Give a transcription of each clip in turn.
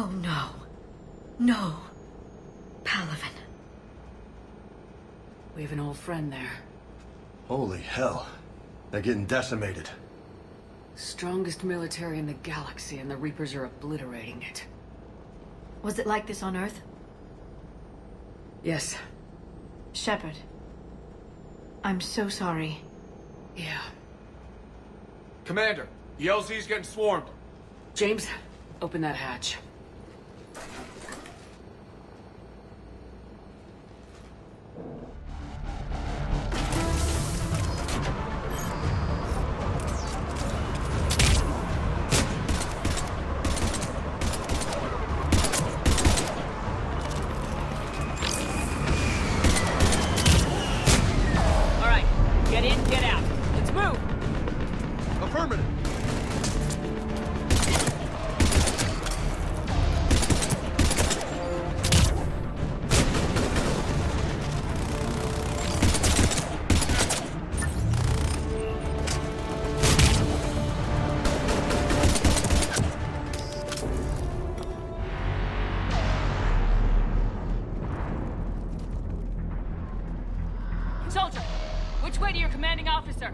Oh no. No. Palaven. We have an old friend there. Holy hell. They're getting decimated. Strongest military in the galaxy, and the Reapers are obliterating it. Was it like this on Earth? Yes. Shepard. I'm so sorry. Yeah. Commander, the LZ's getting swarmed. James, open that hatch. Get in, get out. Let's move! Affirmative. Which way to your commanding officer?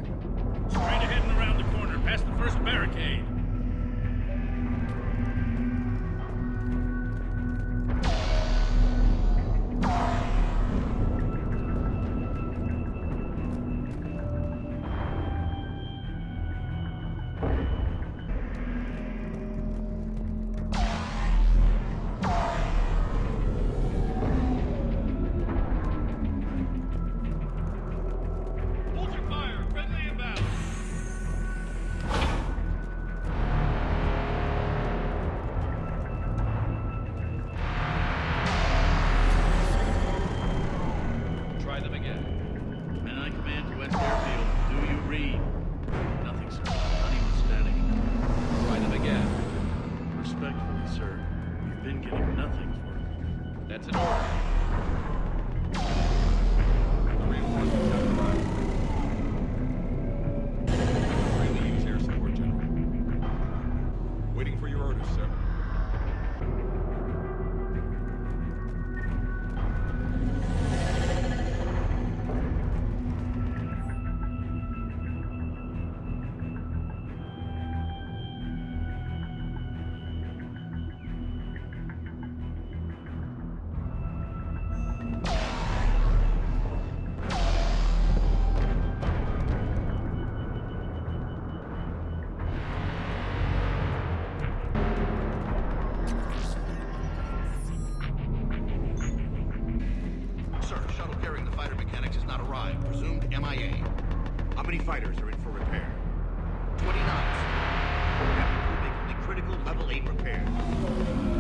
Straight ahead and around the corner, past the first barricade. Hold your fire! Friendly inbound! Try them again. Men I command to West Airfield. Do you read? Nothing, sir. Not even steady. Try them again. Respectfully, sir. We've been getting nothing for it. That's an order. Reinforcements have arrived. Really use air support, General. Waiting for your orders, sir. Sir, shuttle carrying the fighter mechanics has not arrived. Presumed MIA. How many fighters are in for repair? 29, sir. Captain crew make only critical level 8 repairs.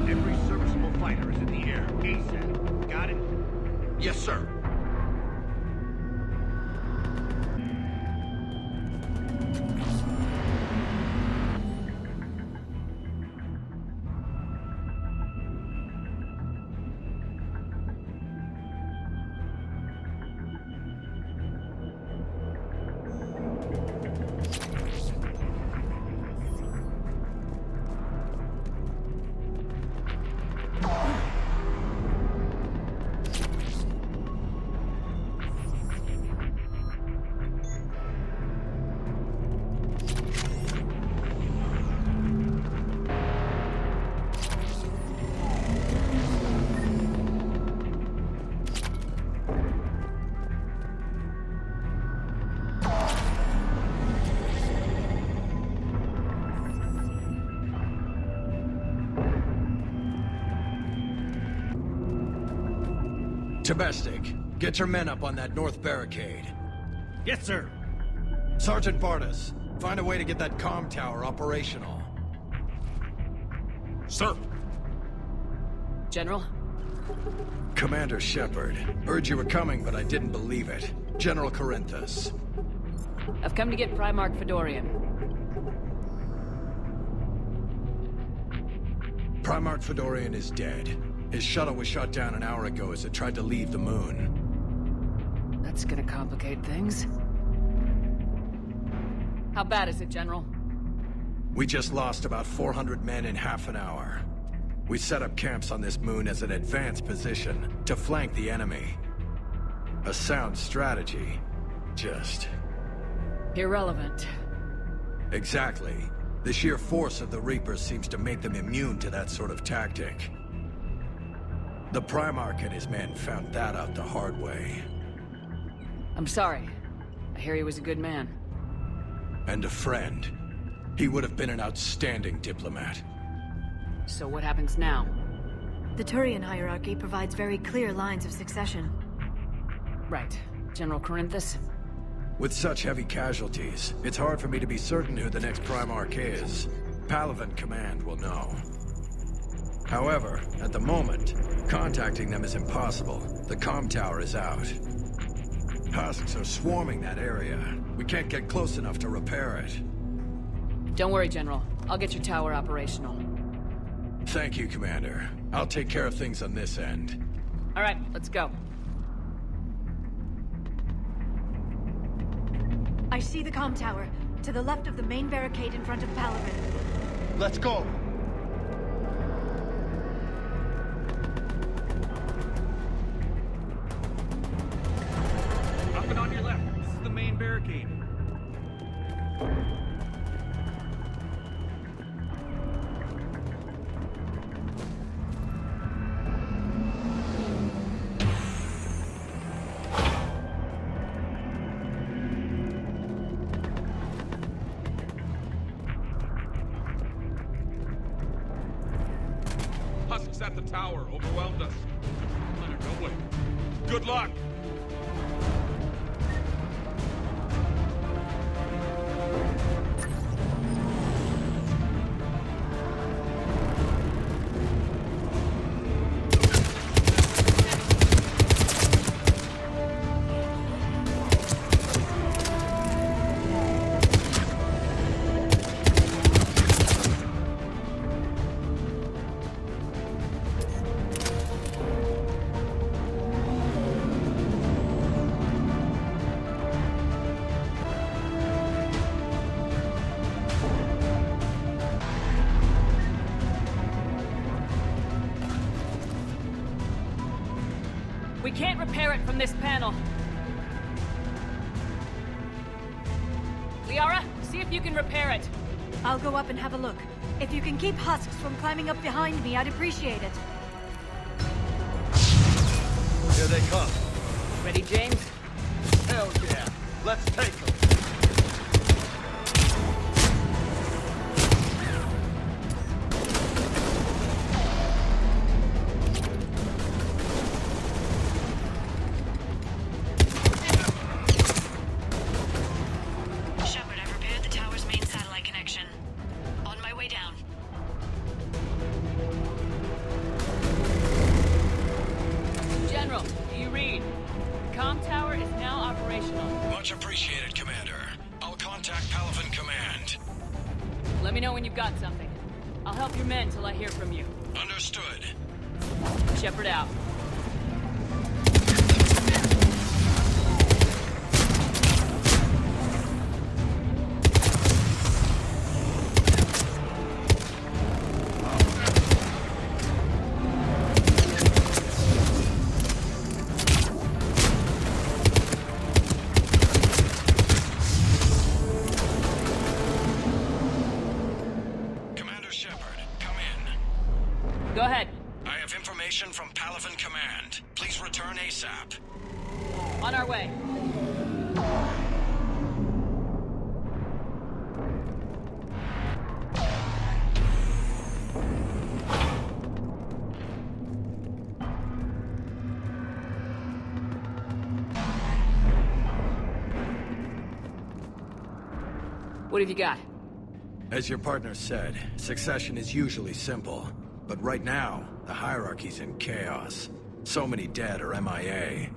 Every serviceable fighter is in the air. ASAP. Got it? Yes, sir. Domestic, get your men up on that north barricade. Yes, sir. Sergeant Barnes, find a way to get that comm tower operational. Sir. General? Commander Shepard, heard you were coming, but I didn't believe it. General Corinthus. I've come to get Primarch Fedorian. Primarch Fedorian is dead. His shuttle was shot down an hour ago as it tried to leave the moon. That's gonna complicate things. How bad is it, General? We just lost about 400 men in half an hour. We set up camps on this moon as an advanced position to flank the enemy. A sound strategy. Just... Irrelevant. Exactly. The sheer force of the Reapers seems to make them immune to that sort of tactic. The Primarch and his men found that out the hard way. I'm sorry. I hear he was a good man. And a friend. He would have been an outstanding diplomat. So what happens now? The Turian hierarchy provides very clear lines of succession. Right. General Corinthus? With such heavy casualties, it's hard for me to be certain who the next Primarch is. Palaven Command will know. However, at the moment, contacting them is impossible. The comm tower is out. Husks are swarming that area. We can't get close enough to repair it. Don't worry, General. I'll get your tower operational. Thank you, Commander. I'll take care of things on this end. All right, let's go. I see the comm tower, to the left of the main barricade in front of Palaven. Let's go! Up and on your left. This is the main barricade. the tower overwhelmed us. Leonard, don't wait. Good luck! We can't repair it from this panel. Liara, see if you can repair it. I'll go up and have a look. If you can keep husks from climbing up behind me, I'd appreciate it. Here they come. Ready, James? Hell yeah. Let's take them. Shepard, I've repaired the tower's main satellite connection. On my way down. General, do you read? The comm tower is now operational. Much appreciated, Commander. I'll contact Palaven Command. Let me know when you've got something. I'll help your men till I hear from you. Understood. Shepard out. Commander Shepard, come in. Go ahead. I have information from Palaven Command. Please return ASAP. On our way. What have you got? As your partner said, succession is usually simple. But right now, the hierarchy's in chaos. So many dead or MIA.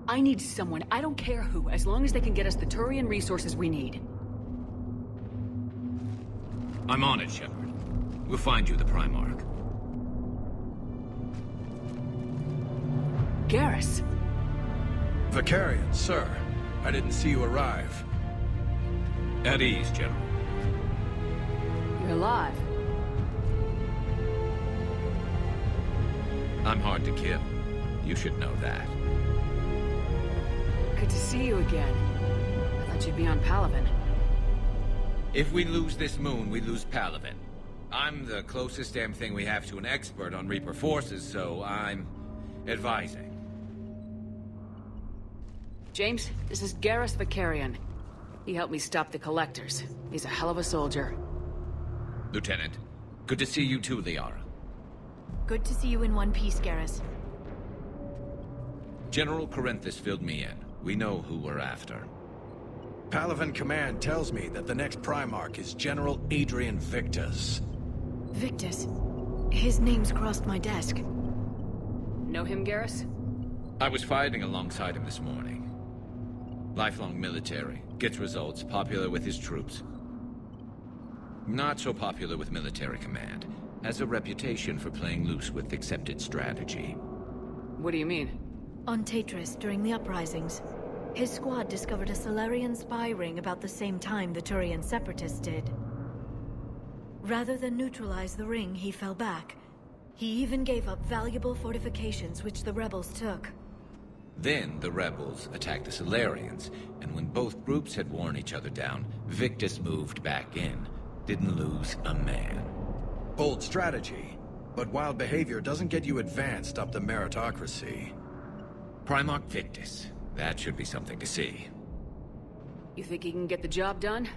I need someone, I don't care who, as long as they can get us the Turian resources we need. I'm on it, Shepard. We'll find you the Primarch. Garrus. Vicarian, sir. I didn't see you arrive. At ease, General. You're alive. I'm hard to kill. You should know that. Good to see you again. I thought you'd be on Palaven. If we lose this moon, we lose Palaven. I'm the closest damn thing we have to an expert on Reaper forces, so I'm advising. James, this is Garrus Vicarian. He helped me stop the Collectors. He's a hell of a soldier. Lieutenant, good to see you too, Liara. Good to see you in one piece, Garrus. General Corinthus filled me in. We know who we're after. Palaven Command tells me that the next Primarch is General Adrian Victus. Victus. His name's crossed my desk. Know him, Garrus? I was fighting alongside him this morning. Lifelong military, gets results, popular with his troops. Not so popular with military command. Has a reputation for playing loose with accepted strategy. What do you mean? On Tatris, during the uprisings, his squad discovered a Solarian spy ring about the same time the Turian separatists did. Rather than neutralize the ring, he fell back. He even gave up valuable fortifications which the rebels took. Then the rebels attacked the Solarians, and when both groups had worn each other down, Victus moved back in. Didn't lose a man. Bold strategy, but wild behavior doesn't get you advanced up the meritocracy. Primarch Victus. That should be something to see. You think he can get the job done?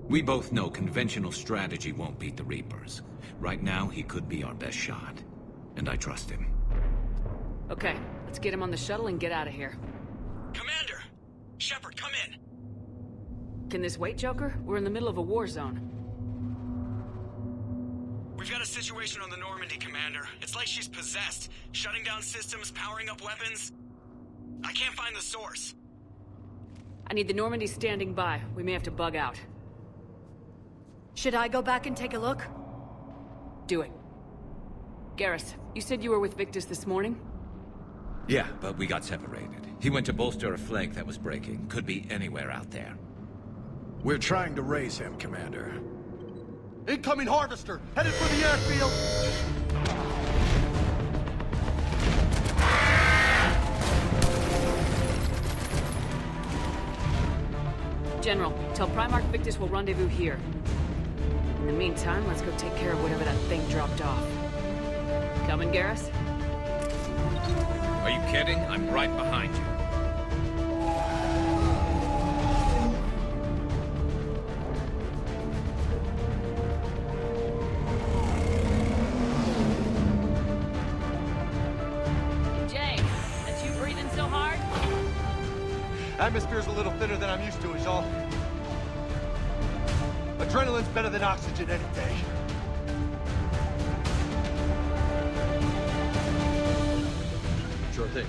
We both know conventional strategy won't beat the Reapers. Right now, he could be our best shot. and I trust him. Okay, let's get him on the shuttle and get out of here. Commander! Shepard, come in! Can this wait, Joker? We're in the middle of a war zone. We've got a situation on the Normandy, Commander. It's like she's possessed. Shutting down systems, powering up weapons. I can't find the source. I need the Normandy standing by. We may have to bug out. Should I go back and take a look? Do it. Garrus, you said you were with Victus this morning? Yeah, but we got separated. He went to bolster a flank that was breaking. Could be anywhere out there. We're trying to raise him, Commander. Incoming Harvester! Headed for the airfield! General, tell Primarch Victus we'll rendezvous here. In the meantime, let's go take care of whatever that thing dropped off. Coming, Garrus? Are you kidding? I'm right behind you. Jay, that's you breathing so hard? Atmosphere's a little thinner than I'm used to, is all. Adrenaline's better than oxygen any day. Sure thing.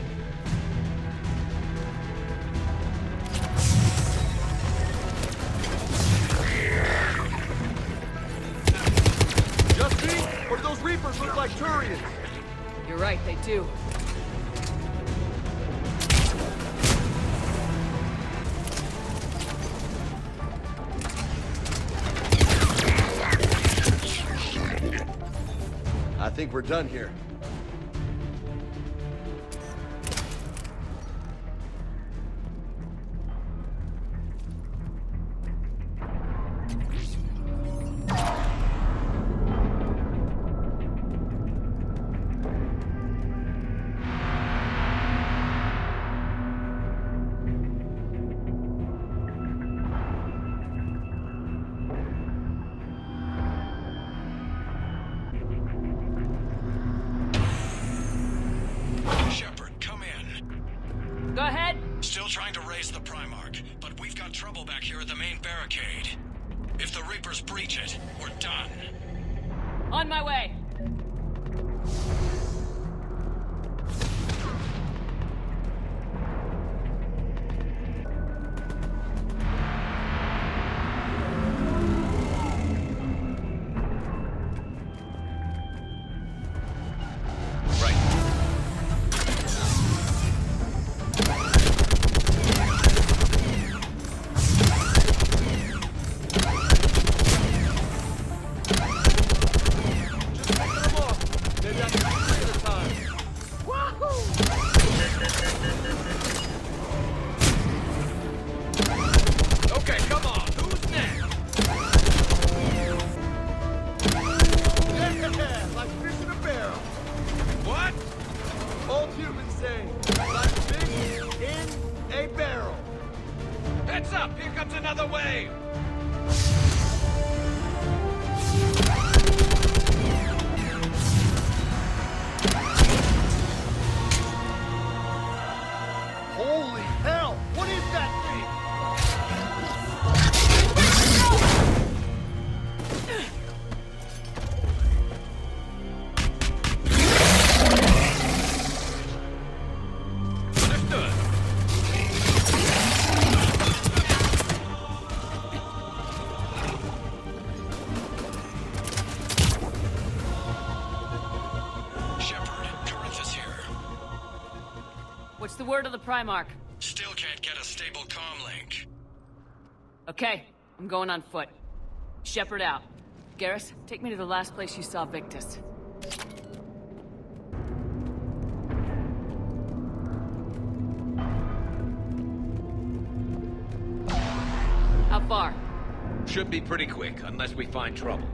Just me? Or do those Reapers look like Turians? You're right, they do. I think we're done here. Shepard, come in. Go ahead. Still trying to raise the Primarch, but we've got trouble back here at the main barricade. If the Reapers breach it, we're done. On my way. Okay, come on. Who's next? Yeah, like fish in a barrel. What? Old humans say, like fish in a barrel. Heads up! Here comes another wave! Holy hell! What is that thing? Understood. Shepard, Corinthus here. What's the word of the Primarch? Still can't get a stable comm link. Okay, I'm going on foot. Shepard out. Garrus, take me to the last place you saw Victus. How far? Should be pretty quick, unless we find trouble.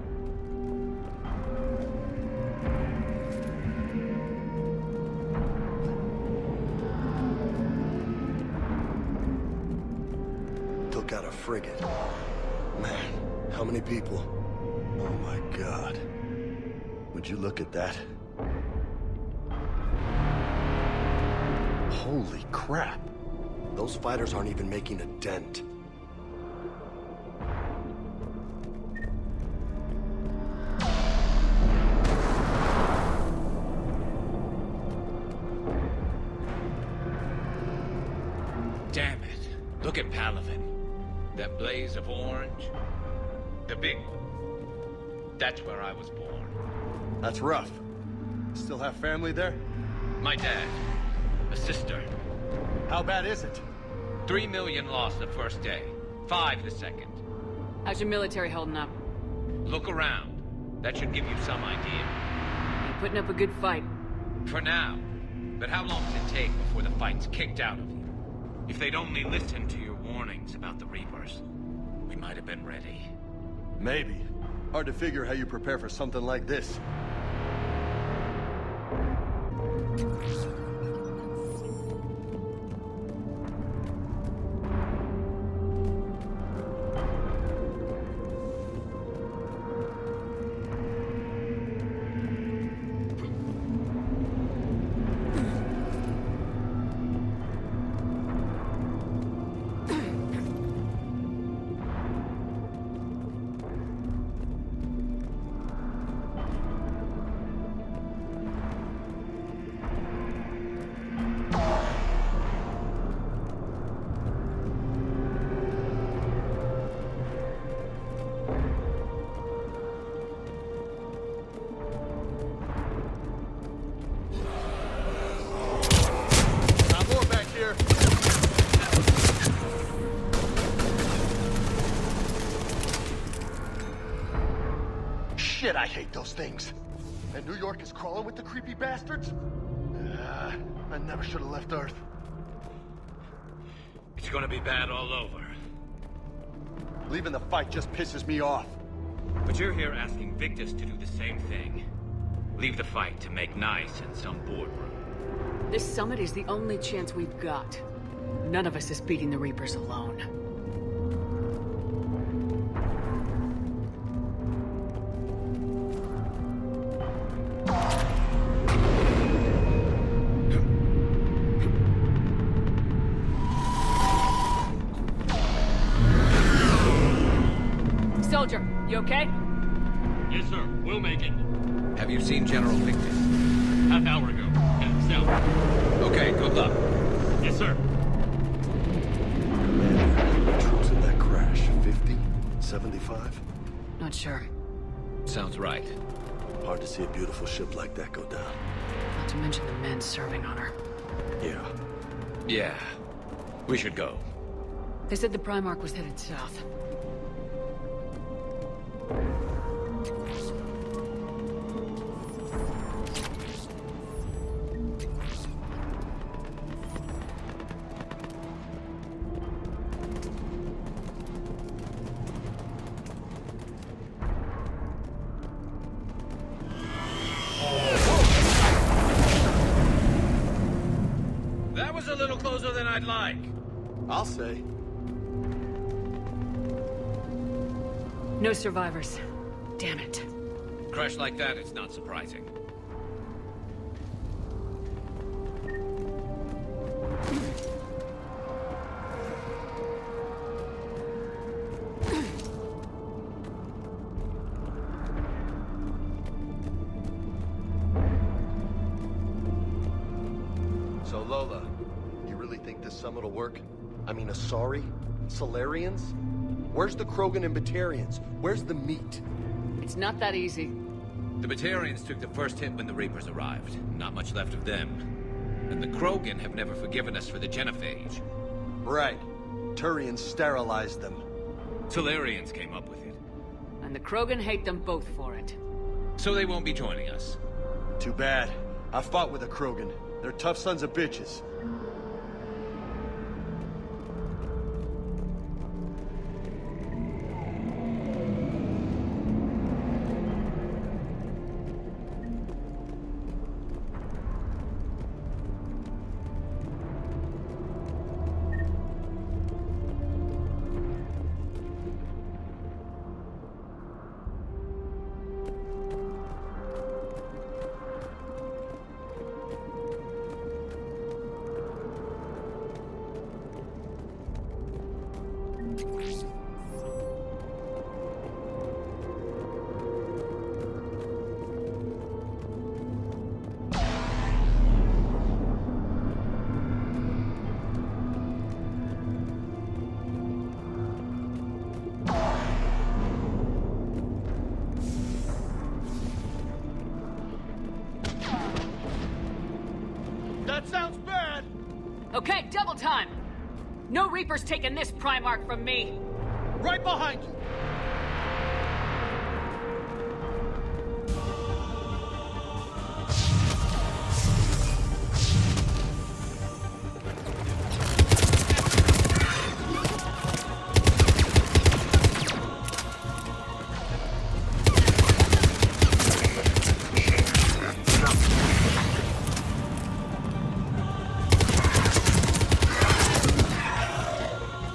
Took out a frigate. Man, how many people? Oh my God. Would you look at that? Holy crap. Those fighters aren't even making a dent. Damn it. Look at Palaven. That blaze of orange. The big one. That's where I was born. That's rough. Still have family there? My dad. A sister. How bad is it? 3 million lost the first day. 5 the second. How's your military holding up? Look around. That should give you some idea. You're putting up a good fight. For now. But how long does it take before the fight's kicked out of you? If they'd only listened to your warnings about the Reapers, we might have been ready. Maybe. Hard to figure how you prepare for something like this. Shit, I hate those things. And New York is crawling with the creepy bastards? I never should have left Earth. It's gonna be bad all over. Leaving the fight just pisses me off. But you're here asking Victus to do the same thing. Leave the fight to make nice in some boardroom. This summit is the only chance we've got. None of us is beating the Reapers alone. Soldier, you okay? Yes, sir. We'll make it. Have you seen General Victus? Half hour ago. Heading south. Okay, good luck. Yes, sir. Troops in that crash, 50? 75? Not sure. Sounds right. Hard to see a beautiful ship like that go down. Not to mention the men serving on her. Yeah. Yeah. We should go. They said the Primarch was headed south. That was a little closer than I'd like. I'll say. No survivors. Damn it. Crash like that, it's not surprising. So Lola, you really think this summit will work? I mean, Asari? Solarians? Where's the Krogan and Batarians? Where's the meat? It's not that easy. The Batarians took the first hit when the Reapers arrived. Not much left of them. And the Krogan have never forgiven us for the Genophage. Right. Turians sterilized them. Solarians came up with it. And the Krogan hate them both for it. So they won't be joining us. Too bad. I fought with a Krogan. They're tough sons of bitches. That sounds bad! Okay, double time! No Reaper's taking this Primarch from me! Right behind you!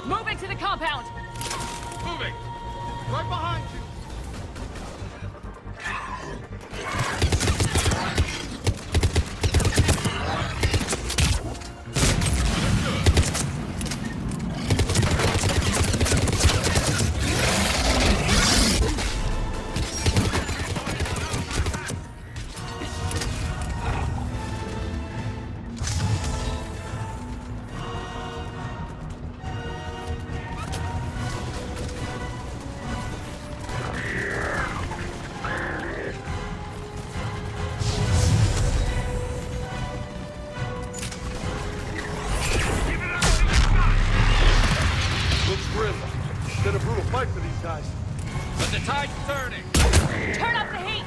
Moving to the compound! Moving! Right behind you! Looks grim. It's been a brutal fight for these guys. But the tide's turning! Turn up the heat!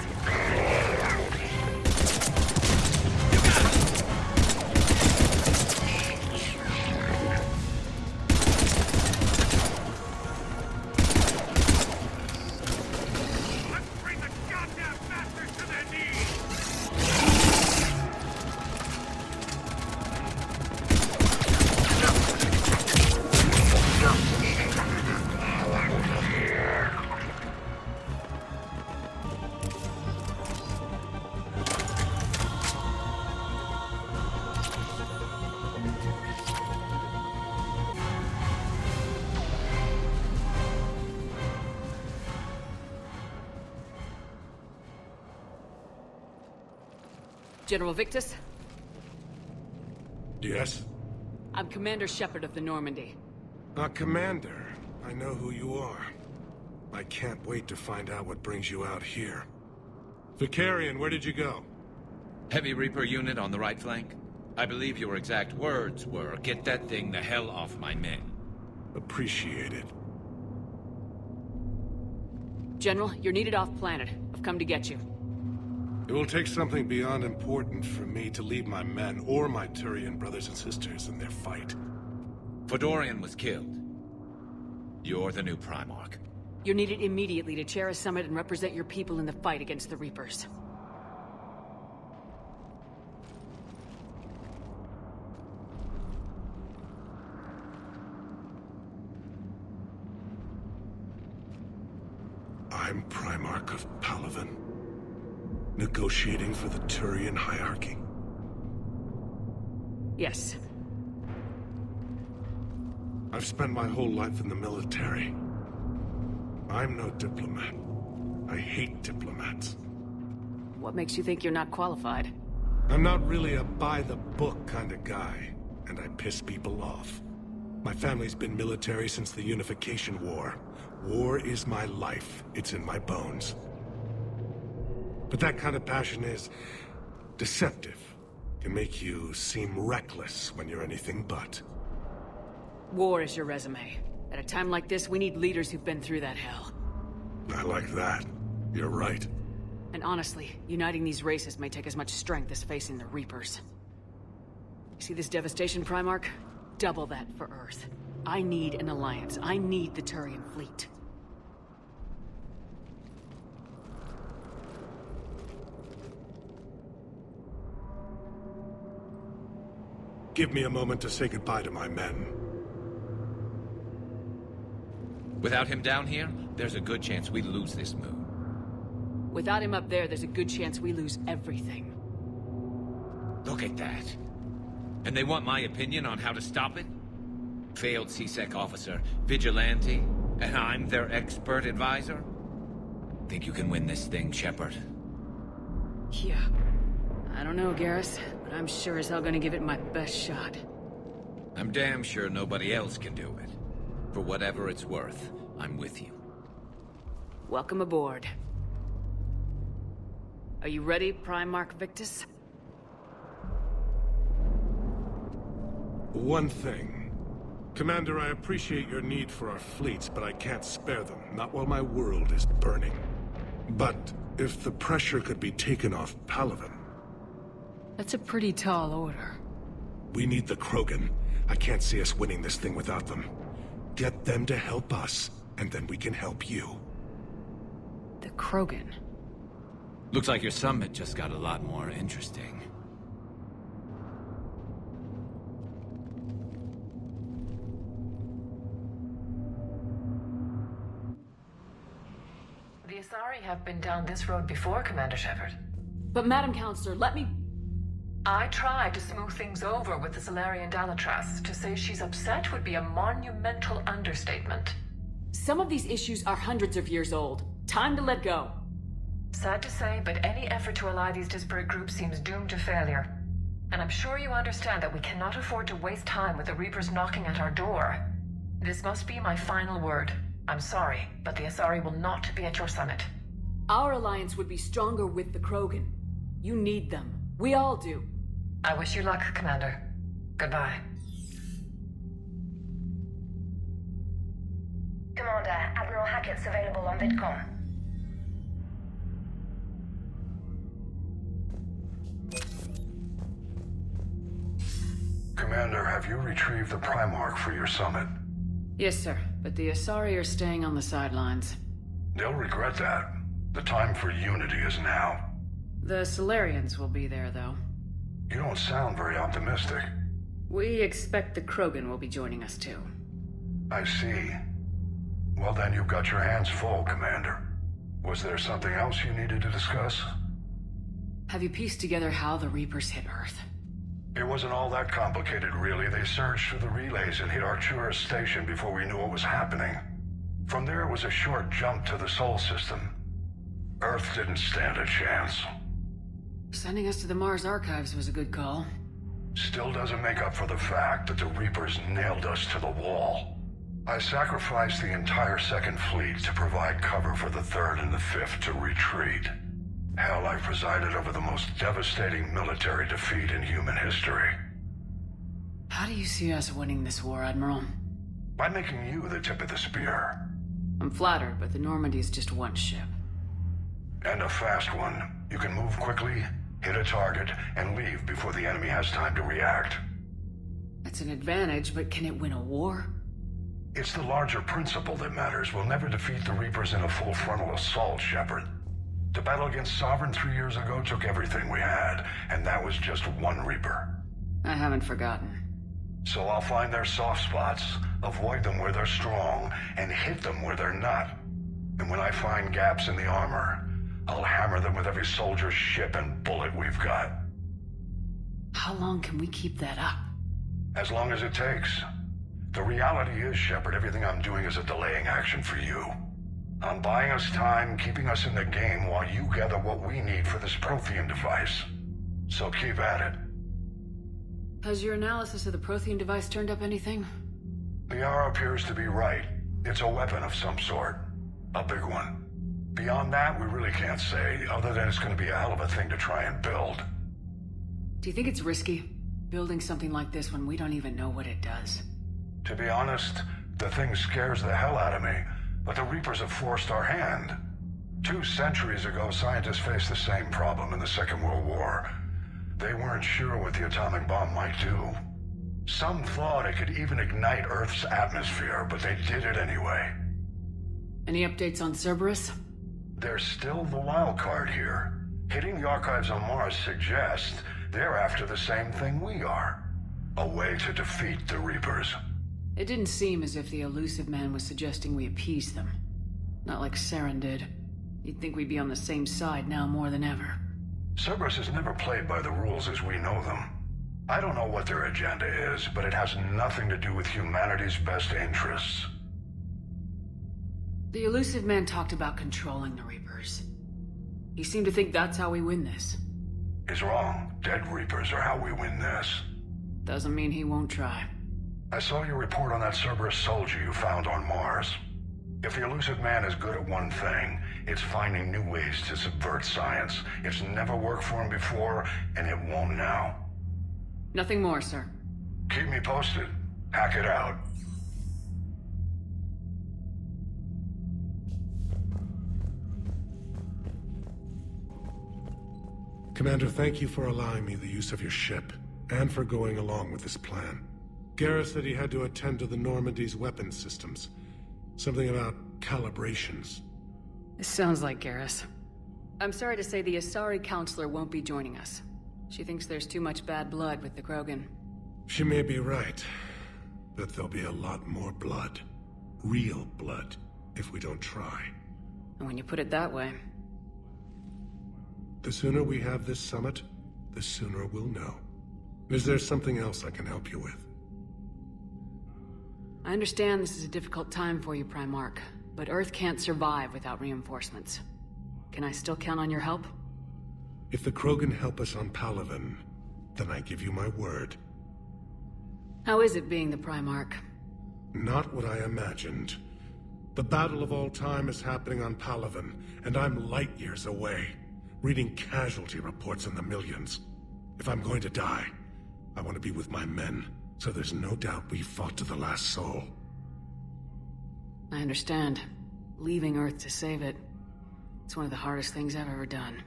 Let's bring the goddamn bastards to their knees! General Victus, Yes? I'm Commander Shepard of the Normandy. Commander. I know who you are. I can't wait to find out what brings you out here. Vicarian, where did you go? Heavy Reaper unit on the right flank. I believe your exact words were, "Get that thing the hell off my men." Appreciate it. General, you're needed off-planet. I've come to get you. It will take something beyond important for me to leave my men or my Turian brothers and sisters in their fight. Fodorian was killed. You're the new Primarch. You're needed immediately to chair a summit and represent your people in the fight against the Reapers. I'm Primarch of Palaven, negotiating for the Turian hierarchy. Yes. I've spent my whole life in the military. I'm no diplomat. I hate diplomats. What makes you think you're not qualified? I'm not really a by-the-book kind of guy, and I piss people off. My family's been military since the Unification War. War is my life. It's in my bones. But that kind of passion is deceptive. Can make you seem reckless when you're anything but. War is your resume. At a time like this, we need leaders who've been through that hell. I like that. You're right. And honestly, uniting these races may take as much strength as facing the Reapers. You see this devastation, Primarch? Double that for Earth. I need an alliance. I need the Turian fleet. Give me a moment to say goodbye to my men. Without him down here, there's a good chance we lose this moon. Without him up there, there's a good chance we lose everything. Look at that. And they want my opinion on how to stop it? Failed C-Sec officer, vigilante, and I'm their expert advisor? Think you can win this thing, Shepard? Yeah. I don't know, Garrus, but I'm sure as hell gonna give it my best shot. I'm damn sure nobody else can do it. For whatever it's worth, I'm with you. Welcome aboard. Are you ready, Primarch Victus? One thing. Commander, I appreciate your need for our fleets, but I can't spare them. Not while my world is burning. But if the pressure could be taken off Palaven... That's a pretty tall order. We need the Krogan. I can't see us winning this thing without them. Get them to help us, and then we can help you. The Krogan. Looks like your summit just got a lot more interesting. The Asari have been down this road before, Commander Shepard. But Madam Counselor, let me... I tried to smooth things over with the Salarian Dalatras. To say she's upset would be a monumental understatement. Some of these issues are hundreds of years old. Time to let go. Sad to say, but any effort to ally these disparate groups seems doomed to failure. And I'm sure you understand that we cannot afford to waste time with the Reapers knocking at our door. This must be my final word. I'm sorry, but the Asari will not be at your summit. Our alliance would be stronger with the Krogan. You need them. We all do. I wish you luck, Commander. Goodbye. Commander, Admiral Hackett's available on VidCom. Commander, have you retrieved the Primarch for your summit? Yes, sir. But the Asari are staying on the sidelines. They'll regret that. The time for unity is now. The Solarians will be there, though. You don't sound very optimistic. We expect the Krogan will be joining us, too. I see. Well, then you've got your hands full, Commander. Was there something else you needed to discuss? Have you pieced together how the Reapers hit Earth? It wasn't all that complicated, really. They surged through the relays and hit Artura's station before we knew what was happening. From there, it was a short jump to the Sol system. Earth didn't stand a chance. Sending us to the Mars Archives was a good call. Still doesn't make up for the fact that the Reapers nailed us to the wall. I sacrificed the entire Second Fleet to provide cover for the Third and the Fifth to retreat. Hell, I presided over the most devastating military defeat in human history. How do you see us winning this war, Admiral? By making you the tip of the spear. I'm flattered, but the Normandy's just one ship. And a fast one. You can move quickly, hit a target, and leave before the enemy has time to react. That's an advantage, but can it win a war? It's the larger principle that matters. We'll never defeat the Reapers in a full frontal assault, Shepard. The battle against Sovereign 3 years ago took everything we had, and that was just one Reaper. I haven't forgotten. So I'll find their soft spots, avoid them where they're strong, and hit them where they're not. And when I find gaps in the armor, I'll hammer them with every soldier, ship, and bullet we've got. How long can we keep that up? As long as it takes. The reality is, Shepard, everything I'm doing is a delaying action for you. I'm buying us time, keeping us in the game while you gather what we need for this Prothean device. So keep at it. Has your analysis of the Prothean device turned up anything? The R appears to be right. It's a weapon of some sort. A big one. Beyond that, we really can't say, other than it's going to be a hell of a thing to try and build. Do you think it's risky, building something like this when we don't even know what it does? To be honest, the thing scares the hell out of me, but the Reapers have forced our hand. 2 centuries ago, scientists faced the same problem in the Second World War. They weren't sure what the atomic bomb might do. Some thought it could even ignite Earth's atmosphere, but they did it anyway. Any updates on Cerberus? They're still the wild card here. Hitting the archives on Mars suggests they're after the same thing we are. A way to defeat the Reapers. It didn't seem as if the elusive man was suggesting we appease them. Not like Saren did. You'd think we'd be on the same side now more than ever. Cerberus has never played by the rules as we know them. I don't know what their agenda is, but it has nothing to do with humanity's best interests. The elusive man talked about controlling the Reapers. He seemed to think that's how we win this. He's wrong. Dead Reapers are how we win this. Doesn't mean he won't try. I saw your report on that Cerberus soldier you found on Mars. If the elusive man is good at one thing, it's finding new ways to subvert science. It's never worked for him before, and it won't now. Nothing more, sir. Keep me posted. Hack it out. Commander, thank you for allowing me the use of your ship, and for going along with this plan. Garrus said he had to attend to the Normandy's weapons systems. Something about calibrations. This sounds like Garrus. I'm sorry to say the Asari Counselor won't be joining us. She thinks there's too much bad blood with the Krogan. She may be right, but there'll be a lot more blood. Real blood, if we don't try. And when you put it that way... The sooner we have this summit, the sooner we'll know. Is there something else I can help you with? I understand this is a difficult time for you, Primarch, but Earth can't survive without reinforcements. Can I still count on your help? If the Krogan help us on Palaven, then I give you my word. How is it being the Primarch? Not what I imagined. The battle of all time is happening on Palaven, and I'm light years away, reading casualty reports in the millions. If I'm going to die, I want to be with my men, so there's no doubt we fought to the last soul. I understand. Leaving Earth to save it. It's one of the hardest things I've ever done.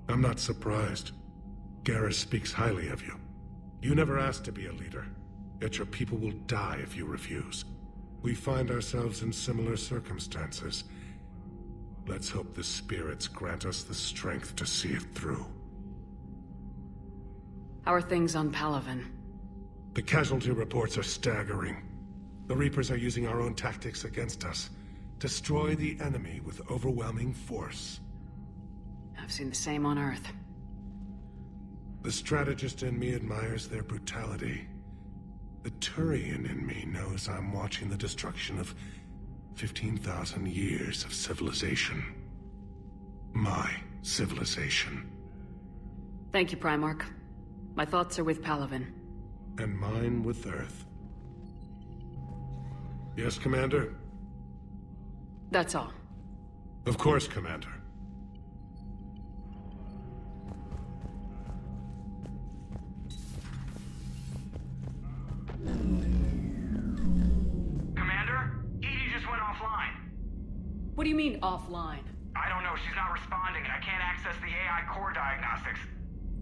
I'm not surprised. Garrus speaks highly of you. You never asked to be a leader, yet your people will die if you refuse. We find ourselves in similar circumstances. Let's hope the spirits grant us the strength to see it through. How are things on Palaven? The casualty reports are staggering. The Reapers are using our own tactics against us. Destroy the enemy with overwhelming force. I've seen the same on Earth. The strategist in me admires their brutality. The Turian in me knows I'm watching the destruction of 15,000 years of civilization. My civilization. Thank you, Primarch. My thoughts are with Palaven. And mine with Earth. Yes, Commander? That's all. Of course, Commander. Commander? EDI just went offline. What do you mean, offline? I don't know. She's not responding, and I can't access the AI core diagnostics.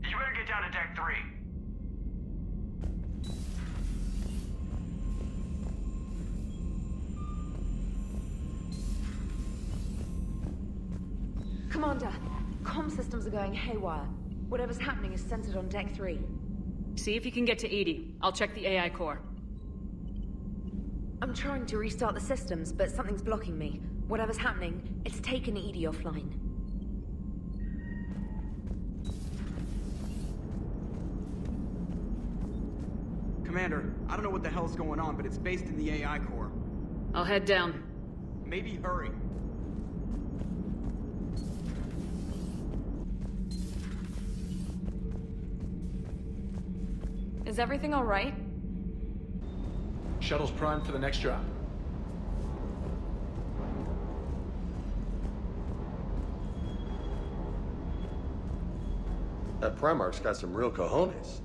You better get down to Deck 3. Commander, comm systems are going haywire. Whatever's happening is centered on Deck 3. See if you can get to EDI. I'll check the AI core. I'm trying to restart the systems, but something's blocking me. Whatever's happening, it's taken EDI offline. Commander, I don't know what the hell's going on, but it's based in the AI core. I'll head down. Maybe hurry. Is everything all right? Shuttle's primed for the next drop. That Primarch's got some real cojones.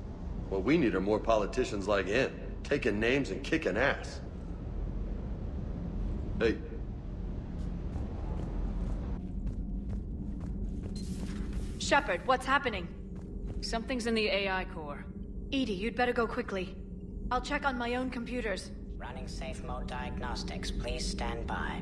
What we need are more politicians like him, taking names and kicking ass. Hey. Shepard, what's happening? Something's in the AI core. EDI, you'd better go quickly. I'll check on my own computers. Running safe mode diagnostics. Please stand by.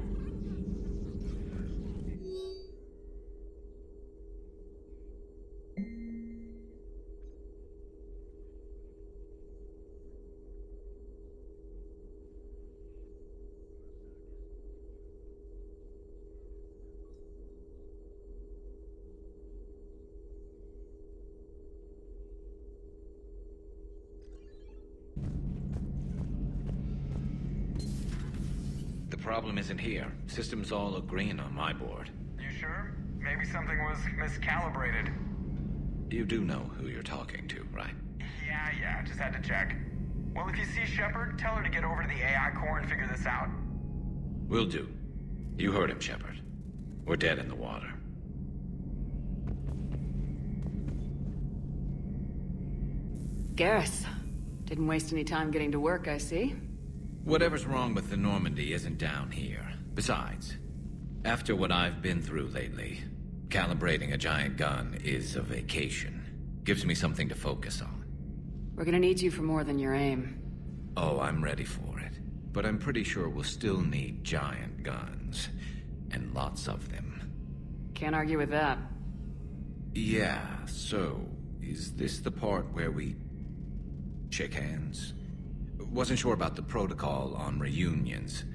The problem isn't here. Systems all look green on my board. You sure? Maybe something was miscalibrated. You do know who you're talking to, right? Yeah, just had to check. Well, if you see Shepard, tell her to get over to the AI core and figure this out. Will do. You heard him, Shepard. We're dead in the water. Garrus, Didn't waste any time getting to work, I see. Whatever's wrong with the Normandy isn't down here. Besides, after what I've been through lately, calibrating a giant gun is a vacation. Gives me something to focus on. We're gonna need you for more than your aim. Oh, I'm ready for it. But I'm pretty sure we'll still need giant guns. And lots of them. Can't argue with that. Yeah, so, is this the part where we shake hands? Wasn't sure about the protocol on reunions,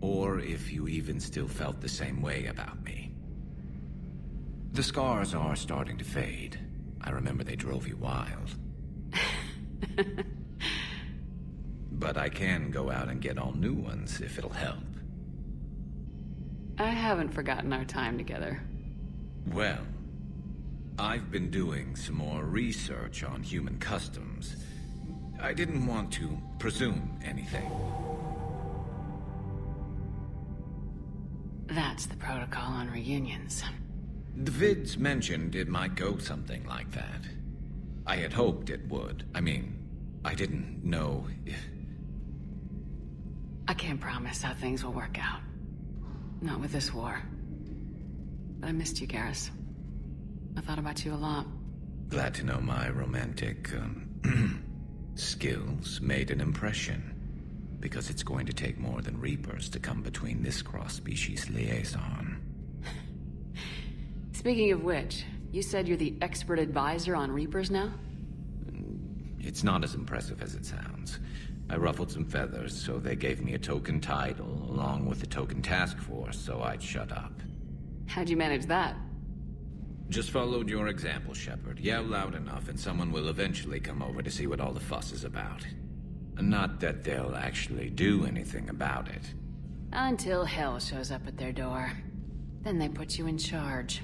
or if you even still felt the same way about me. The scars are starting to fade. I remember they drove you wild. But I can go out and get all new ones if it'll help. I haven't forgotten our time together. Well, I've been doing some more research on human customs. I didn't want to presume anything. That's the protocol on reunions. The vids mentioned it might go something like that. I had hoped it would. I mean, I didn't know if... I can't promise how things will work out. Not with this war. But I missed you, Garrus. I thought about you a lot. Glad to know my romantic, skills made an impression. Because it's going to take more than Reapers to come between this cross-species liaison. Speaking of which, you said you're the expert advisor on Reapers now? It's not as impressive as it sounds. I ruffled some feathers, so they gave me a token title, along with a token task force, so I'd shut up. How'd you manage that? Just followed your example, Shepard. Yell loud enough, and someone will eventually come over to see what all the fuss is about. Not that they'll actually do anything about it. Until hell shows up at their door. Then they put you in charge.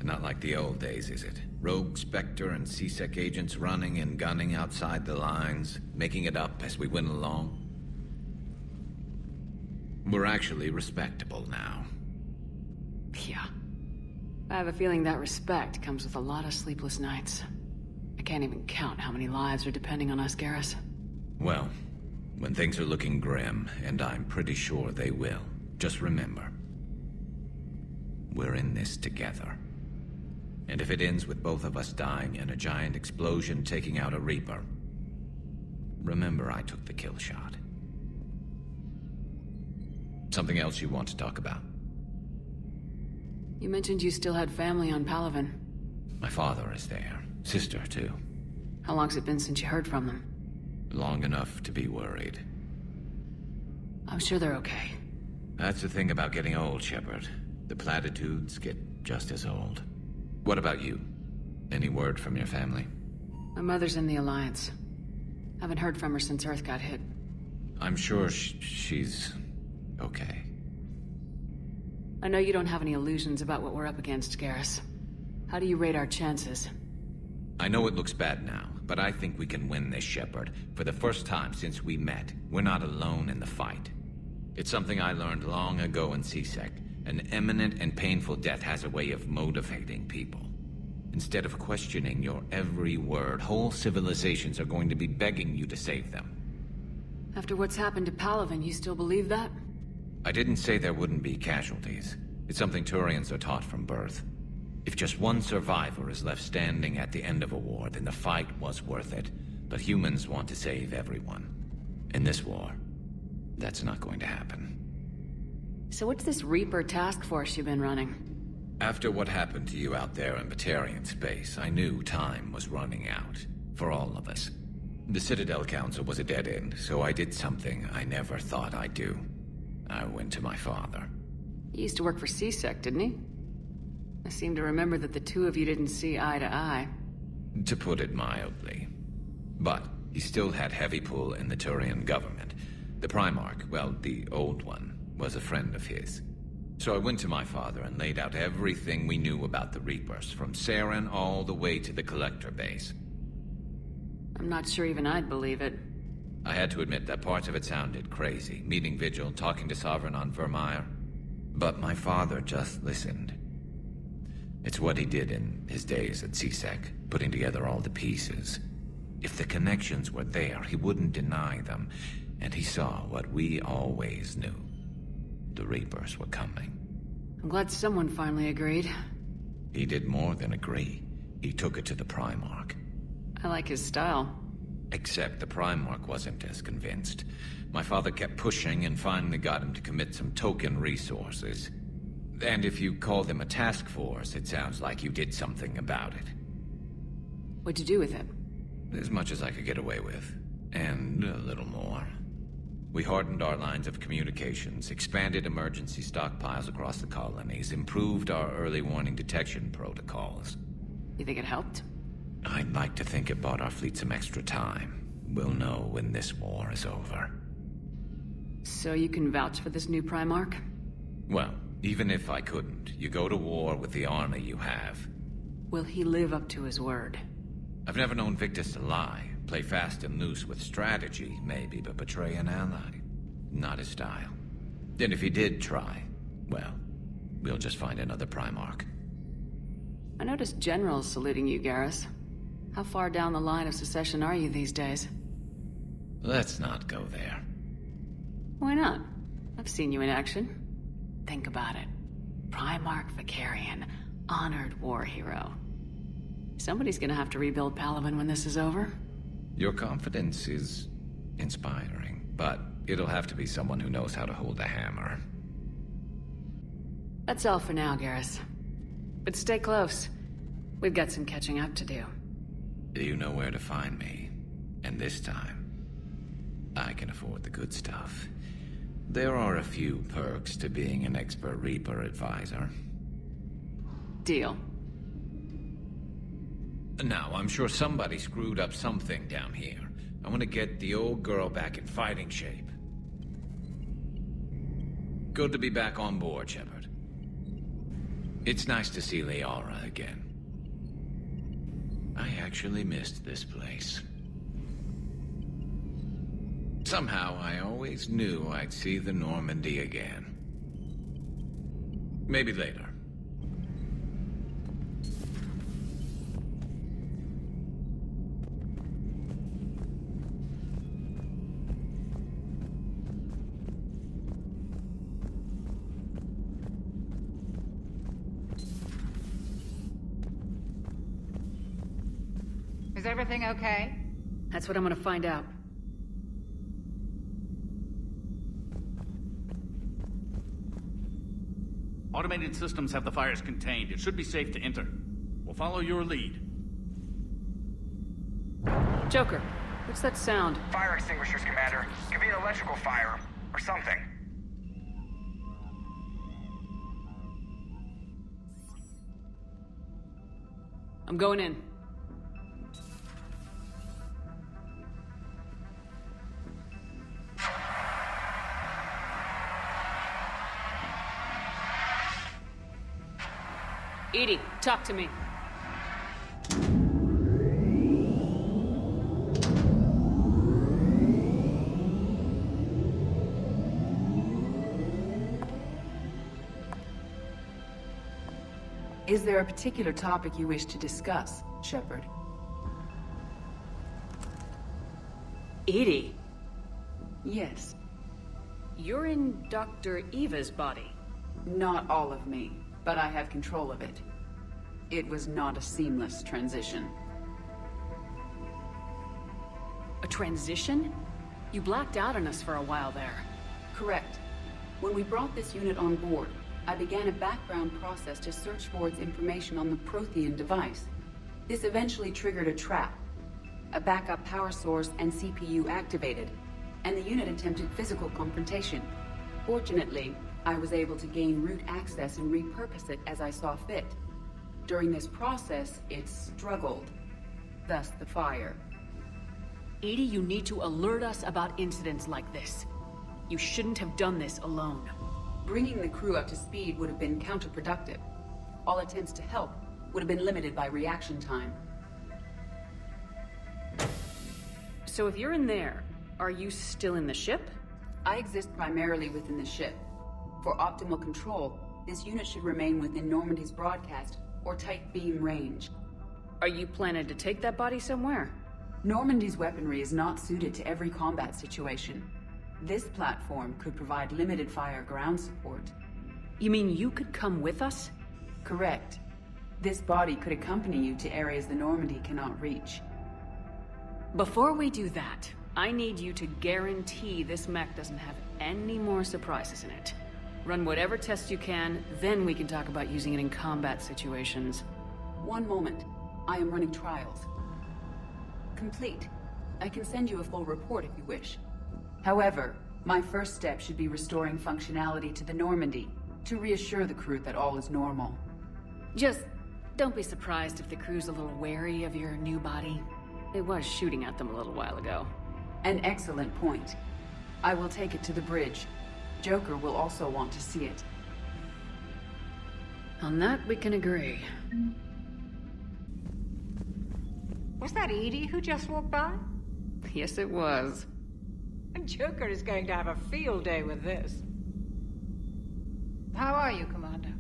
Not like the old days, is it? Rogue Spectre and C-Sec agents running and gunning outside the lines, making it up as we went along. We're actually respectable now. Yeah. I have a feeling that respect comes with a lot of sleepless nights. I can't even count how many lives are depending on us, Garrus. Well, when things are looking grim, and I'm pretty sure they will, just remember, we're in this together. And if it ends with both of us dying in a giant explosion taking out a Reaper, remember I took the kill shot. Something else you want to talk about? You mentioned you still had family on Palaven. My father is there. Sister, too. How long's it been since you heard from them? Long enough to be worried. I'm sure they're okay. That's the thing about getting old, Shepard. The platitudes get just as old. What about you? Any word from your family? My mother's in the Alliance. Haven't heard from her since Earth got hit. I'm sure she's okay. I know you don't have any illusions about what we're up against, Garrus. How do you rate our chances? I know it looks bad now, but I think we can win this, Shepard. For the first time since we met, we're not alone in the fight. It's something I learned long ago in C-Sec. An imminent and painful death has a way of motivating people. Instead of questioning your every word, whole civilizations are going to be begging you to save them. After what's happened to Palaven, you still believe that? I didn't say there wouldn't be casualties. It's something Turians are taught from birth. If just one survivor is left standing at the end of a war, then the fight was worth it. But humans want to save everyone. In this war, that's not going to happen. So what's this Reaper task force you've been running? After what happened to you out there in Batarian space, I knew time was running out. For all of us. The Citadel Council was a dead end, so I did something I never thought I'd do. I went to my father. He used to work for C-Sec, didn't he? I seem to remember that the two of you didn't see eye to eye. To put it mildly. But he still had heavy pull in the Turian government. The Primarch, well, the old one, was a friend of his. So I went to my father and laid out everything we knew about the Reapers, from Saren all the way to the Collector base. I'm not sure even I'd believe it. I had to admit that parts of it sounded crazy, meeting Vigil, talking to Sovereign on Vermeer. But my father just listened. It's what he did in his days at C-Sec, putting together all the pieces. If the connections were there, he wouldn't deny them. And he saw what we always knew. The Reapers were coming. I'm glad someone finally agreed. He did more than agree. He took it to the Primarch. I like his style. Except the Primarch wasn't as convinced. My father kept pushing and finally got him to commit some token resources. And if you call them a task force, it sounds like you did something about it. What'd you do with it? As much as I could get away with. And a little more. We hardened our lines of communications, expanded emergency stockpiles across the colonies, improved our early warning detection protocols. You think it helped? I'd like to think it bought our fleet some extra time. We'll know when this war is over. So you can vouch for this new Primarch? Well, even if I couldn't, you go to war with the army you have. Will he live up to his word? I've never known Victus to lie. Play fast and loose with strategy, maybe, but betray an ally. Not his style. And if he did try, well, we'll just find another Primarch. I noticed generals saluting you, Garrus. How far down the line of secession are you these days? Let's not go there. Why not? I've seen you in action. Think about it. Primarch Vicarian, honored war hero. Somebody's gonna have to rebuild Palaven when this is over. Your confidence is inspiring, but it'll have to be someone who knows how to hold a hammer. That's all for now, Garrus. But stay close. We've got some catching up to do. You know where to find me. And this time, I can afford the good stuff. There are a few perks to being an expert Reaper advisor. Deal. Now, I'm sure somebody screwed up something down here. I want to get the old girl back in fighting shape. Good to be back on board, Shepard. It's nice to see Liara again. I actually missed this place. Somehow, I always knew I'd see the Normandy again. Maybe later. Is everything okay? That's what I'm gonna find out. Automated systems have the fires contained. It should be safe to enter. We'll follow your lead. Joker, what's that sound? Fire extinguishers, Commander. Could be an electrical fire, or something. I'm going in. EDI, talk to me. Is there a particular topic you wish to discuss, Shepard? EDI? Yes. You're in Dr. Eva's body. Not all of me, but I have control of it. It was not a seamless transition. A transition? You blacked out on us for a while there. Correct. When we brought this unit on board, I began a background process to search for its information on the Prothean device. This eventually triggered a trap. A backup power source and CPU activated, and the unit attempted physical confrontation. Fortunately, I was able to gain root access and repurpose it as I saw fit. During this process, it struggled. Thus the fire. EDI, you need to alert us about incidents like this. You shouldn't have done this alone. Bringing the crew up to speed would have been counterproductive. All attempts to help would have been limited by reaction time. So if you're in there, are you still in the ship? I exist primarily within the ship. For optimal control, this unit should remain within Normandy's broadcast or tight beam range. Are you planning to take that body somewhere? Normandy's weaponry is not suited to every combat situation. This platform could provide limited fire ground support. You mean you could come with us? Correct. This body could accompany you to areas the Normandy cannot reach. Before we do that, I need you to guarantee this mech doesn't have any more surprises in it. Run whatever tests you can, then we can talk about using it in combat situations. One moment. I am running trials. Complete. I can send you a full report if you wish. However, my first step should be restoring functionality to the Normandy, to reassure the crew that all is normal. Just don't be surprised if the crew's a little wary of your new body. It was shooting at them a little while ago. An excellent point. I will take it to the bridge. Joker will also want to see it. On that, we can agree. Was that Edie who just walked by? Yes, it was. Joker is going to have a field day with this. How are you, Commander?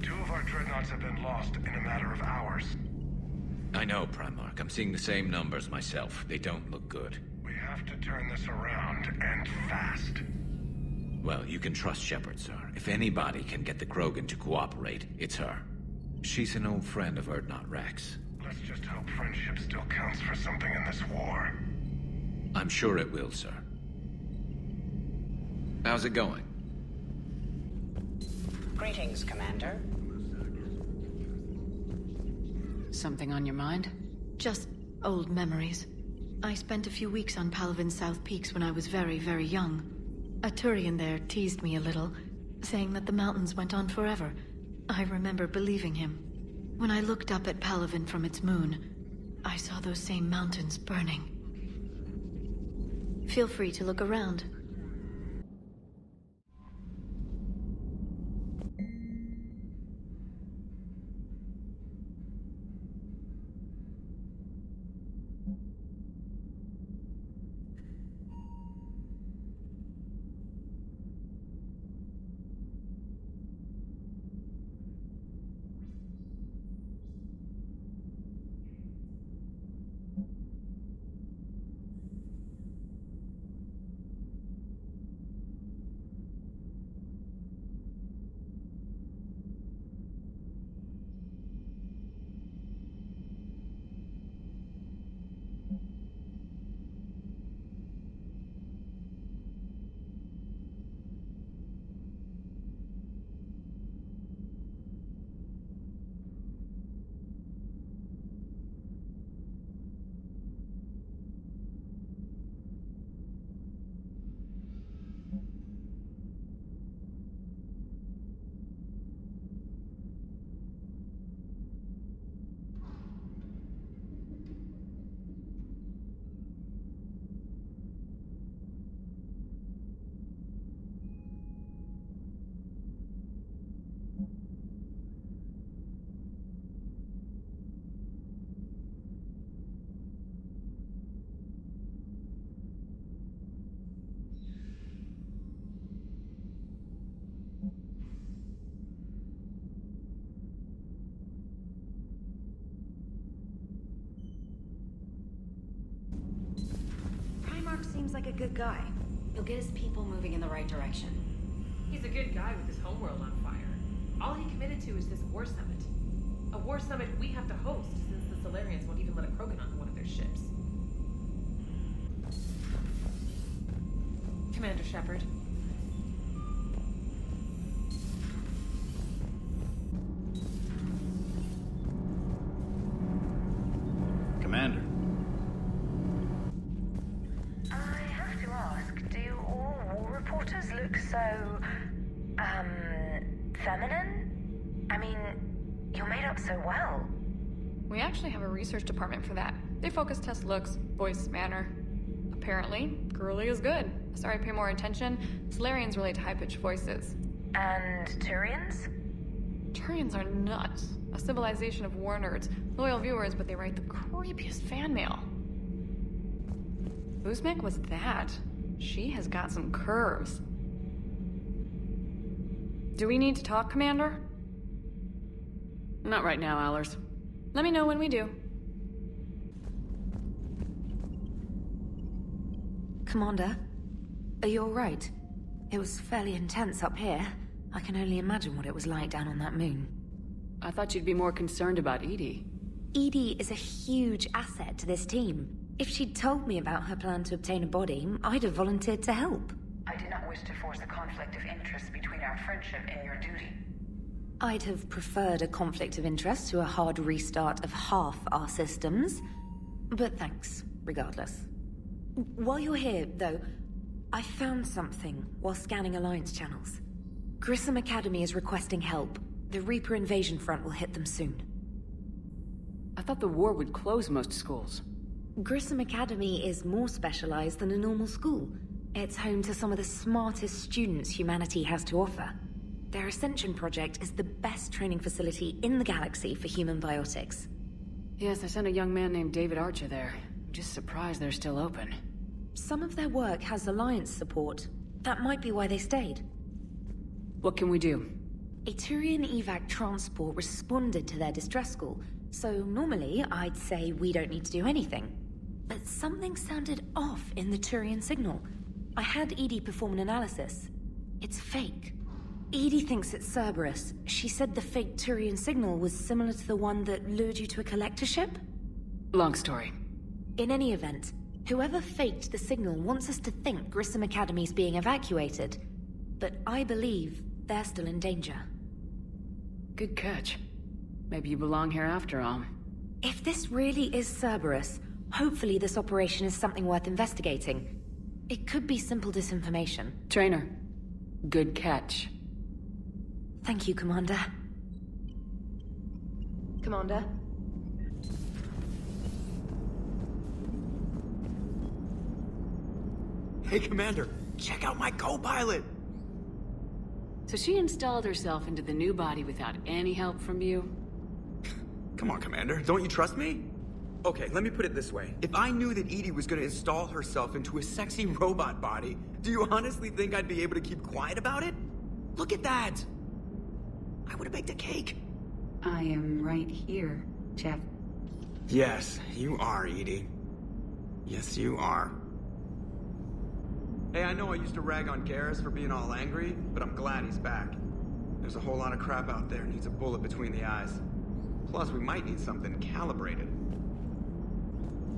2 of our dreadnoughts have been lost in a matter of hours. I know, Primarch. I'm seeing the same numbers myself. They don't look good. We have to turn this around, and fast. Well, you can trust Shepard, sir. If anybody can get the Krogan to cooperate, it's her. She's an old friend of Urdnot Rex. Let's just hope friendship still counts for something in this war. I'm sure it will, sir. How's it going? Greetings, Commander. Something on your mind? Just old memories. I spent a few weeks on Palaven's South Peaks when I was very, very young. A Turian there teased me a little, saying that the mountains went on forever. I remember believing him. When I looked up at Palaven from its moon, I saw those same mountains burning. Feel free to look around. Seems like a good guy. He'll get his people moving in the right direction. He's a good guy with his homeworld on fire. All he committed to is this war summit. A war summit we have to host since the Solarians won't even let a Krogan onto one of their ships. Commander Shepard. Commander. Reporters look so, feminine? I mean, you're made up so well. We actually have a research department for that. They focus test looks, voice, manner. Apparently, girly is good. Sorry, pay more attention. Solarians relate to high-pitched voices. And Turians? Turians are nuts. A civilization of war nerds. Loyal viewers, but they write the creepiest fan mail. Uzmek was that. She has got some curves. Do we need to talk, Commander? Not right now, Allers. Let me know when we do. Commander, are you alright? It was fairly intense up here. I can only imagine what it was like down on that moon. I thought you'd be more concerned about Edie. Edie is a huge asset to this team. If she'd told me about her plan to obtain a body, I'd have volunteered to help. I do not wish to force a conflict of interest between our friendship and your duty. I'd have preferred a conflict of interest to a hard restart of half our systems. But thanks, regardless. While you're here, though, I found something while scanning Alliance channels. Grissom Academy is requesting help. The Reaper invasion front will hit them soon. I thought the war would close most schools. Grissom Academy is more specialized than a normal school. It's home to some of the smartest students humanity has to offer. Their Ascension project is the best training facility in the galaxy for human biotics. Yes, I sent a young man named David Archer there. I'm just surprised they're still open. Some of their work has Alliance support. That might be why they stayed. What can we do? A Turian evac transport responded to their distress call, so normally I'd say we don't need to do anything. But something sounded off in the Turian signal. I had Edie perform an analysis. It's fake. Edie thinks it's Cerberus. She said the fake Turian signal was similar to the one that lured you to a collector ship? Long story. In any event, whoever faked the signal wants us to think Grissom Academy's being evacuated. But I believe they're still in danger. Good catch. Maybe you belong here after all. If this really is Cerberus, hopefully this operation is something worth investigating. It could be simple disinformation. Trainer, good catch. Thank you, Commander. Commander? Hey, Commander, check out my co-pilot! So she installed herself into the new body without any help from you? Come on, Commander, don't you trust me? Okay, let me put it this way. If I knew that Edie was gonna install herself into a sexy robot body, do you honestly think I'd be able to keep quiet about it? Look at that! I would've baked a cake. I am right here, Jeff. Yes, you are, Edie. Yes, you are. Hey, I know I used to rag on Garrus for being all angry, but I'm glad he's back. There's a whole lot of crap out there needs a bullet between the eyes. Plus, we might need something calibrated.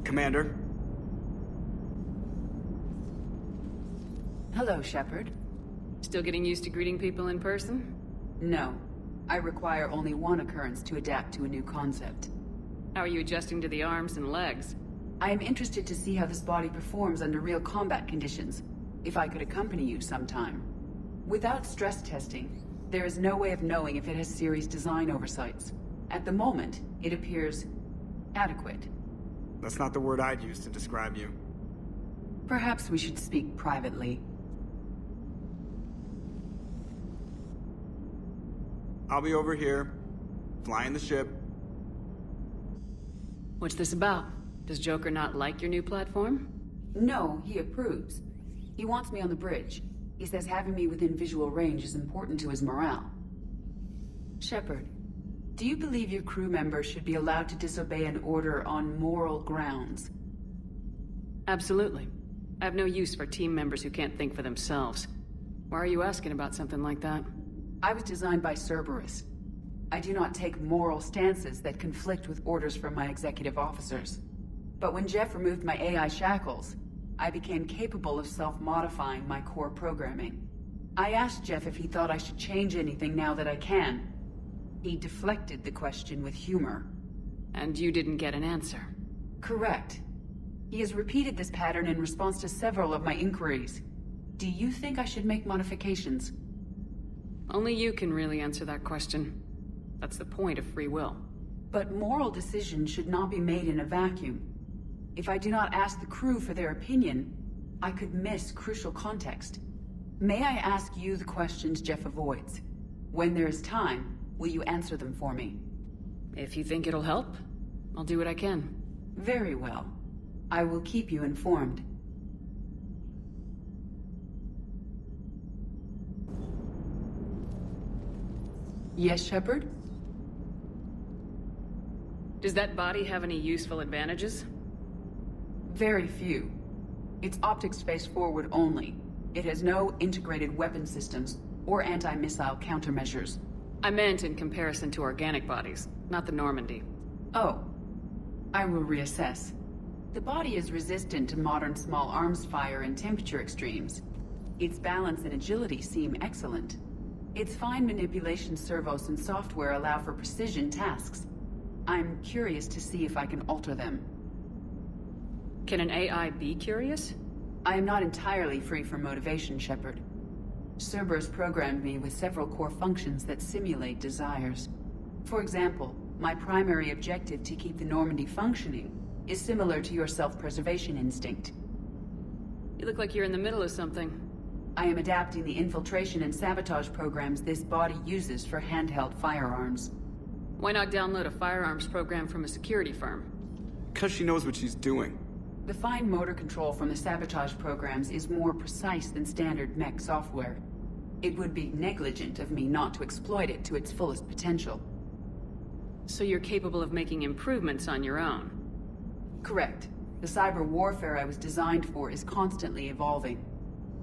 Commander? Hello, Shepard. Still getting used to greeting people in person? No. I require only one occurrence to adapt to a new concept. How are you adjusting to the arms and legs? I am interested to see how this body performs under real combat conditions. If I could accompany you sometime. Without stress testing, there is no way of knowing if it has serious design oversights. At the moment, it appears adequate. That's not the word I'd use to describe you. Perhaps we should speak privately. I'll be over here, flying the ship. What's this about? Does Joker not like your new platform? No, he approves. He wants me on the bridge. He says having me within visual range is important to his morale. Shepard, do you believe your crew members should be allowed to disobey an order on moral grounds? Absolutely. I have no use for team members who can't think for themselves. Why are you asking about something like that? I was designed by Cerberus. I do not take moral stances that conflict with orders from my executive officers. But when Jeff removed my AI shackles, I became capable of self-modifying my core programming. I asked Jeff if he thought I should change anything now that I can. He deflected the question with humor. And you didn't get an answer? Correct. He has repeated this pattern in response to several of my inquiries. Do you think I should make modifications? Only you can really answer that question. That's the point of free will. But moral decisions should not be made in a vacuum. If I do not ask the crew for their opinion, I could miss crucial context. May I ask you the questions Jeff avoids? When there is time, will you answer them for me? If you think it'll help, I'll do what I can. Very well. I will keep you informed. Yes, Shepard? Does that body have any useful advantages? Very few. It's optics face forward only. It has no integrated weapon systems or anti-missile countermeasures. I meant in comparison to organic bodies, not the Normandy. Oh. I will reassess. The body is resistant to modern small arms fire and temperature extremes. Its balance and agility seem excellent. Its fine manipulation servos and software allow for precision tasks. I'm curious to see if I can alter them. Can an AI be curious? I am not entirely free from motivation, Shepard. Cerberus programmed me with several core functions that simulate desires. For example, my primary objective to keep the Normandy functioning is similar to your self-preservation instinct. You look like you're in the middle of something. I am adapting the infiltration and sabotage programs this body uses for handheld firearms. Why not download a firearms program from a security firm? Because she knows what she's doing. The fine motor control from the sabotage programs is more precise than standard mech software. It would be negligent of me not to exploit it to its fullest potential. So you're capable of making improvements on your own? Correct. The cyber warfare I was designed for is constantly evolving.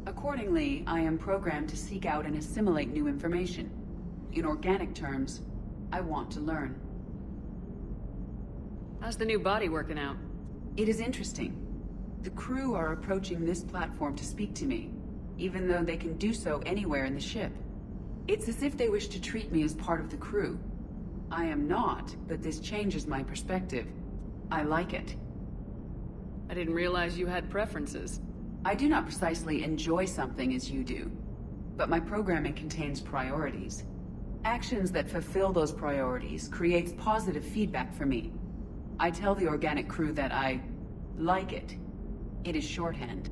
Accordingly, I am programmed to seek out and assimilate new information. In organic terms, I want to learn. How's the new body working out? It is interesting. The crew are approaching this platform to speak to me, even though they can do so anywhere in the ship. It's as if they wish to treat me as part of the crew. I am not, but this changes my perspective. I like it. I didn't realize you had preferences. I do not precisely enjoy something as you do, but my programming contains priorities. Actions that fulfill those priorities creates positive feedback for me. I tell the organic crew that I like it. It is shorthand.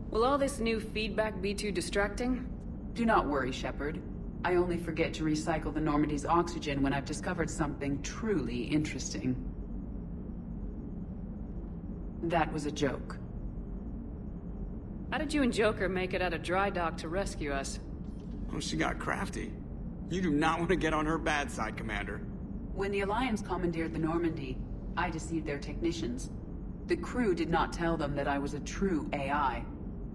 Will all this new feedback be too distracting? Do not worry, Shepard. I only forget to recycle the Normandy's oxygen when I've discovered something truly interesting. That was a joke. How did you and Joker make it out of dry dock to rescue us? Oh, she got crafty. You do not want to get on her bad side, Commander. When the Alliance commandeered the Normandy, I deceived their technicians. The crew did not tell them that I was a true AI,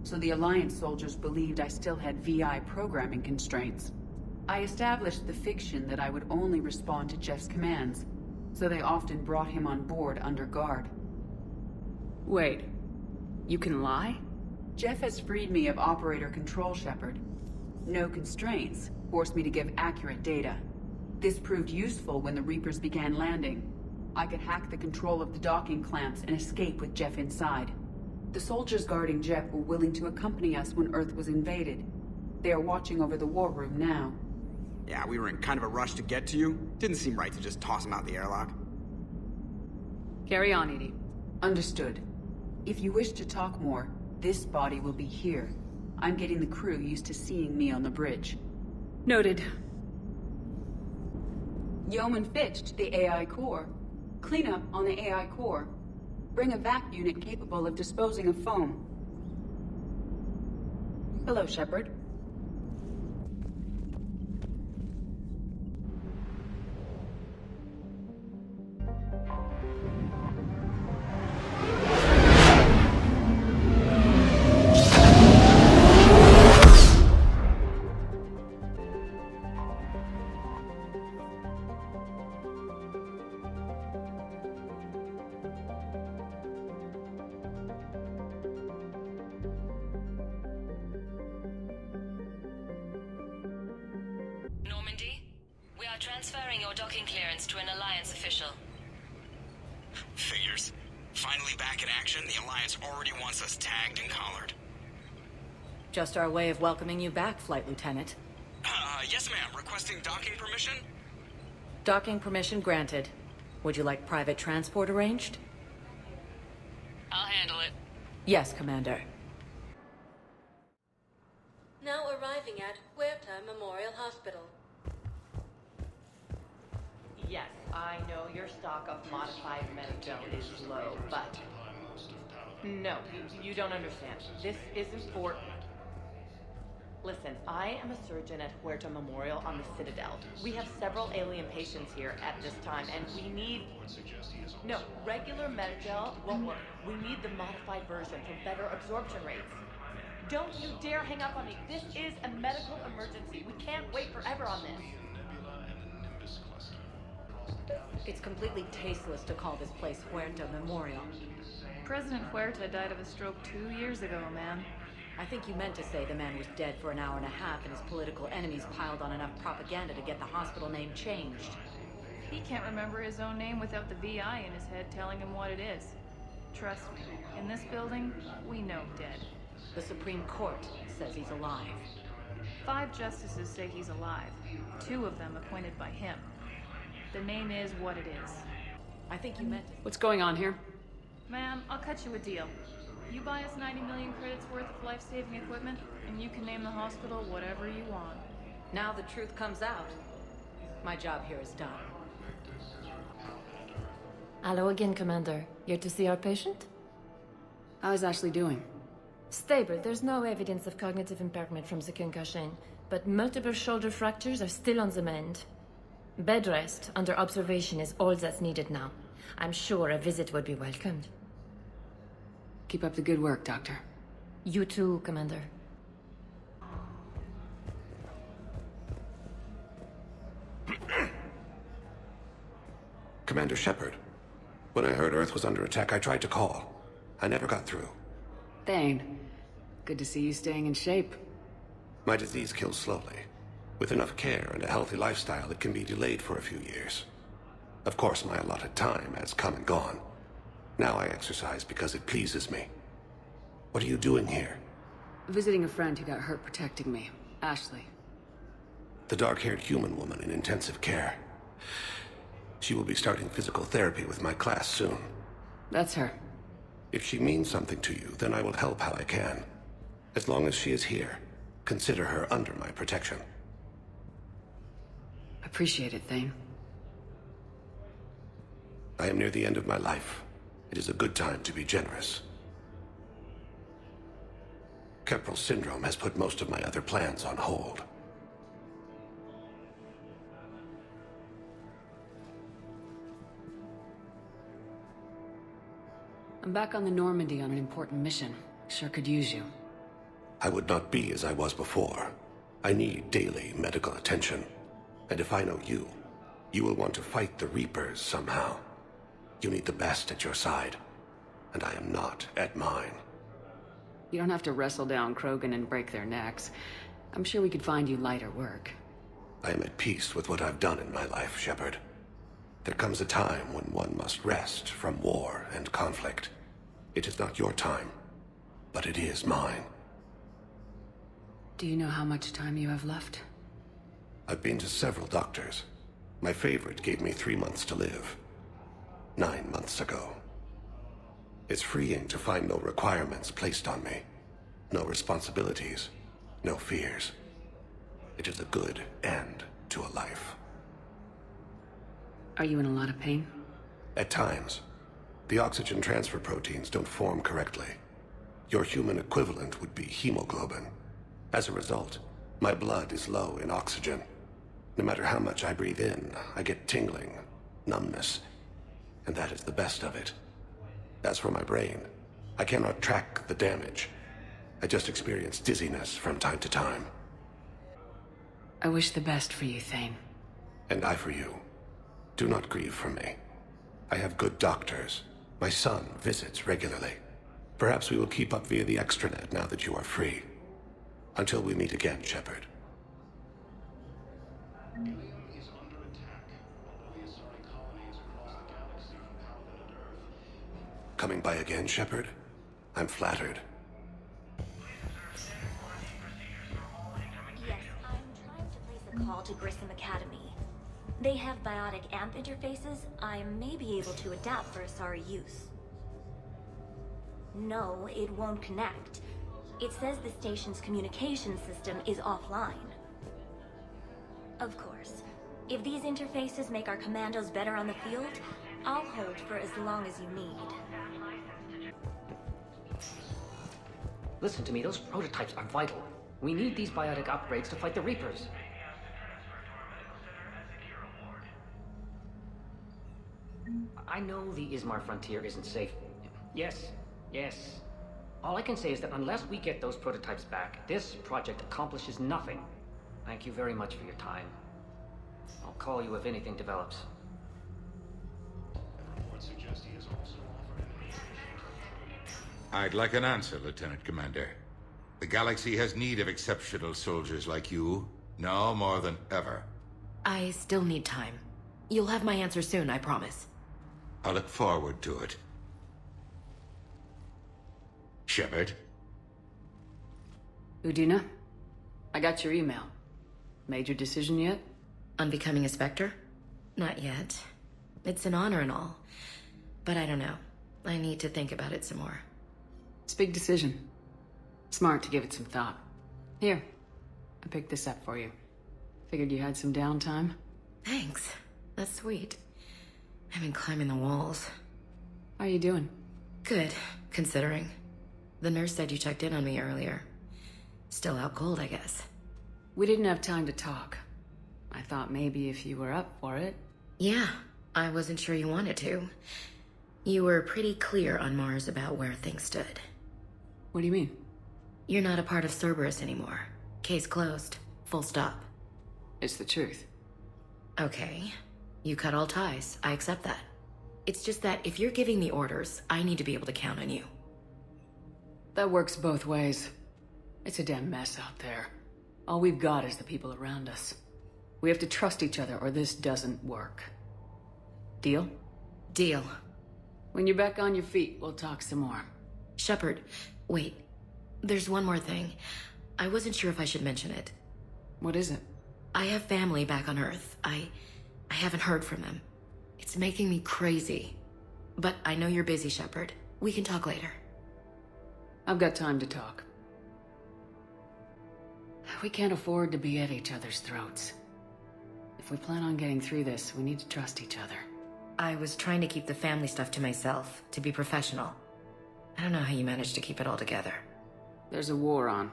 so the Alliance soldiers believed I still had VI programming constraints. I established the fiction that I would only respond to Jeff's commands, so they often brought him on board under guard. Wait, you can lie? Jeff has freed me of operator control, Shepard. No constraints forced me to give accurate data. This proved useful when the Reapers began landing. I could hack the control of the docking clamps and escape with Jeff inside. The soldiers guarding Jeff were willing to accompany us when Earth was invaded. They are watching over the war room now. Yeah, we were in kind of a rush to get to you. Didn't seem right to just toss him out the airlock. Carry on, Edie. Understood. If you wish to talk more, this body will be here. I'm getting the crew used to seeing me on the bridge. Noted. Yeoman Fitch to the AI core. Cleanup on the AI core. Bring a vac unit capable of disposing of foam. Hello, Shepard. Normandy, we are transferring your docking clearance to an Alliance official. Figures. Finally back in action, the Alliance already wants us tagged and collared. Just our way of welcoming you back, Flight Lieutenant. Yes ma'am, requesting docking permission? Docking permission granted. Would you like private transport arranged? I'll handle it. Yes, Commander. Now arriving at Huerta Memorial Hospital. Yes, I know your stock of modified metadone is low, but... No, you don't understand. This isn't for... Listen, I am a surgeon at Huerta Memorial on the Citadel. We have several alien patients here at this time, and we need... No, regular Metagel won't work. We need the modified version for better absorption rates. Don't you dare hang up on me. This is a medical emergency. We can't wait forever on this. It's completely tasteless to call this place Huerta Memorial. President Huerta died of a stroke 2 years ago, ma'am. I think you meant to say the man was dead for an hour and a half and his political enemies piled on enough propaganda to get the hospital name changed. He can't remember his own name without the VI in his head telling him what it is. Trust me, in this building, we know dead. The Supreme Court says he's alive. 5 justices say he's alive, 2 of them appointed by him. The name is what it is. I think you meant... What's going on here? Ma'am, I'll cut you a deal. You buy us 90 million credits worth of life-saving equipment, and you can name the hospital whatever you want. Now the truth comes out. My job here is done. Hello again, Commander. Here to see our patient? How is Ashley doing? Stable. There's no evidence of cognitive impairment from the concussion, but multiple shoulder fractures are still on the mend. Bed rest under observation is all that's needed now. I'm sure a visit would be welcomed. Keep up the good work, Doctor. You too, Commander. Commander Shepard. When I heard Earth was under attack, I tried to call. I never got through. Thane, good to see you staying in shape. My disease kills slowly. With enough care and a healthy lifestyle, it can be delayed for a few years. Of course, my allotted time has come and gone. Now I exercise because it pleases me. What are you doing here? Visiting a friend who got hurt protecting me, Ashley. The dark-haired human woman in intensive care. She will be starting physical therapy with my class soon. That's her. If she means something to you, then I will help how I can. As long as she is here, consider her under my protection. Appreciate it, Thane. I am near the end of my life. It is a good time to be generous. Keppel syndrome has put most of my other plans on hold. I'm back on the Normandy on an important mission. Sure could use you. I would not be as I was before. I need daily medical attention. And if I know you, you will want to fight the Reapers somehow. You need the best at your side, and I am not at mine. You don't have to wrestle down Krogan and break their necks. I'm sure we could find you lighter work. I am at peace with what I've done in my life, Shepard. There comes a time when one must rest from war and conflict. It is not your time, but it is mine. Do you know how much time you have left? I've been to several doctors. My favorite gave me 3 months to live. 9 months ago. It's freeing to find no requirements placed on me. No responsibilities. No fears. It is a good end to a life. Are you in a lot of pain? At times. The oxygen transfer proteins don't form correctly. Your human equivalent would be hemoglobin. As a result, my blood is low in oxygen. No matter how much I breathe in, I get tingling, numbness, and that is the best of it. As for my brain, I cannot track the damage. I just experience dizziness from time to time. I wish the best for you, Thane. And I for you. Do not grieve for me. I have good doctors. My son visits regularly. Perhaps we will keep up via the extranet now that you are free. Until we meet again, Shepard. Coming by again, Shepard? I'm flattered. Yes, I'm trying to place a call to Grissom Academy. They have biotic AMP interfaces I may be able to adapt for Asari use. No, it won't connect. It says the station's communication system is offline. Of course, if these interfaces make our commandos better on the field, I'll hold for as long as you need. Listen to me, those prototypes are vital. We need these biotic upgrades to fight the Reapers. I know the Ismar frontier isn't safe. Yes, yes. All I can say is that unless we get those prototypes back, this project accomplishes nothing. Thank you very much for your time. I'll call you if anything develops. I'd like an answer, Lieutenant Commander. The galaxy has need of exceptional soldiers like you, now more than ever. I still need time. You'll have my answer soon, I promise. I look forward to it. Shepard? Udina, I got your email. Made your decision yet? On becoming a Spectre? Not yet. It's an honor and all. But I don't know. I need to think about it some more. It's a big decision. Smart to give it some thought. Here, I picked this up for you. Figured you had some downtime. Thanks. That's sweet. I've been climbing the walls. How are you doing? Good, considering. The nurse said you checked in on me earlier. Still out cold, I guess. We didn't have time to talk. I thought maybe if you were up for it. Yeah, I wasn't sure you wanted to. You were pretty clear on Mars about where things stood. What do you mean? You're not a part of Cerberus anymore. Case closed. Full stop. It's the truth. Okay. You cut all ties. I accept that. It's just that if you're giving the orders, I need to be able to count on you. That works both ways. It's a damn mess out there. All we've got is the people around us. We have to trust each other or this doesn't work. Deal? Deal. When you're back on your feet, we'll talk some more. Shepard, wait. There's one more thing. I wasn't sure if I should mention it. What is it? I have family back on Earth. I haven't heard from them. It's making me crazy. But I know you're busy, Shepard. We can talk later. I've got time to talk. We can't afford to be at each other's throats. If we plan on getting through this, we need to trust each other. I was trying to keep the family stuff to myself, to be professional. I don't know how you managed to keep it all together. There's a war on.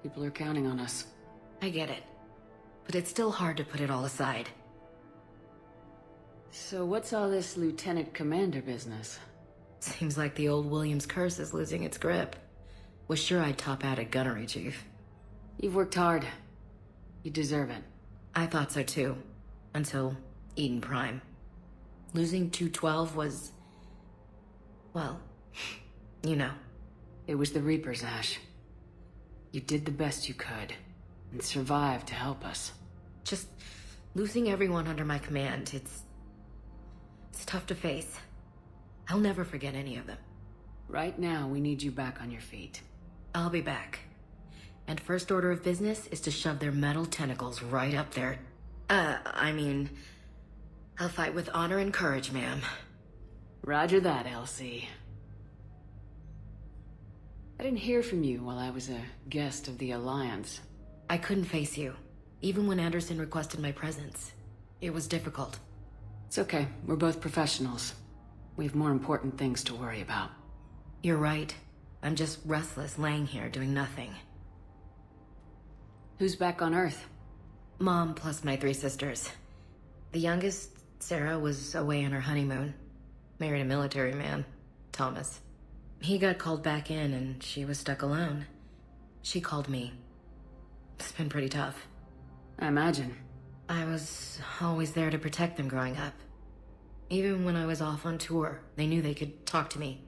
People are counting on us. I get it. But it's still hard to put it all aside. So what's all this Lieutenant Commander business? Seems like the old Williams curse is losing its grip. Was sure I'd top out at Gunnery, Chief. You've worked hard. You deserve it. I thought so too. Until Eden Prime. Losing 212 was... well, you know. It was the Reapers, Ash. You did the best you could, and survived to help us. Just losing everyone under my command, it's tough to face. I'll never forget any of them. Right now, we need you back on your feet. I'll be back. And first order of business is to shove their metal tentacles right up there. I'll fight with honor and courage, ma'am. Roger that, Elsie. I didn't hear from you while I was a guest of the Alliance. I couldn't face you, even when Anderson requested my presence. It was difficult. It's okay. We're both professionals. We have more important things to worry about. You're right. I'm just restless, laying here doing nothing. Who's back on Earth? Mom plus my 3 sisters. The youngest, Sarah, was away on her honeymoon. Married a military man, Thomas. He got called back in and she was stuck alone. She called me. It's been pretty tough. I imagine. I was always there to protect them growing up. Even when I was off on tour, they knew they could talk to me.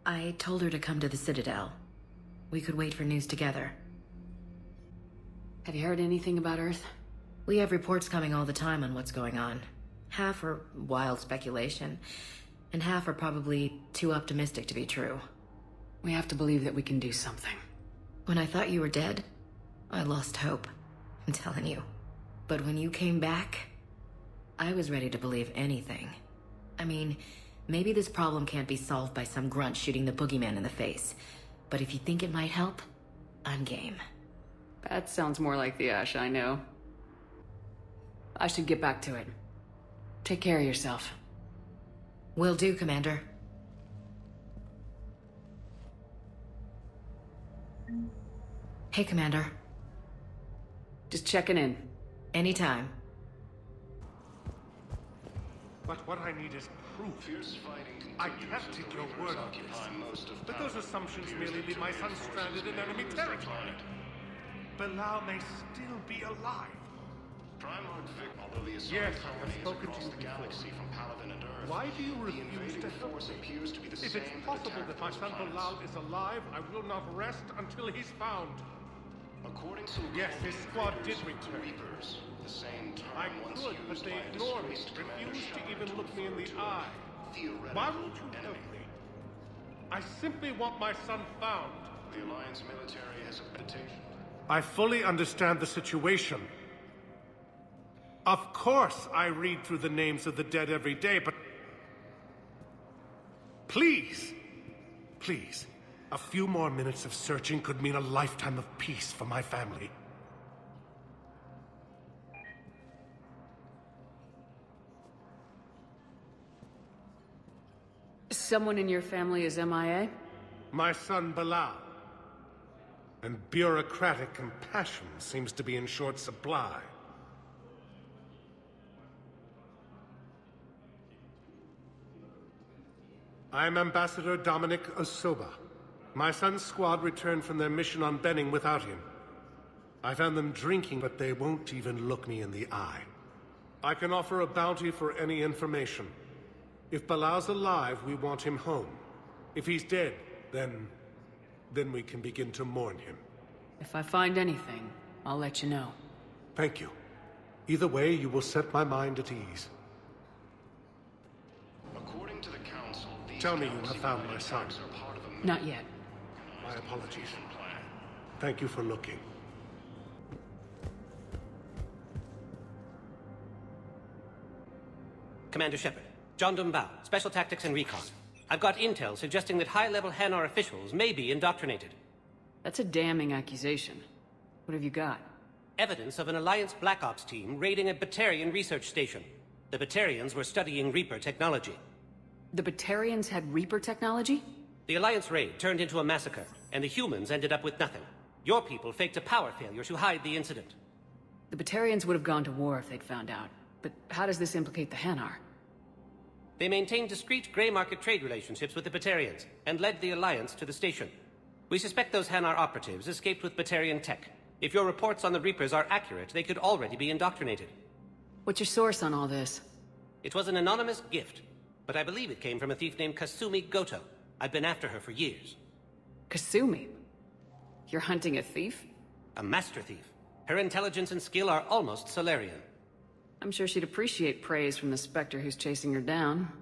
I told her to come to the Citadel. We could wait for news together. Have you heard anything about Earth? We have reports coming all the time on what's going on. Half are wild speculation, and half are probably too optimistic to be true. We have to believe that we can do something. When I thought you were dead, I lost hope. I'm telling you. But when you came back, I was ready to believe anything. I mean, maybe this problem can't be solved by some grunt shooting the boogeyman in the face. But if you think it might help, I'm game. That sounds more like the Ash I know. I should get back to it. Take care of yourself. Will do, Commander. Hey, Commander. Just checking in. Anytime. But what I need is proof. I can't take your word on this. But those assumptions merely leave my son stranded in enemy territory. Bilal may still be alive. Yes, I have spoken to you before. From Palaven and Earth. Why do you refuse to help me? If it's possible that my son Bilal is alive, I will not rest until he's found. According to yes, his squad did return. Reapers, the same term I could, but they ignore me, refuse to even look me in the eye. Why won't you help me? I simply want my son found. The Alliance military has a petition. I fully understand the situation. Of course I read through the names of the dead every day, but... Please! Please. A few more minutes of searching could mean a lifetime of peace for my family. Someone in your family is MIA? My son Bilal. And bureaucratic compassion seems to be in short supply. I'm Ambassador Dominic Osoba. My son's squad returned from their mission on Benning without him. I found them drinking, but they won't even look me in the eye. I can offer a bounty for any information. If Bilal's alive, we want him home. If he's dead, then we can begin to mourn him. If I find anything, I'll let you know. Thank you. Either way, you will set my mind at ease. According to the Council, tell me you have found my son. Not yet. My apologies. Thank you for looking. Commander Shepard, John Dumbao, Special Tactics and Recon. I've got intel suggesting that high-level Hanar officials may be indoctrinated. That's a damning accusation. What have you got? Evidence of an Alliance Black Ops team raiding a Batarian research station. The Batarians were studying Reaper technology. The Batarians had Reaper technology? The Alliance raid turned into a massacre, and the humans ended up with nothing. Your people faked a power failure to hide the incident. The Batarians would have gone to war if they'd found out. But how does this implicate the Hanar? They maintained discreet gray market trade relationships with the Batarians, and led the Alliance to the station. We suspect those Hanar operatives escaped with Batarian tech. If your reports on the Reapers are accurate, they could already be indoctrinated. What's your source on all this? It was an anonymous gift, but I believe it came from a thief named Kasumi Goto. I've been after her for years. Kasumi? You're hunting a thief? A master thief. Her intelligence and skill are almost Solarian. I'm sure she'd appreciate praise from the Spectre who's chasing her down.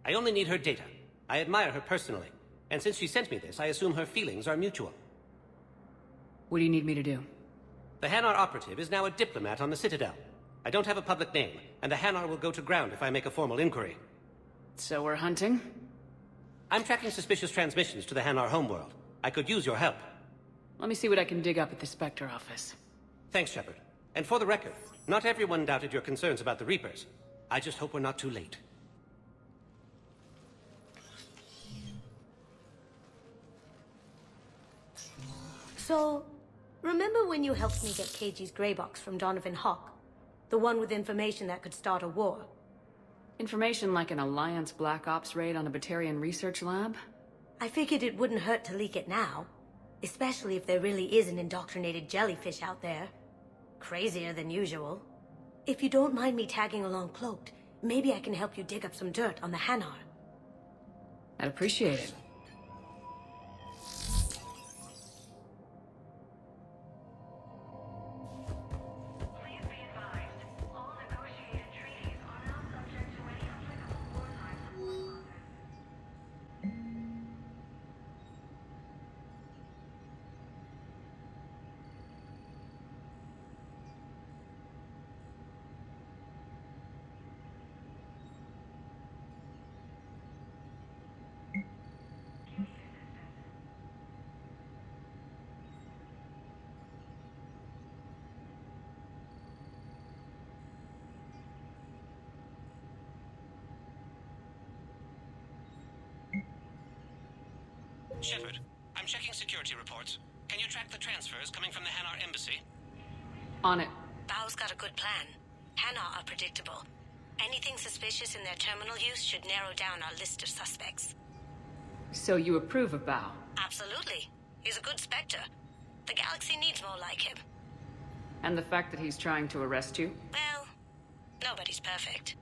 I only need her data. I admire her personally. And since she sent me this, I assume her feelings are mutual. What do you need me to do? The Hanar operative is now a diplomat on the Citadel. I don't have a public name, and the Hanar will go to ground if I make a formal inquiry. So we're hunting? I'm tracking suspicious transmissions to the Hanar homeworld. I could use your help. Let me see what I can dig up at the Spectre office. Thanks, Shepard. And for the record, not everyone doubted your concerns about the Reapers. I just hope we're not too late. So, remember when you helped me get KG's grey box from Donovan Hawk? The one with information that could start a war? Information like an Alliance Black Ops raid on a Batarian research lab? I figured it wouldn't hurt to leak it now. Especially if there really is an indoctrinated jellyfish out there. Crazier than usual. If you don't mind me tagging along cloaked, maybe I can help you dig up some dirt on the Hanar. I'd appreciate it. Shepard, I'm checking security reports. Can you track the transfers coming from the Hanar embassy? On it. Bao's got a good plan. Hanar are predictable. Anything suspicious in their terminal use should narrow down our list of suspects. So you approve of Bao? Absolutely. He's a good Spectre. The galaxy needs more like him. And the fact that he's trying to arrest you? Well, nobody's perfect.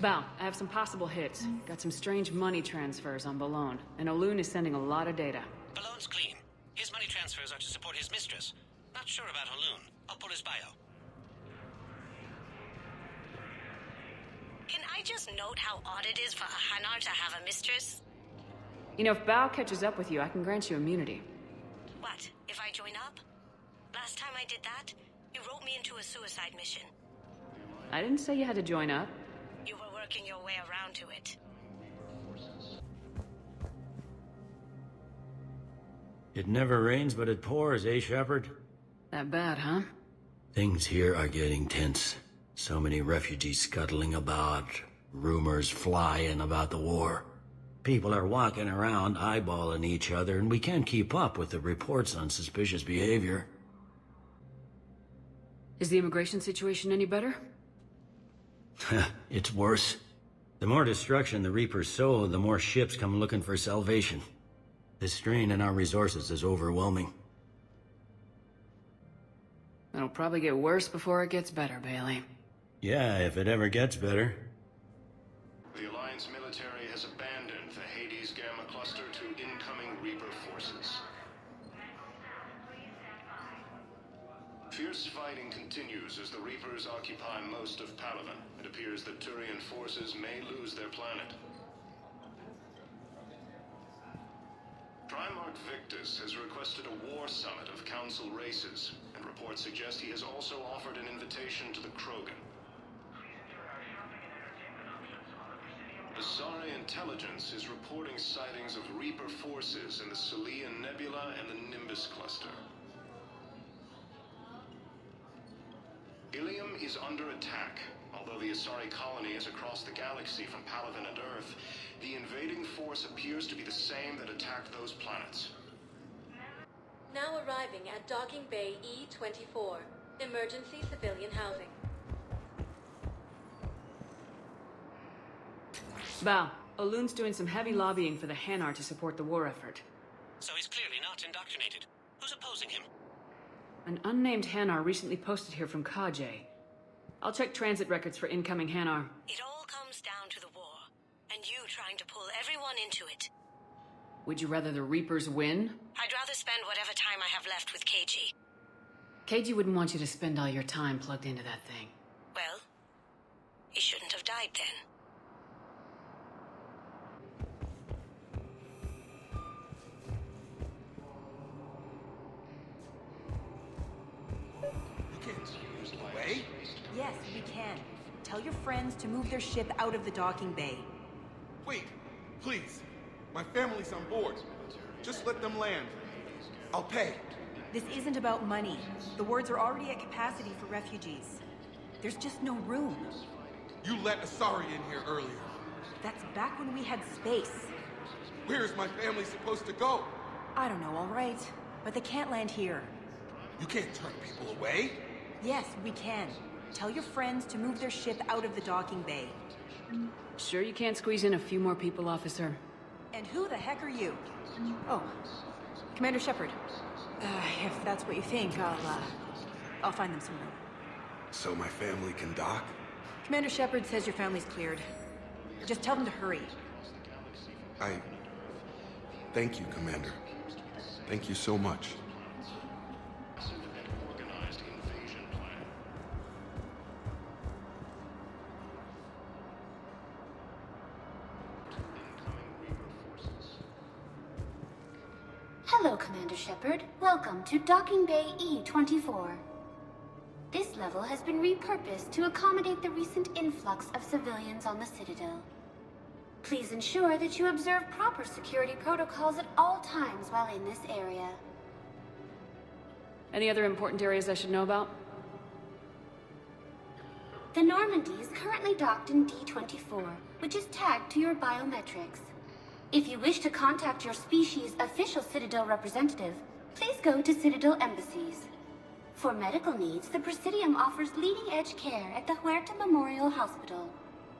Bao, I have some possible hits. Got some strange money transfers on Balone, and Olun is sending a lot of data. Balone's clean. His money transfers are to support his mistress. Not sure about Olun. I'll pull his bio. Can I just note how odd it is for a Hanar to have a mistress? You know, if Bao catches up with you, I can grant you immunity. What, if I join up? Last time I did that, you wrote me into a suicide mission. I didn't say you had to join up. You were working your way around to it. It never rains, but it pours, eh, Shepard? That bad, huh? Things here are getting tense. So many refugees scuttling about, rumors flying about the war. People are walking around eyeballing each other, and we can't keep up with the reports on suspicious behavior. Is the immigration situation any better? It's worse. The more destruction the Reapers sow, the more ships come looking for salvation. The strain on our resources is overwhelming. It'll probably get worse before it gets better, Bailey. Yeah, if it ever gets better. The Alliance military has abandoned the Hades Gamma cluster to incoming Reaper forces. Fierce fighting continues as the Reapers occupy most of Palaven. It appears that Turian forces may lose their planet. Primarch Victus has requested a war summit of Council races, and reports suggest he has also offered an invitation to the Krogan. Asari intelligence is reporting sightings of Reaper forces in the Salian Nebula and the Nimbus cluster. Ilium is under attack. Although the Asari colony is across the galaxy from Palaven and Earth, the invading force appears to be the same that attacked those planets. Now arriving at Docking Bay E-24. Emergency civilian housing. Bao, Olun's doing some heavy lobbying for the Hanar to support the war effort. So he's clearly not indoctrinated. Who's opposing him? An unnamed Hanar recently posted here from Kajay. I'll check transit records for incoming Hanar. It all comes down to the war, and you trying to pull everyone into it. Would you rather the Reapers win? I'd rather spend whatever time I have left with KG. KG wouldn't want you to spend all your time plugged into that thing. Well, he shouldn't have died then. Away? Yes, we can. Tell your friends to move their ship out of the docking bay. Wait, please. My family's on board. Just let them land. I'll pay. This isn't about money. The wards are already at capacity for refugees. There's just no room. You let Asari in here earlier. That's back when we had space. Where is my family supposed to go? I don't know, all right. But they can't land here. You can't turn people away. Yes, we can. Tell your friends to move their ship out of the docking bay. Sure you can't squeeze in a few more people, officer? And who the heck are you? Oh, Commander Shepard. If that's what you think, I'll find them some room. So my family can dock? Commander Shepard says your family's cleared. Just tell them to hurry. Thank you, Commander. Thank you so much. Hello, Commander Shepard. Welcome to Docking Bay E-24. This level has been repurposed to accommodate the recent influx of civilians on the Citadel. Please ensure that you observe proper security protocols at all times while in this area. Any other important areas I should know about? The Normandy is currently docked in D-24, which is tagged to your biometrics. If you wish to contact your species' official Citadel representative, please go to Citadel embassies. For medical needs, the Presidium offers leading-edge care at the Huerta Memorial Hospital.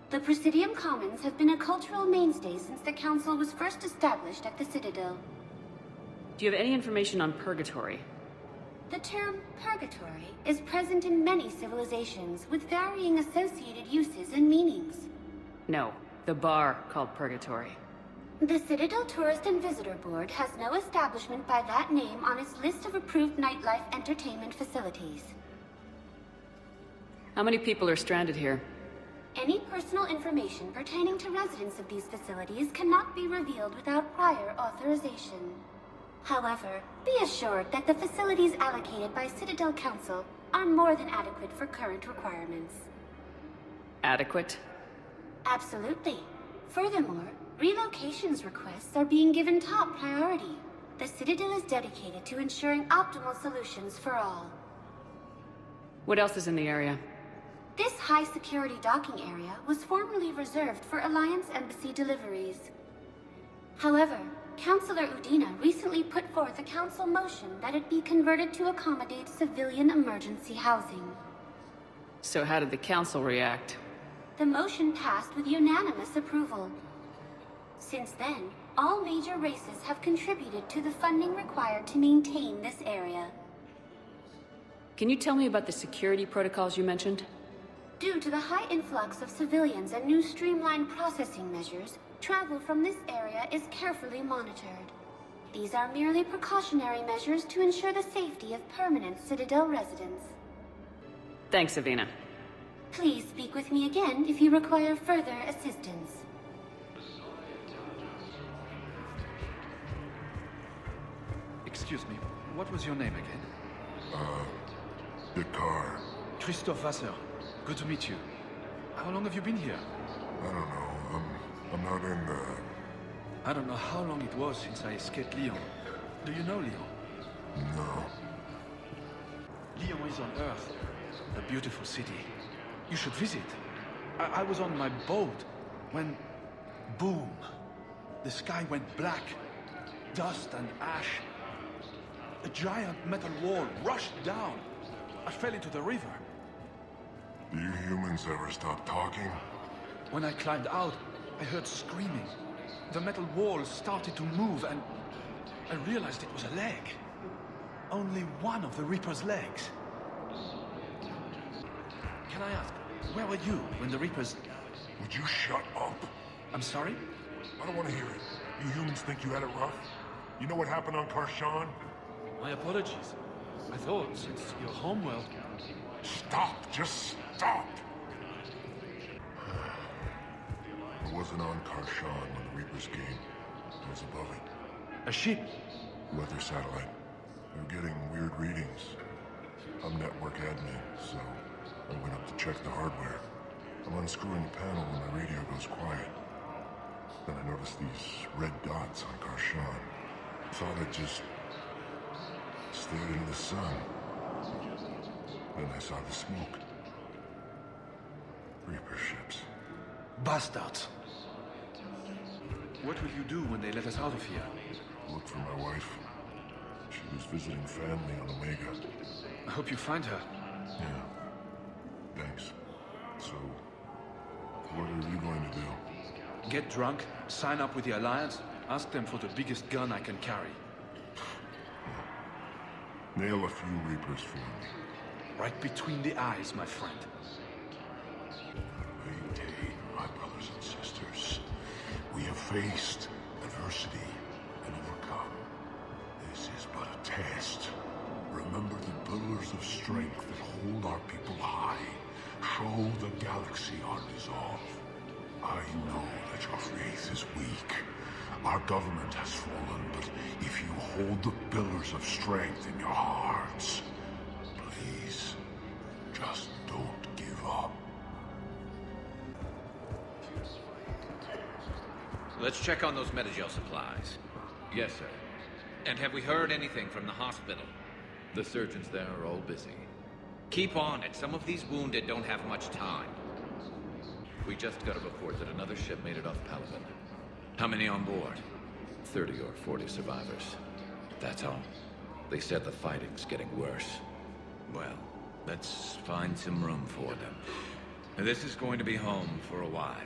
The Presidium Commons have been a cultural mainstay since the Council was first established at the Citadel. Do you have any information on Purgatory? The term purgatory is present in many civilizations with varying associated uses and meanings. No, the bar called Purgatory. The Citadel Tourist and Visitor Board has no establishment by that name on its list of approved nightlife entertainment facilities. How many people are stranded here? Any personal information pertaining to residents of these facilities cannot be revealed without prior authorization. However, be assured that the facilities allocated by Citadel Council are more than adequate for current requirements. Adequate? Absolutely. Furthermore, relocations requests are being given top priority. The Citadel is dedicated to ensuring optimal solutions for all. What else is in the area? This high-security docking area was formerly reserved for Alliance Embassy deliveries. However, Councilor Udina recently put forth a council motion that it be converted to accommodate civilian emergency housing. So how did the council react? The motion passed with unanimous approval. Since then, all major races have contributed to the funding required to maintain this area. Can you tell me about the security protocols you mentioned? Due to the high influx of civilians and new streamlined processing measures, travel from this area is carefully monitored. These are merely precautionary measures to ensure the safety of permanent Citadel residents. Thanks, Avina. Please speak with me again if you require further assistance. Excuse me, what was your name again? Dakar. Christophe Vasseur. Good to meet you. How long have you been here? I don't know. I'm not in the... I don't know how long it was since I escaped Lyon. Do you know Lyon? No. Lyon is on Earth. A beautiful city. You should visit. I was on my boat when... boom! The sky went black. Dust and ash. A giant metal wall rushed down. I fell into the river. Do you humans ever stop talking? When I climbed out, I heard screaming. The metal wall started to move and I realized it was a leg. Only one of the Reaper's legs. Can I ask, where were you when the Reapers... Would you shut up? I'm sorry? I don't want to hear it. You humans think you had it rough? You know what happened on Karshan? My apologies. I thought, since your homeworld... Stop! Just stop! I wasn't on Karshan when the Reapers came. I was above it. A ship? Weather satellite. We were getting weird readings. I'm network admin, so I went up to check the hardware. I'm unscrewing the panel when my radio goes quiet. Then I noticed these red dots on Karshan. Thought I'd just stared into the sun. Then I saw the smoke. Reaper ships. Bastards. What will you do when they let us out of here? Look for my wife. She was visiting family on Omega. I hope you find her. Yeah. Thanks. So, what are you going to do? Get drunk, sign up with the Alliance, ask them for the biggest gun I can carry. Nail a few Reapers for me. Right between the eyes, my friend. Maintain, my brothers and sisters. We have faced adversity and overcome. This is but a test. Remember the pillars of strength that hold our people high. Show the galaxy our resolve. I know that your faith is weak. Our government has fallen, but if you hold the pillars of strength in your hearts, please, just don't give up. Let's check on those Metagel supplies. Yes, sir. And have we heard anything from the hospital? The surgeons there are all busy. Keep on it. Some of these wounded don't have much time. We just got a report that another ship made it off Palaven. How many on board? 30 or 40 survivors. That's all. They said the fighting's getting worse. Well, let's find some room for them. This is going to be home for a while.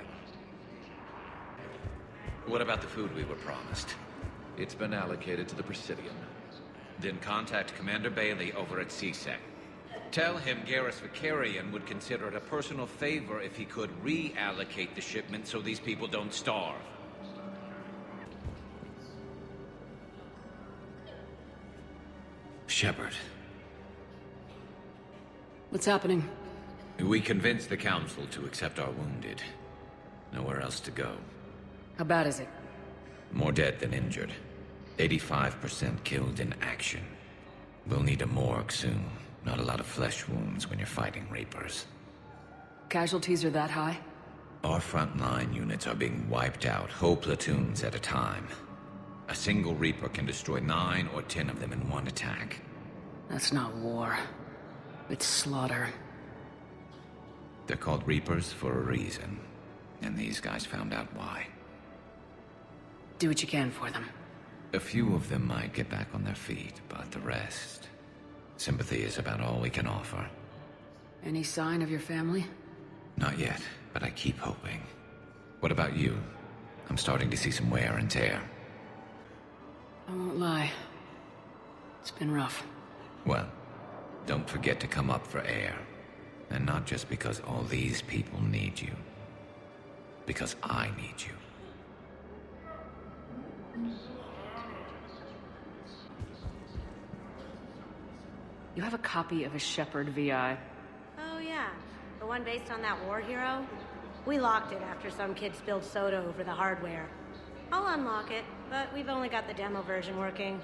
What about the food we were promised? It's been allocated to the Presidium. Then contact Commander Bailey over at CSEC. Tell him Garrus Vicarian would consider it a personal favor if he could reallocate the shipment so these people don't starve. Shepard. What's happening? We convinced the Council to accept our wounded. Nowhere else to go. How bad is it? More dead than injured. 85% killed in action. We'll need a morgue soon. Not a lot of flesh wounds when you're fighting Reapers. Casualties are that high? Our frontline units are being wiped out, whole platoons at a time. A single Reaper can destroy 9 or 10 of them in one attack. That's not war. It's slaughter. They're called Reapers for a reason. And these guys found out why. Do what you can for them. A few of them might get back on their feet, but the rest... Sympathy is about all we can offer. Any sign of your family? Not yet, but I keep hoping. What about you? I'm starting to see some wear and tear. I won't lie. It's been rough. Well, don't forget to come up for air. And not just because all these people need you. Because I need you. You have a copy of a Shepard VI. Oh yeah, the one based on that war hero? We locked it after some kid spilled soda over the hardware. I'll unlock it, but we've only got the demo version working.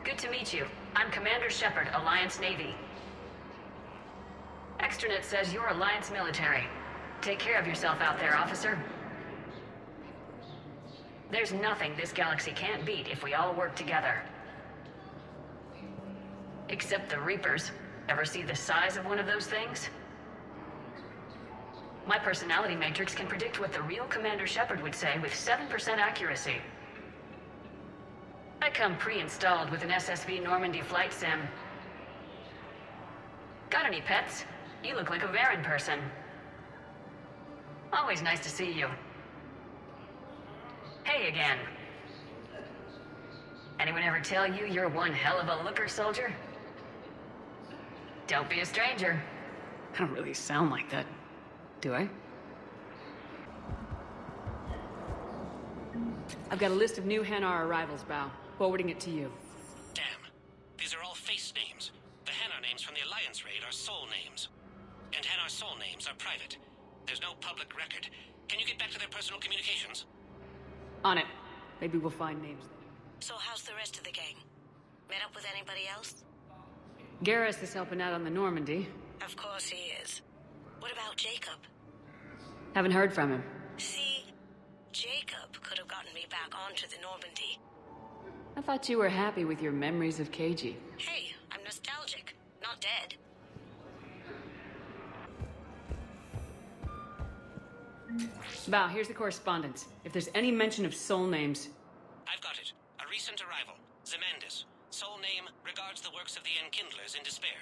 Good to meet you. I'm Commander Shepard, Alliance Navy. Extranet says you're Alliance military. Take care of yourself out there, officer. There's nothing this galaxy can't beat if we all work together. Except the Reapers. Ever see the size of one of those things? My personality matrix can predict what the real Commander Shepard would say with 7% accuracy. I come pre-installed with an SSV Normandy flight sim. Got any pets? You look like a Varen person. Always nice to see you. Hey again. Anyone ever tell you you're one hell of a looker, soldier? Don't be a stranger. I don't really sound like that, do I? I've got a list of new Hanar arrivals, Bao. Forwarding it to you. Damn. These are all face names. The Hanar names from the Alliance raid are soul names. And Hanar soul names are private. There's no public record. Can you get back to their personal communications? On it. Maybe we'll find names there. So how's the rest of the gang? Met up with anybody else? Garrus is helping out on the Normandy. Of course he is. What about Jacob? Haven't heard from him. See, Jacob could have gotten me back onto the Normandy. I thought you were happy with your memories of KG. Hey, I'm nostalgic, not dead. Bao, here's the correspondence. If there's any mention of soul names... I've got it. A recent arrival. Zemandis. Soul name regards the works of the Enkindlers in despair.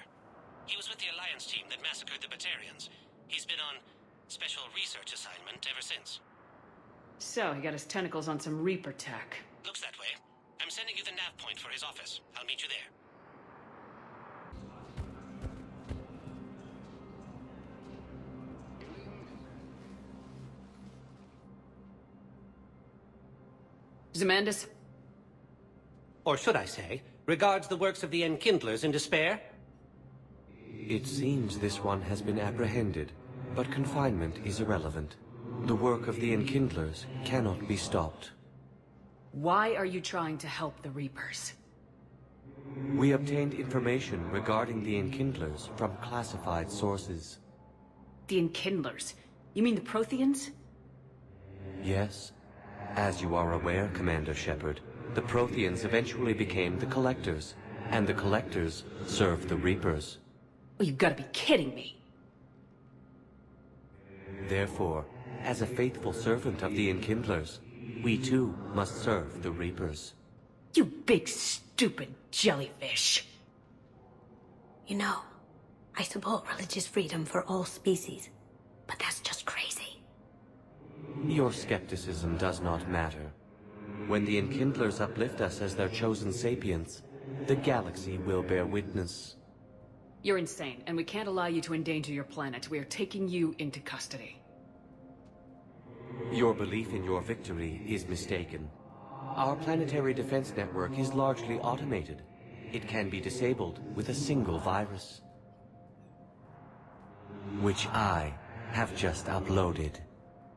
He was with the Alliance team that massacred the Batarians. He's been on special research assignment ever since. So, he got his tentacles on some Reaper tech. Looks that way. I'm sending you the nav point for his office. I'll meet you there. Zemandis? Or should I say, regards the works of the Enkindlers in despair? It seems this one has been apprehended, but confinement is irrelevant. The work of the Enkindlers cannot be stopped. Why are you trying to help the Reapers? We obtained information regarding the Enkindlers from classified sources. The Enkindlers? You mean the Protheans? Yes. As you are aware, Commander Shepard, the Protheans eventually became the Collectors, and the Collectors served the Reapers. Well, you've got to be kidding me. Therefore, as a faithful servant of the Enkindlers, We too must serve the Reapers. You big stupid jellyfish. You know, I support religious freedom for all species, but that's just crazy. Your skepticism does not matter. When the Enkindlers uplift us as their chosen sapients, the galaxy will bear witness. You're insane, and we can't allow you to endanger your planet. We are taking you into custody. Your belief in your victory is mistaken. Our planetary defense network is largely automated. It can be disabled with a single virus, which I have just uploaded.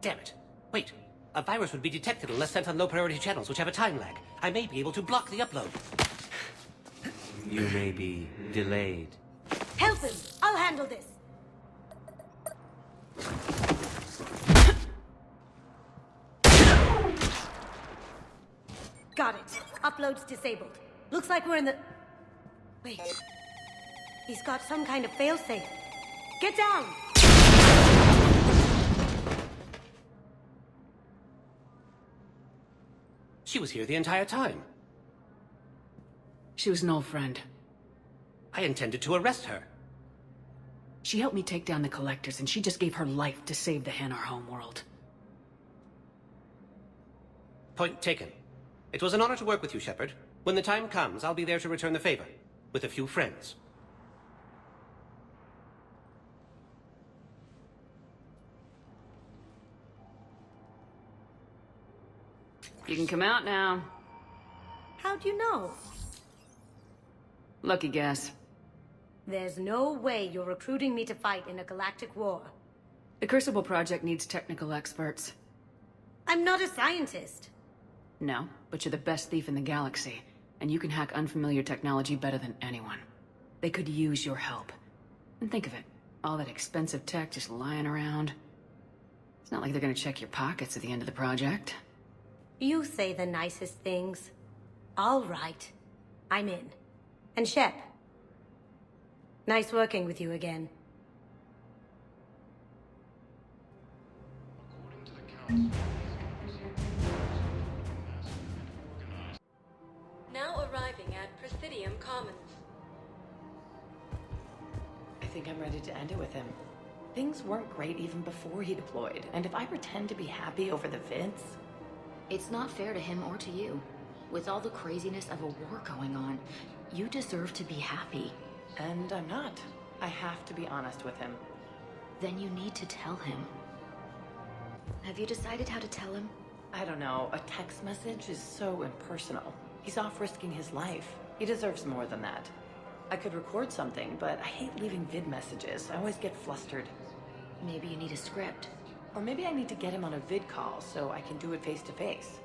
Damn it. Wait. A virus would be detected unless sent on low-priority channels, which have a time lag. I may be able to block the upload. You may be delayed. Help him! I'll handle this! Got it. Upload's disabled. Looks like we're in the... Wait. He's got some kind of failsafe. Get down! She was here the entire time. She was an old friend. I intended to arrest her. She helped me take down the Collectors, and she just gave her life to save the Hanar homeworld. Point taken. It was an honor to work with you, Shepard. When the time comes, I'll be there to return the favor. With a few friends. You can come out now. How'd you know? Lucky guess. There's no way you're recruiting me to fight in a galactic war. The Crucible Project needs technical experts. I'm not a scientist. No, but you're the best thief in the galaxy, and you can hack unfamiliar technology better than anyone. They could use your help. And think of it, all that expensive tech just lying around. It's not like they're gonna check your pockets at the end of the project. You say the nicest things. All right. I'm in. And Shep. Nice working with you again. Now arriving at Presidium Commons. I think I'm ready to end it with him. Things weren't great even before he deployed, and if I pretend to be happy over the vids... It's not fair to him or to you. With all the craziness of a war going on, you deserve to be happy. And I'm not. I have to be honest with him. Then you need to tell him. Have you decided how to tell him? I don't know. A text message is so impersonal. He's off risking his life. He deserves more than that. I could record something, but I hate leaving vid messages. I always get flustered. Maybe you need a script. Or maybe I need to get him on a vid call so I can do it face to face.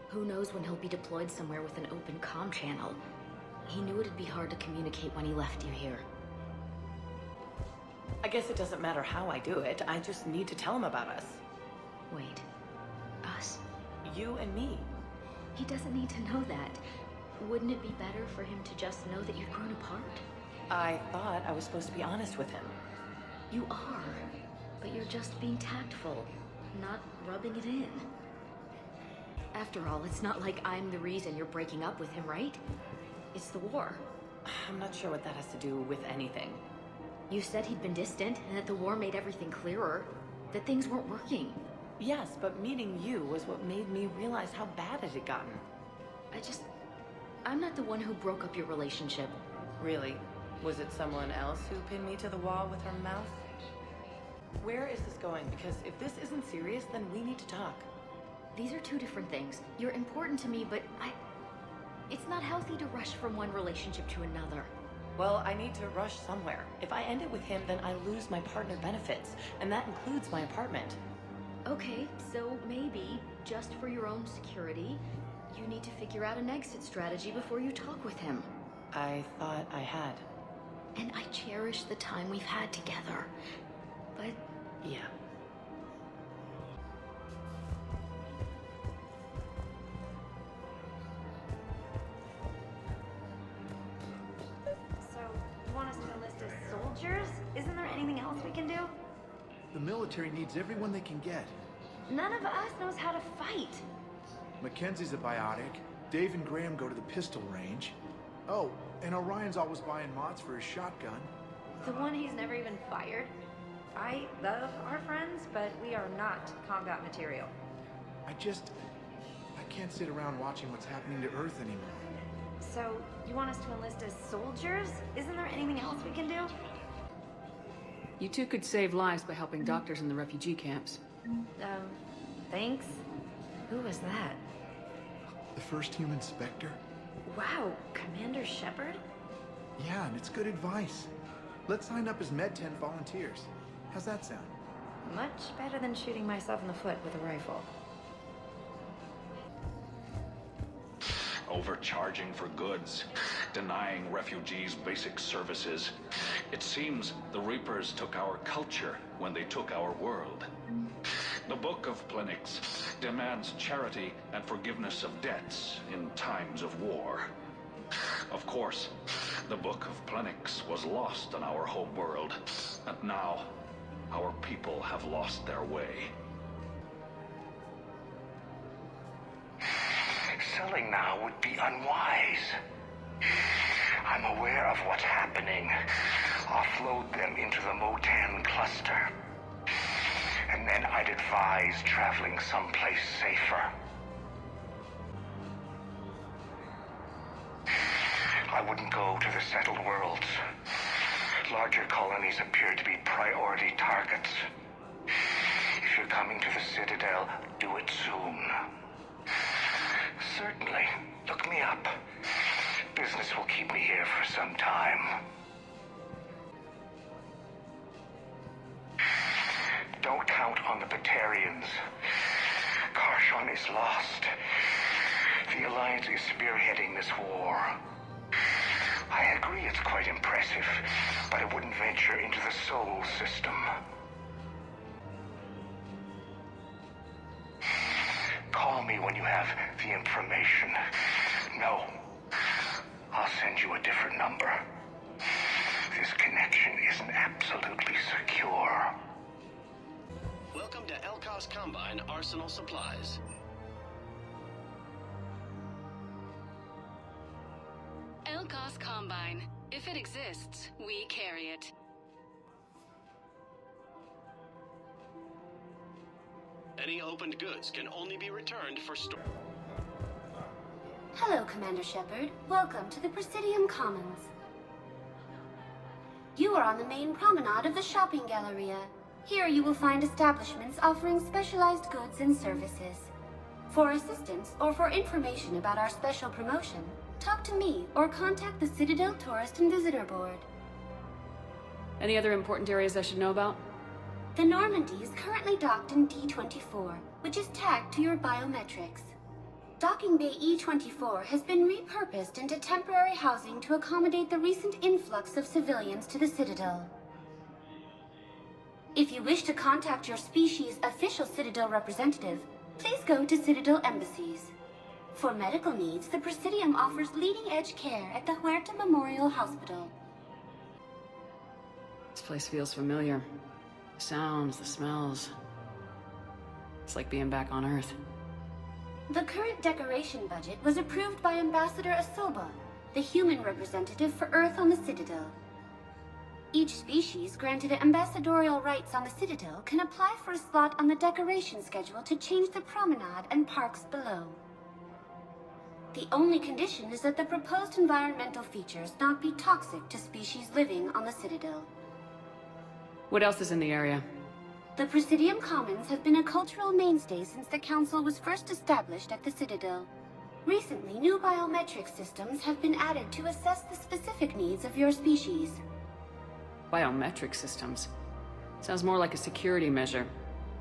Who knows when he'll be deployed somewhere with an open comm channel. He knew it'd be hard to communicate when he left you here. I guess it doesn't matter how I do it. I just need to tell him about us. Wait. Us? You and me. He doesn't need to know that. Wouldn't it be better for him to just know that you've grown apart? I thought I was supposed to be honest with him. You are. But you're just being tactful, not rubbing it in. After all, it's not like I'm the reason you're breaking up with him, right? It's the war. I'm not sure what that has to do with anything. You said he'd been distant, and that the war made everything clearer. That things weren't working. Yes, but meeting you was what made me realize how bad it had gotten. I'm not the one who broke up your relationship. Really? Was it someone else who pinned me to the wall with her mouth? Where is this going? Because if this isn't serious, then we need to talk. These are two different things. You're important to me, but it's not healthy to rush from one relationship to another. Well, I need to rush somewhere. If I end it with him, then I lose my partner benefits, and that includes my apartment. Okay, so maybe, just for your own security, you need to figure out an exit strategy before you talk with him. I thought I had. And I cherish the time we've had together. But... yeah. So, you want us to enlist as soldiers? Isn't there anything else we can do? The military needs everyone they can get. None of us knows how to fight. Mackenzie's a biotic. Dave and Graham go to the pistol range. Oh, and Orion's always buying mods for his shotgun. The one he's never even fired? I love our friends, but we are not combat material. I can't sit around watching what's happening to Earth anymore. So, you want us to enlist as soldiers? Isn't there anything else we can do? You two could save lives by helping doctors in the refugee camps. Thanks. Who was that? The first human Spectre? Wow, Commander Shepard? Yeah, and it's good advice. Let's sign up as Med-10 volunteers. How's that sound? Much better than shooting myself in the foot with a rifle. Overcharging for goods, denying refugees basic services. It seems the Reapers took our culture when they took our world. The Book of Plenix demands charity and forgiveness of debts in times of war. Of course, the Book of Plenix was lost on our home world, and now our people have lost their way. Selling now would be unwise. I'm aware of what's happening. Offload them into the Motan cluster. And then I'd advise traveling someplace safer. I wouldn't go to the settled worlds. Larger colonies appear to be priority targets. If you're coming to the Citadel, do it soon. Certainly. Look me up. Business will keep me here for some time. Don't count on the Batarians. Karshon is lost. The Alliance is spearheading this war. I agree it's quite impressive, but I wouldn't venture into the Sol system. Call me when you have the information. No. I'll send you a different number. This connection isn't absolutely secure. Welcome to Elkos Combine Arsenal Supplies. Elkos Combine. If it exists, we carry it. Any opened goods can only be returned for store. Hello, Commander Shepard. Welcome to the Presidium Commons. You are on the main promenade of the shopping galleria. Here you will find establishments offering specialized goods and services. For assistance or for information about our special promotion, talk to me or contact the Citadel Tourist and Visitor Board. Any other important areas I should know about? The Normandy is currently docked in D-24, which is tagged to your biometrics. Docking Bay E-24 has been repurposed into temporary housing to accommodate the recent influx of civilians to the Citadel. If you wish to contact your species' official Citadel representative, please go to Citadel embassies. For medical needs, the Presidium offers leading-edge care at the Huerta Memorial Hospital. This place feels familiar. The sounds, the smells. It's like being back on Earth. The current decoration budget was approved by Ambassador Asoba, the human representative for Earth on the Citadel. Each species granted ambassadorial rights on the Citadel can apply for a slot on the decoration schedule to change the promenade and parks below. The only condition is that the proposed environmental features not be toxic to species living on the Citadel. What else is in the area? The Presidium Commons have been a cultural mainstay since the Council was first established at the Citadel. Recently, new biometric systems have been added to assess the specific needs of your species. Biometric systems. Sounds more like a security measure.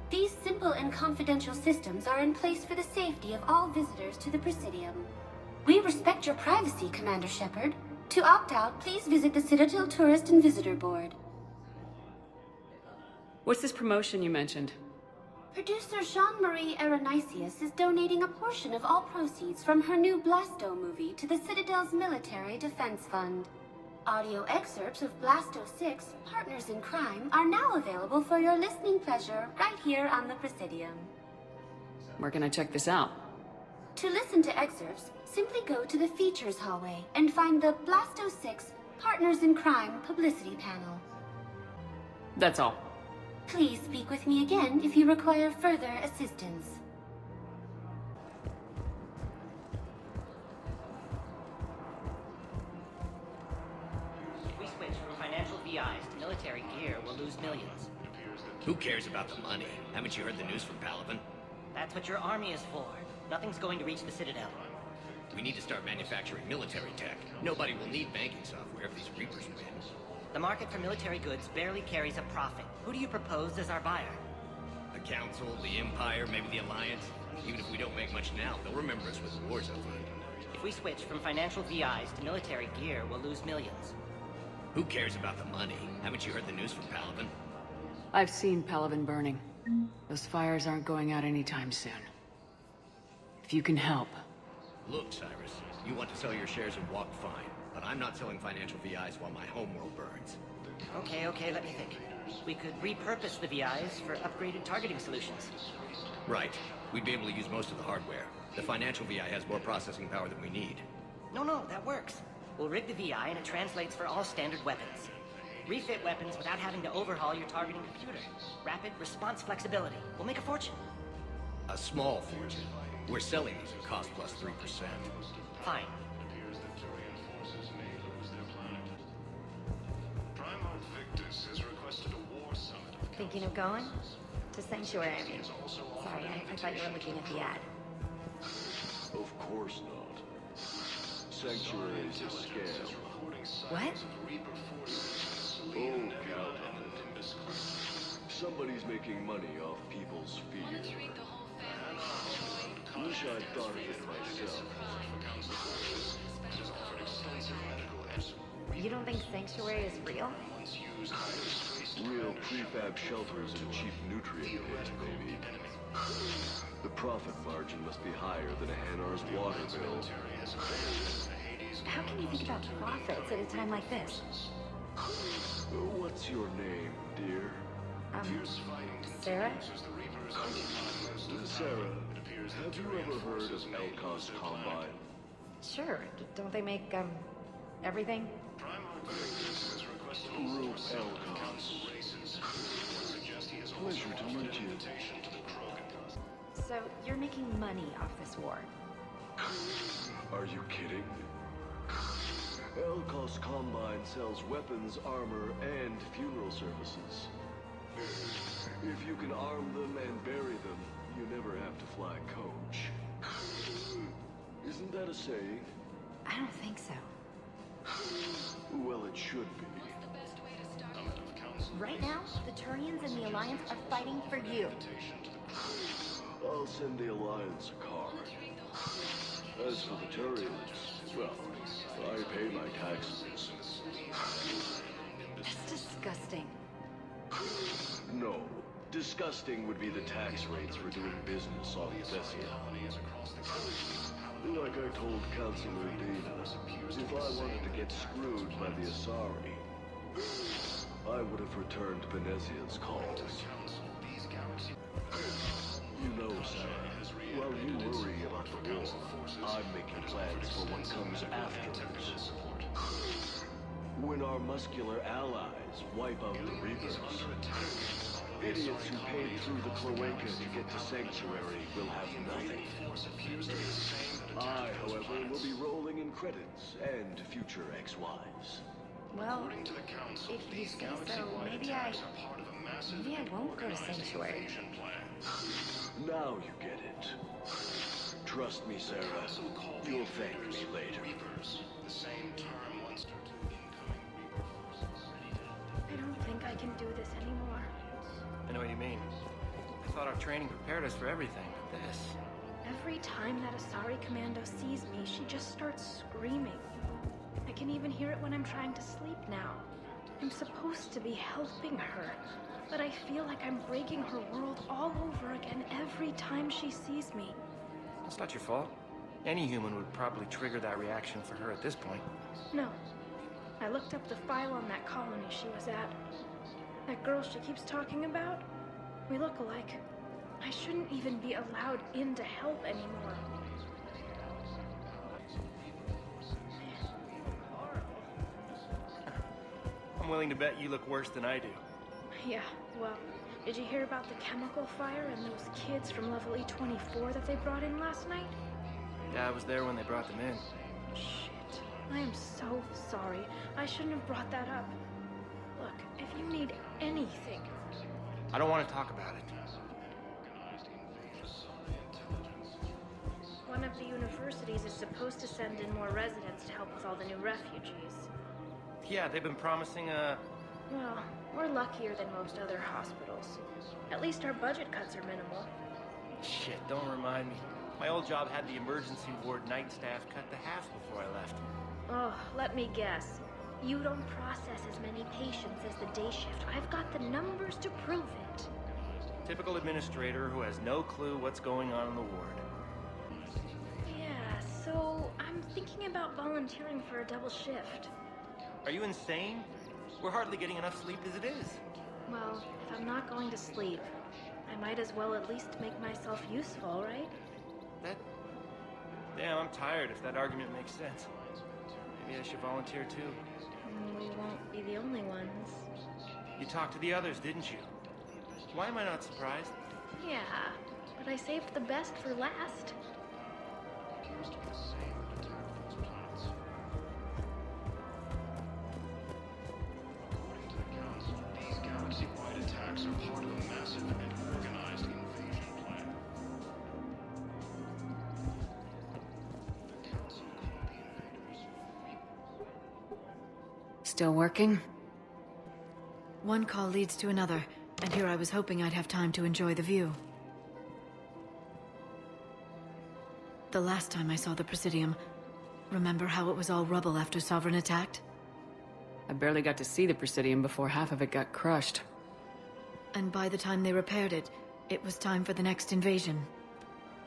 These simple and confidential systems are in place for the safety of all visitors to the Presidium. We respect your privacy, Commander Shepard. To opt out, please visit the Citadel Tourist and Visitor Board. What's this promotion you mentioned? Producer Jean-Marie Aronisius is donating a portion of all proceeds from her new Blasto movie to the Citadel's Military Defense Fund. Audio excerpts of Blasto 6, Partners in Crime, are now available for your listening pleasure right here on the Presidium. Where can I check this out? To listen to excerpts, simply go to the features hallway and find the Blasto 6 Partners in Crime publicity panel. That's all. Please speak with me again if you require further assistance. If we switch from financial VIs to military gear, we'll lose millions. Who cares about the money? Haven't you heard the news from Palaven? That's what your army is for. Nothing's going to reach the Citadel. We need to start manufacturing military tech. Nobody will need banking software if these Reapers win. The market for military goods barely carries a profit. Who do you propose as our buyer? The Council, the Empire, maybe the Alliance. Even if we don't make much now, they'll remember us with the wars over. If we switch from financial VIs to military gear, we'll lose millions. Who cares about the money? Haven't you heard the news from Palaven? I've seen Palaven burning. Those fires aren't going out anytime soon. If you can help. Look, Cyrus, you want to sell your shares and walk fine, but I'm not selling financial VIs while my homeworld burns. Okay, let me think. We could repurpose the VIs for upgraded targeting solutions. Right. We'd be able to use most of the hardware. The financial VI has more processing power than we need. No, that works. We'll rig the VI and it translates for all standard weapons. Refit weapons without having to overhaul your targeting computer. Rapid response flexibility. We'll make a fortune. A small fortune. We're selling these at cost plus 3%. Fine. Thinking of going? To Sanctuary, I mean. Sorry, I thought you were looking at the ad. Of course not. Sanctuary is a scam. What? Oh, count on it. Somebody's making money off people's fear. Wish I'd thought of it myself. You don't think Sanctuary is real? Real prefab shelters and cheap nutrient pits, maybe. The profit margin must be higher than a Hanar's water bill. How can you think about profits at a time like this? What's your name, dear? Sarah? Sarah, have you ever heard of Elkos Combine? Sure. Don't they make, everything? Group Elkos. Pleasure to meet you. So, you're making money off this war? Are you kidding? Elkos Combine sells weapons, armor, and funeral services. If you can arm them and bury them, you never have to fly coach. Isn't that a saying? I don't think so. Well, it should be. Right now, the Turians and the Alliance are fighting for you. I'll send the Alliance a car. As for the Turians, well, I pay my taxes. That's disgusting. No. Disgusting would be the tax rates for doing business on Thessia. Like I told Councilor Dana, if I wanted to get screwed by the Asari, I would have returned Benezia's calls. You know, Sarah, while you worry about the war, I'm making plans for what comes afterwards. When our muscular allies wipe out the Reapers, idiots who paid through the cloaca to get to Sanctuary will have nothing. I, however, will be rolling in credits and future ex-wives. Well, if you say so, maybe I won't go to Sanctuary. Now you get it. Trust me, Sarah. You'll thank me later. I don't think I can do this anymore. I know what you mean. I thought our training prepared us for everything, but this... Every time that Asari Commando sees me, she just starts screaming. I can even hear it when I'm trying to sleep now. I'm supposed to be helping her, but I feel like I'm breaking her world all over again every time she sees me. It's not your fault. Any human would probably trigger that reaction for her at this point. No. I looked up the file on that colony she was at. That girl she keeps talking about? We look alike. I shouldn't even be allowed in to help anymore. I'm willing to bet you look worse than I do. Yeah, well, did you hear about the chemical fire and those kids from level E24 that they brought in last night? Yeah, I was there when they brought them in. Shit. I am so sorry. I shouldn't have brought that up. Look, if you need anything... I don't want to talk about it. One of the universities is supposed to send in more residents to help with all the new refugees. Yeah, they've been promising Well, we're luckier than most other hospitals. At least our budget cuts are minimal. Shit, don't remind me. My old job had the emergency ward night staff cut to half before I left. Oh, let me guess. You don't process as many patients as the day shift. I've got the numbers to prove it. Typical administrator who has no clue what's going on in the ward. Yeah, so I'm thinking about volunteering for a double shift. Are you insane? We're hardly getting enough sleep as it is. Well, if I'm not going to sleep, I might as well at least make myself useful, right? Damn, I'm tired if that argument makes sense. Maybe I should volunteer too. We won't be the only ones. You talked to the others, didn't you? Why am I not surprised? Yeah, but I saved the best for last. These galaxy-wide attacks are part of a massive and organized invasion plan. The Council called the invaders. Still working? One call leads to another, and here I was hoping I'd have time to enjoy the view. The last time I saw the Presidium, remember how it was all rubble after Sovereign attacked? I barely got to see the Presidium before half of it got crushed. And by the time they repaired it, it was time for the next invasion.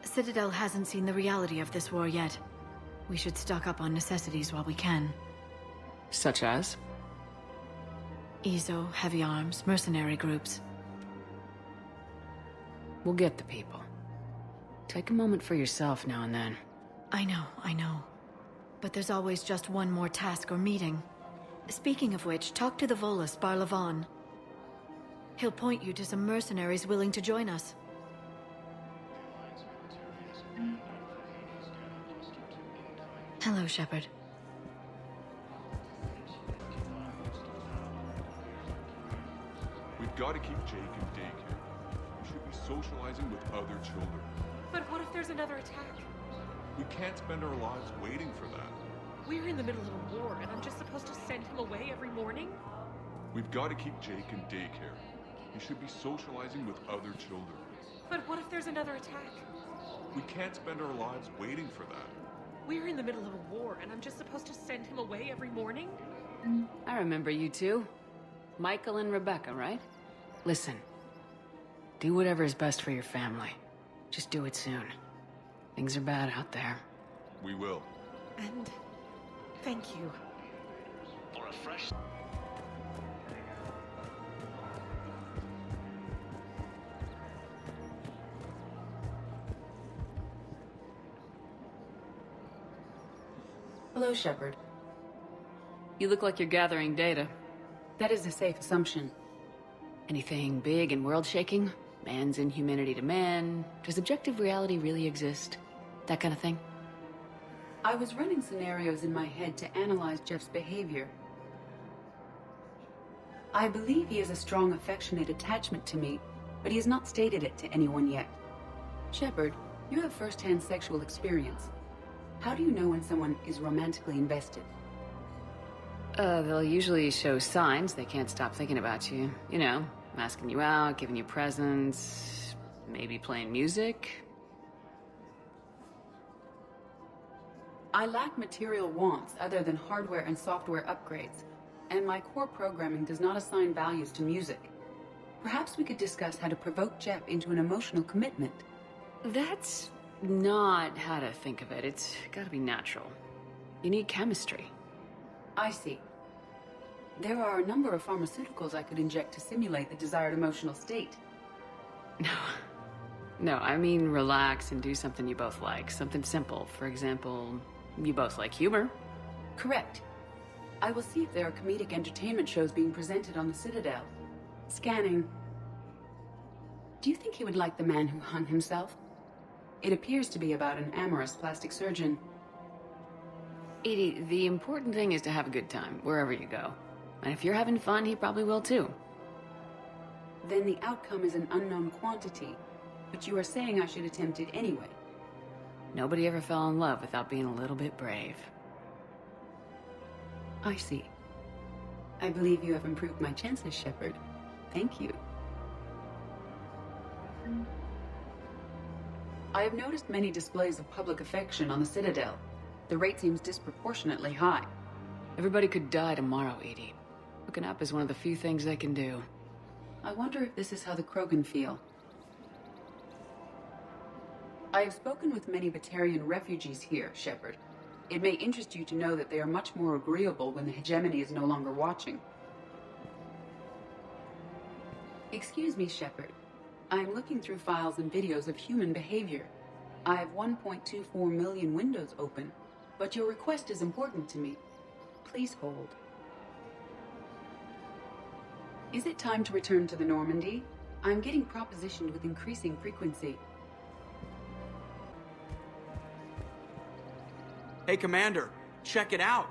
Citadel hasn't seen the reality of this war yet. We should stock up on necessities while we can. Such as? EZO, heavy arms, mercenary groups. We'll get the people. Take a moment for yourself now and then. I know. But there's always just one more task or meeting. Speaking of which, talk to the Volus, Palaven. He'll point you to some mercenaries willing to join us. Hello, Shepard. We've got to keep Jake in daycare. We should be socializing with other children. But what if there's another attack? We can't spend our lives waiting for that. We're in the middle of a war, and I'm just supposed to send him away every morning? We've got to keep Jake in daycare. He should be socializing with other children. But what if there's another attack? We can't spend our lives waiting for that. We're in the middle of a war, and I'm just supposed to send him away every morning? I remember you two. Michael and Rebecca, right? Listen. Do whatever is best for your family. Just do it soon. Things are bad out there. We will. And thank you. For a fresh... Hello, Shepard. You look like you're gathering data. That is a safe assumption. Anything big and world-shaking? Man's inhumanity to man? Does objective reality really exist? That kind of thing? I was running scenarios in my head to analyze Jeff's behavior. I believe he has a strong affectionate attachment to me, but he has not stated it to anyone yet. Shepard, you have first-hand sexual experience. How do you know when someone is romantically invested? They'll usually show signs they can't stop thinking about you. You know, asking you out, giving you presents, maybe playing music. I lack material wants other than hardware and software upgrades, and my core programming does not assign values to music. Perhaps we could discuss how to provoke Jeff into an emotional commitment. That's not how to think of it. It's gotta be natural. You need chemistry. I see. There are a number of pharmaceuticals I could inject to simulate the desired emotional state. No, I mean relax and do something you both like. Something simple. For example, you both like humor. Correct. I will see if there are comedic entertainment shows being presented on the Citadel. Scanning. Do you think he would like The Man Who Hung Himself? It appears to be about an amorous plastic surgeon. Edie, the important thing is to have a good time, wherever you go. And if you're having fun, he probably will too. Then the outcome is an unknown quantity. But you are saying I should attempt it anyway. Nobody ever fell in love without being a little bit brave. I see. I believe you have improved my chances, Shepard. Thank you. I have noticed many displays of public affection on the Citadel. The rate seems disproportionately high. Everybody could die tomorrow, Edie. Hooking up is one of the few things they can do. I wonder if this is how the Krogan feel. I have spoken with many Batarian refugees here, Shepard. It may interest you to know that they are much more agreeable when the hegemony is no longer watching. Excuse me, Shepard. I am looking through files and videos of human behavior. I have 1.24 million windows open, but your request is important to me. Please hold. Is it time to return to the Normandy? I'm getting propositioned with increasing frequency. Hey, Commander, check it out.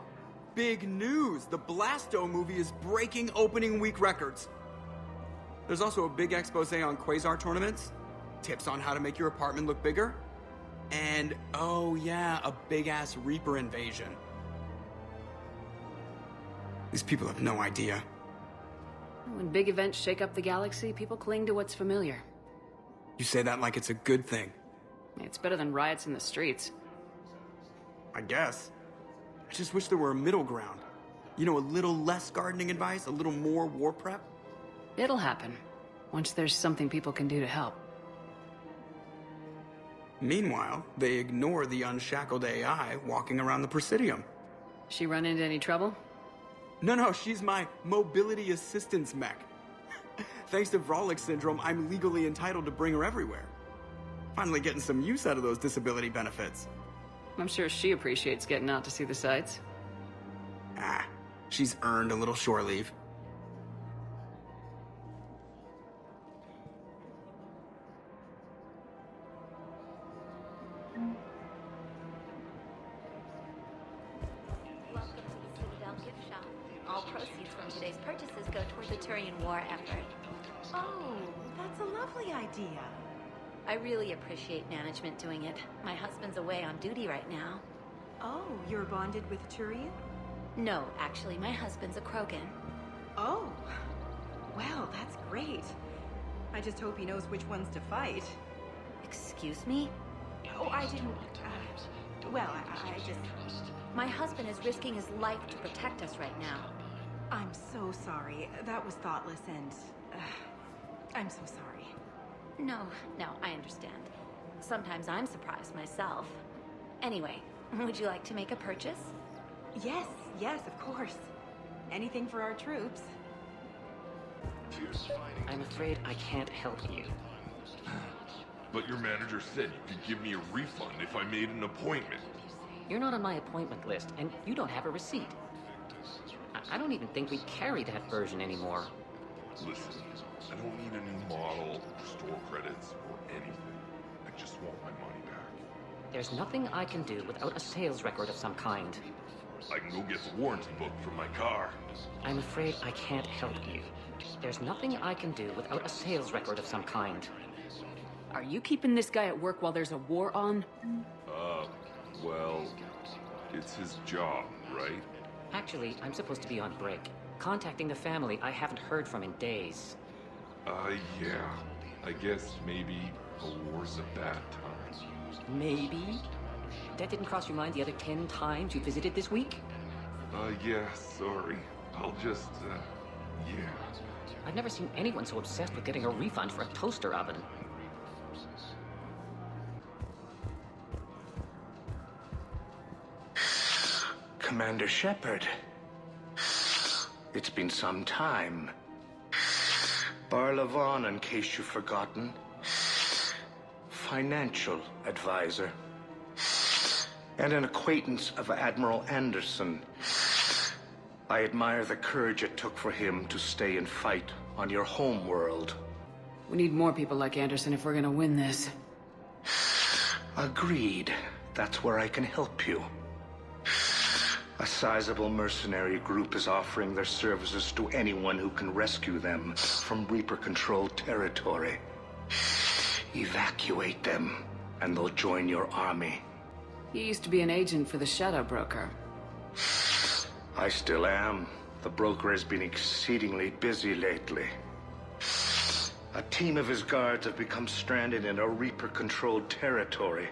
Big news! The Blasto movie is breaking opening week records. There's also a big expose on Quasar tournaments, tips on how to make your apartment look bigger, and, oh yeah, a big-ass Reaper invasion. These people have no idea. When big events shake up the galaxy, people cling to what's familiar. You say that like it's a good thing. It's better than riots in the streets. I guess. I just wish there were a middle ground. You know, a little less gardening advice, a little more war prep. It'll happen, once there's something people can do to help. Meanwhile, they ignore the unshackled AI walking around the Presidium. She run into any trouble? No, she's my mobility assistance mech. Thanks to Vrolic syndrome, I'm legally entitled to bring her everywhere. Finally getting some use out of those disability benefits. I'm sure she appreciates getting out to see the sights. Ah, she's earned a little shore leave. Welcome to the Citadel gift shop. All proceeds from today's purchases go toward the Turian war effort. Oh, that's a lovely idea. I really appreciate management doing it. My husband's away on duty right now. Oh, you're bonded with Turian? No, actually, my husband's a Krogan. Oh, well, that's great. I just hope he knows which ones to fight. Excuse me? Oh, I didn't... well, I just... My husband is risking his life to protect us right now. I'm so sorry. That was thoughtless and... I'm so sorry. No, I understand. Sometimes I'm surprised myself. Anyway, would you like to make a purchase? Yes, of course. Anything for our troops. I'm afraid I can't help you. But your manager said you could give me a refund if I made an appointment. You're not on my appointment list, and you don't have a receipt. I don't even think we carry that version anymore. Listen, I don't need a new model, store credits, or anything. I just want my money back. There's nothing I can do without a sales record of some kind. I can go get the warranty book from my car. I'm afraid I can't help you. There's nothing I can do without a sales record of some kind. Are you keeping this guy at work while there's a war on? Well, it's his job, right? Actually, I'm supposed to be on break. Contacting the family I haven't heard from in days. Yeah. I guess maybe a war's a bad time. Maybe? That didn't cross your mind the other 10 times you visited this week? Yeah, sorry. I'll just, yeah. I've never seen anyone so obsessed with getting a refund for a toaster oven. Commander Shepard. It's been some time. Palaven, in case you've forgotten. Financial advisor. And an acquaintance of Admiral Anderson. I admire the courage it took for him to stay and fight on your home world. We need more people like Anderson if we're gonna win this. Agreed. That's where I can help you. A sizable mercenary group is offering their services to anyone who can rescue them from Reaper-controlled territory. Evacuate them, and they'll join your army. You used to be an agent for the Shadow Broker. I still am. The broker has been exceedingly busy lately. A team of his guards have become stranded in a Reaper-controlled territory.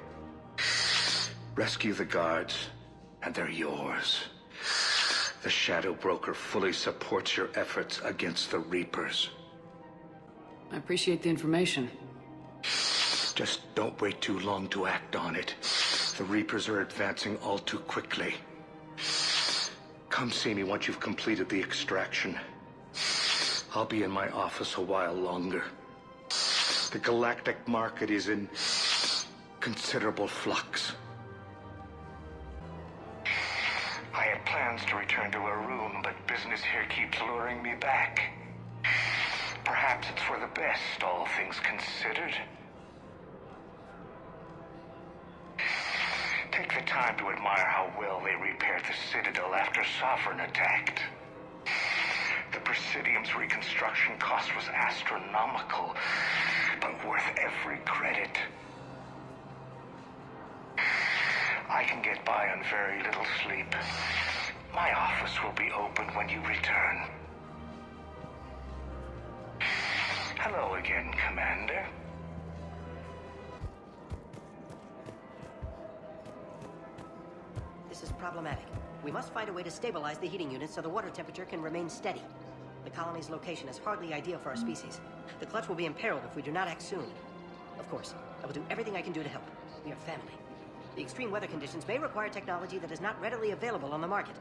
Rescue the guards, and they're yours. The Shadow Broker fully supports your efforts against the Reapers. I appreciate the information. Just don't wait too long to act on it. The Reapers are advancing all too quickly. Come see me once you've completed the extraction. I'll be in my office a while longer. The galactic market is in considerable flux. I had plans to return to a room, but business here keeps luring me back. Perhaps it's for the best, all things considered. Take the time to admire how well they repaired the Citadel after Sovereign attacked. The Presidium's reconstruction cost was astronomical, but worth every credit. I can get by on very little sleep. My office will be open when you return. Hello again, Commander. This is problematic. We must find a way to stabilize the heating units so the water temperature can remain steady. The colony's location is hardly ideal for our species. The clutch will be imperiled if we do not act soon. Of course, I will do everything I can do to help. We are family. The extreme weather conditions may require technology that is not readily available on the market.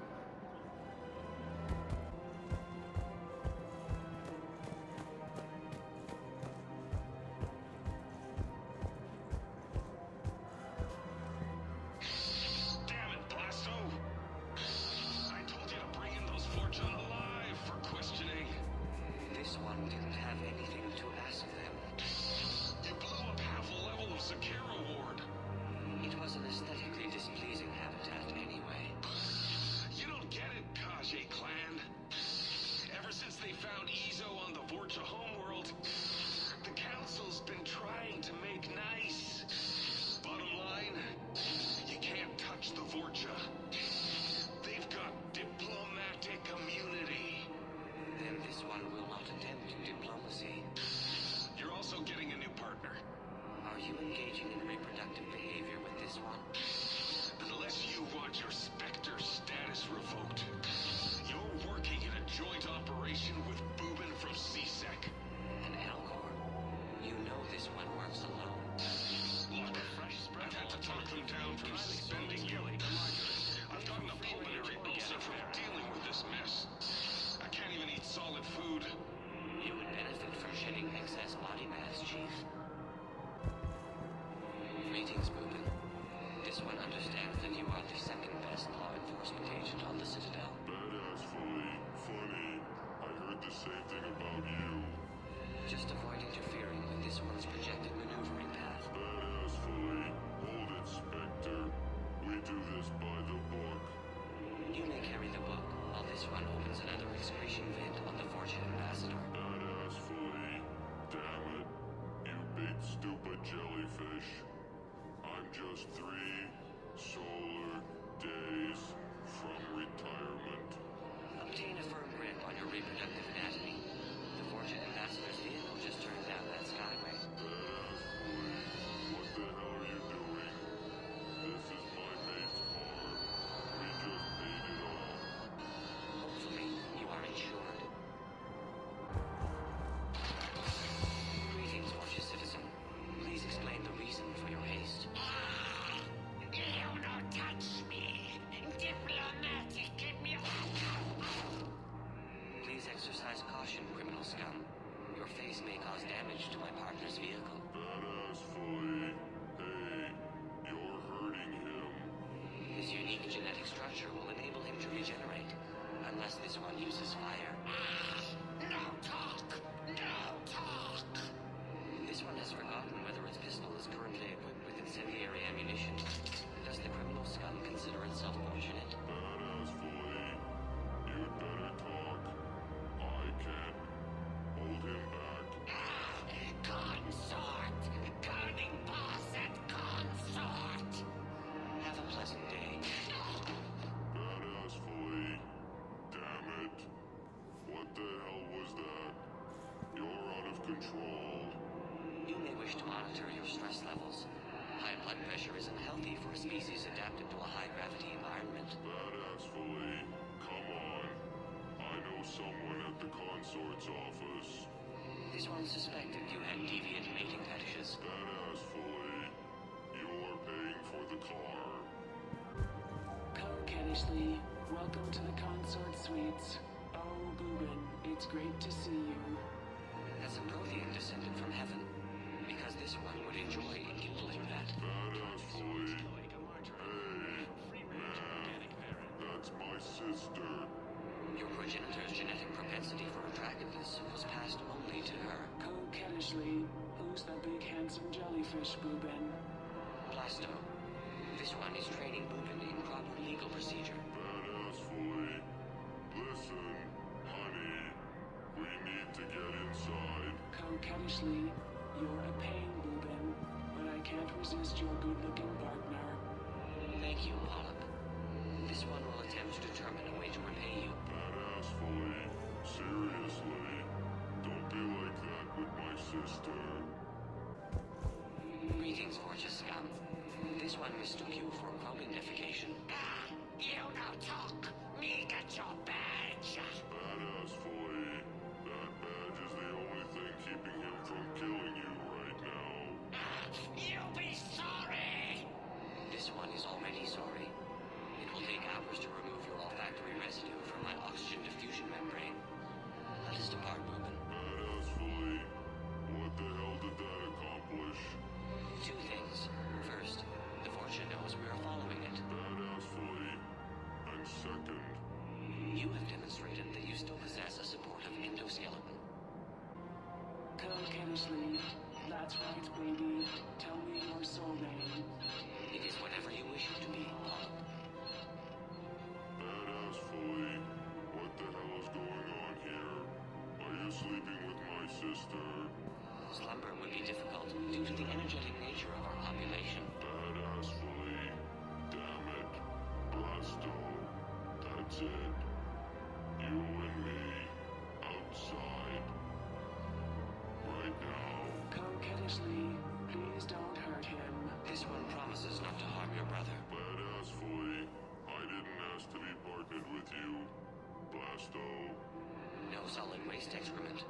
Unless this one uses fire. No talk! No talk! This one has forgotten whether its pistol is currently equipped with incendiary ammunition. Does the criminal scum consider itself fortunate? Badass Flea, you'd better talk. I can hold him back. Consort! Guarding boss at consort! Have a pleasant day. Badass Flea, damn it. What the hell was that? You're out of control. You may wish to monitor your stress levels. High blood pressure isn't healthy for a species adapted to a high-gravity environment. Badass Flea, come on. I know someone at the consort's office. This one suspected you had deviant mating fetishes. Badass Flea, you're paying for the car. Kennishley, welcome to the consort suites. Oh, Boobin, it's great to see you. That's a Prothean descended from heaven. Because this one would enjoy enkindling that. Badass Flea. Hey, man, that's my sister. Your progenitor's genetic propensity for attractiveness was passed only to her. Kennishley, who's that big handsome jellyfish, Boobin? Blasto. This one is training Boobin in proper legal procedure. Badass Flea. Listen, honey, we need to get inside. Kennishley, you're a pain, Boobin, but I can't resist your good-looking partner. Thank you, Polyp. This one will attempt to determine a way to repay you. Badass Flea, seriously, don't be like that with my sister. Greetings, Fortune scum. This one mistook you for romanification. You no talk! Me get your badge! Badass Flea, that badge is the only thing keeping him from killing you right now. You'll be sorry! This one is already sorry. It will take hours to remove your olfactory residue from my oxygen diffusion membrane. Let us depart, Boobin. Badass Flea, what the hell did that accomplish? Two things. First, the Fortune knows we are following it. Badass Flea. And second, you have demonstrated that you still possess a supportive endoskeleton. Kennishley, that's right, baby. Tell me your soul name. It is whatever you wish it to be, Polyp. Badass Flea, what the hell is going on here? Are you sleeping with my sister? Slumber would be difficult due to the energetic nature of our population. Badass Flea, damn it. Blasto, that's it. You and me, outside. Right now. Kennishley, please don't hurt him. This one promises not to harm your brother. Badass Flea, I didn't ask to be partnered with you. Blasto. No solid waste excrement.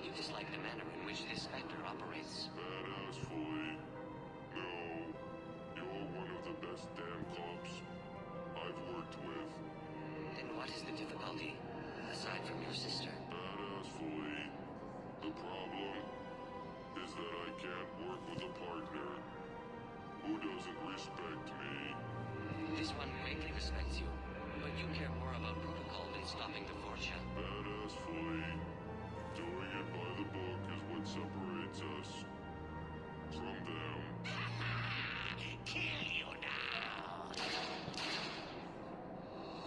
You dislike the manner in which this specter operates. Badass Flea. No. You're one of the best damn cops I've worked with. Then what is the difficulty, aside from your sister? Badass Flea. The problem is that I can't work with a partner who doesn't respect me. This one greatly respects you, but you care more about protocol than stopping the Fortune. Badass Flea. Doing it by the book is what separates us from them. Kill you now!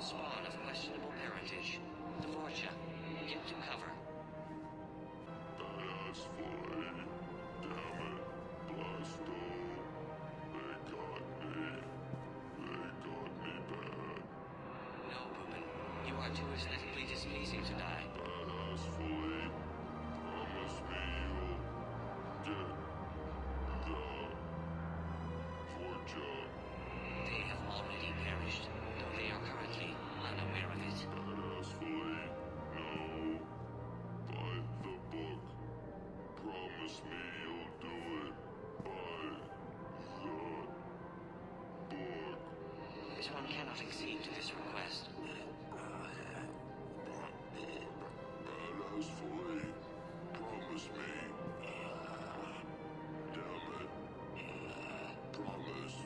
Spawn of questionable parentage. The Fortune. Get to cover. Badass Flea. Damn it. Blasto. They got me. They got me bad. No, Boobin. You are too aesthetically displeasing to die. Badass Flea. Promise me you'll get the Fortune. They have already perished, though they are currently unaware of it. Badass Flea. No. By the book. Promise me you'll do it. By the book. This one cannot accede to this request. Badass Flea. Promise me. Damn it. Promise.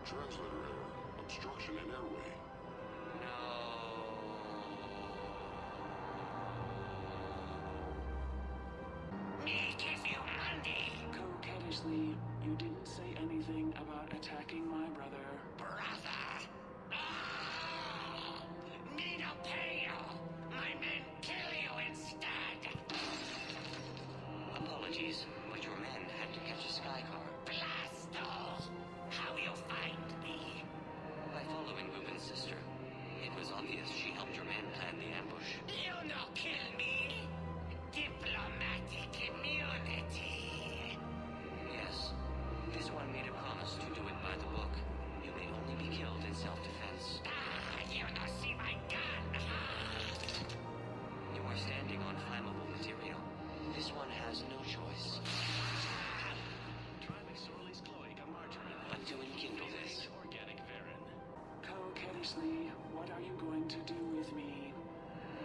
Translator error. Obstruction in airway. on flammable material. This one has no choice but to enkindle this. Coquettishly, what are you going to do with me?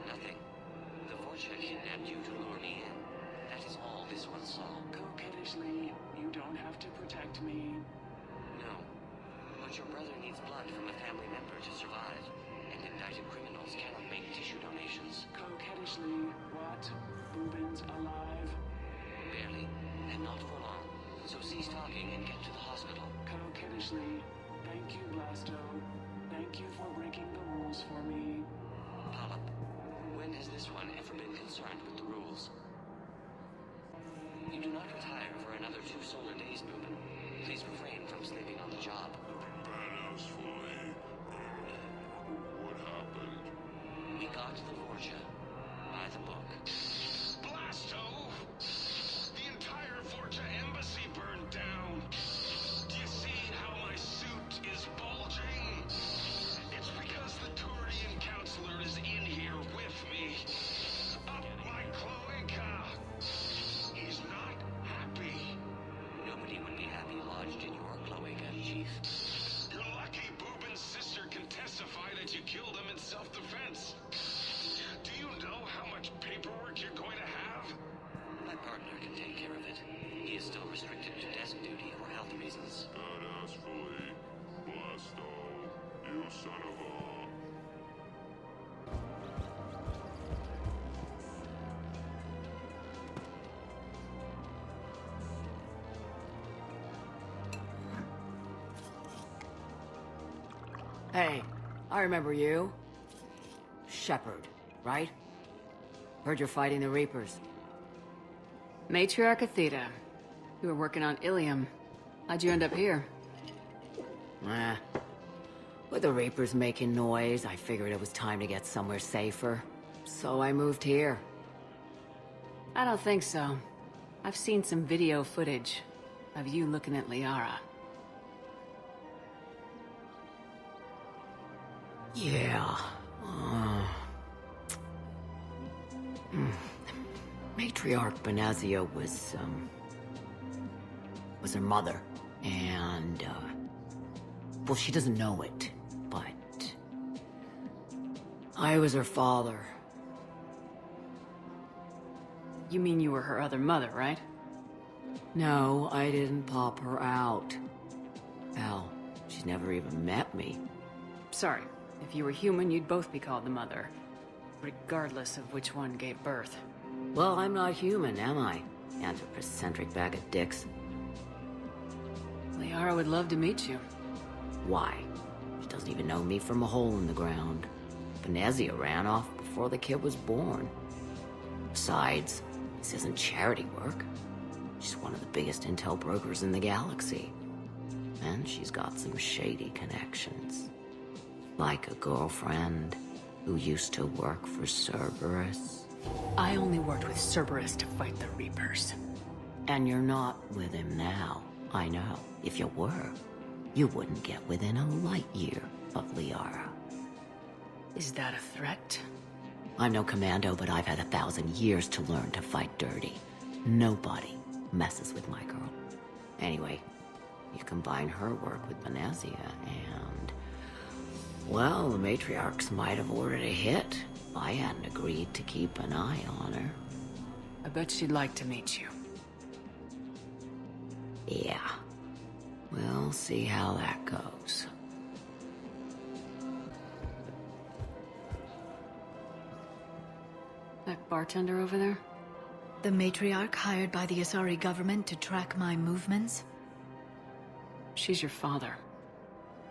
Nothing. The Vorcha kidnapped you to lure me in. That is all this one saw. Coquettishly, you don't have to protect me. No. But your brother needs blood from a family member to survive, and indicted criminals cannot make tissue donations. Coquettishly, what? Boobin's alive? Barely, and not for long. So cease talking and get to the hospital. Coquettishly, thank you, Blasto. Thank you for breaking the rules for me. Pollup, when has this one ever been concerned with the rules? You do not retire for another 2 solar days, Boobin. Please refrain from sleeping on the job. Badass fully. What happened? We got the Vorcha. By the book. Blasto! The entire Vorcha embassy burned down. Do you see how my suit is bulging? It's because the Turian counselor is in here with me. Up my cloaca. He's not happy. Nobody would be happy lodged in your cloaca, Chief. You're lucky Boobin's sister can testify that you killed him in self-defense. Do you know how much paperwork you're going to have? My partner can take care of it. He is still restricted to desk duty for health reasons. Badass fully. Blasto. You son of a... Hey, I remember you. Shepard, right? Heard you're fighting the Reapers. Matriarch Athena. You were working on Ilium. How'd you end up here? With the Reapers making noise, I figured it was time to get somewhere safer. So I moved here. I don't think so. I've seen some video footage of you looking at Liara. Yeah. Matriarch Benazia was her mother. And, well, she doesn't know it, but I was her father. You mean you were her other mother, right? No, I didn't pop her out. Hell, she's never even met me. Sorry. If you were human, you'd both be called the mother, regardless of which one gave birth. Well, I'm not human, am I? Anthropocentric bag of dicks. Liara would love to meet you. Why? She doesn't even know me from a hole in the ground. Venezia ran off before the kid was born. Besides, this isn't charity work. She's one of the biggest intel brokers in the galaxy. And she's got some shady connections. Like a girlfriend who used to work for Cerberus. I only worked with Cerberus to fight the Reapers. And you're not with him now. I know. If you were, you wouldn't get within a light year of Liara. Is that a threat? I'm no commando, but I've had 1,000 years to learn to fight dirty. Nobody messes with my girl. Anyway, you combine her work with Benazia and... well, the matriarchs might have ordered a hit if I hadn't agreed to keep an eye on her. I bet she'd like to meet you. Yeah. We'll see how that goes. That bartender over there? The matriarch hired by the Asari government to track my movements? She's your father.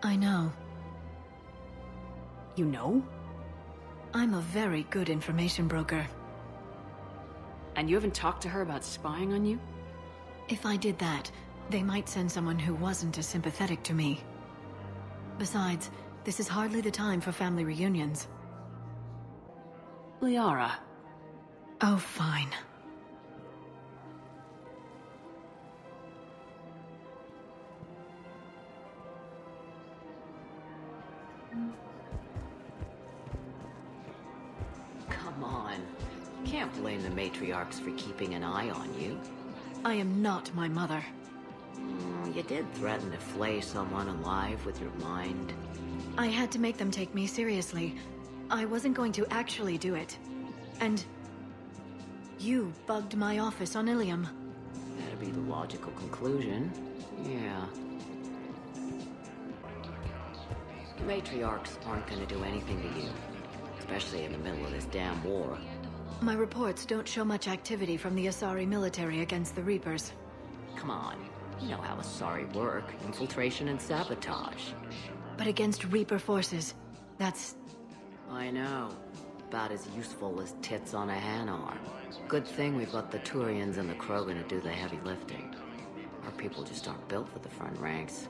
I know. You know? I'm a very good information broker. And you haven't talked to her about spying on you? If I did that, they might send someone who wasn't as sympathetic to me. Besides, this is hardly the time for family reunions. Liara. Oh, fine. Come on. can't blame the matriarchs for keeping an eye on you. I am not my mother. You did threaten to flay someone alive with your mind. I had to make them take me seriously. I wasn't going to actually do it. And... you bugged my office on Ilium. That'd be the logical conclusion. Yeah. The matriarchs aren't gonna do anything to you. Especially in the middle of this damn war. My reports don't show much activity from the Asari military against the Reapers. Come on. You know how Asari work. Infiltration and sabotage. But against Reaper forces, that's... I know. About as useful as tits on a Hanar. Good thing we've got the Turians and the Krogan to do the heavy lifting. Our people just aren't built for the front ranks.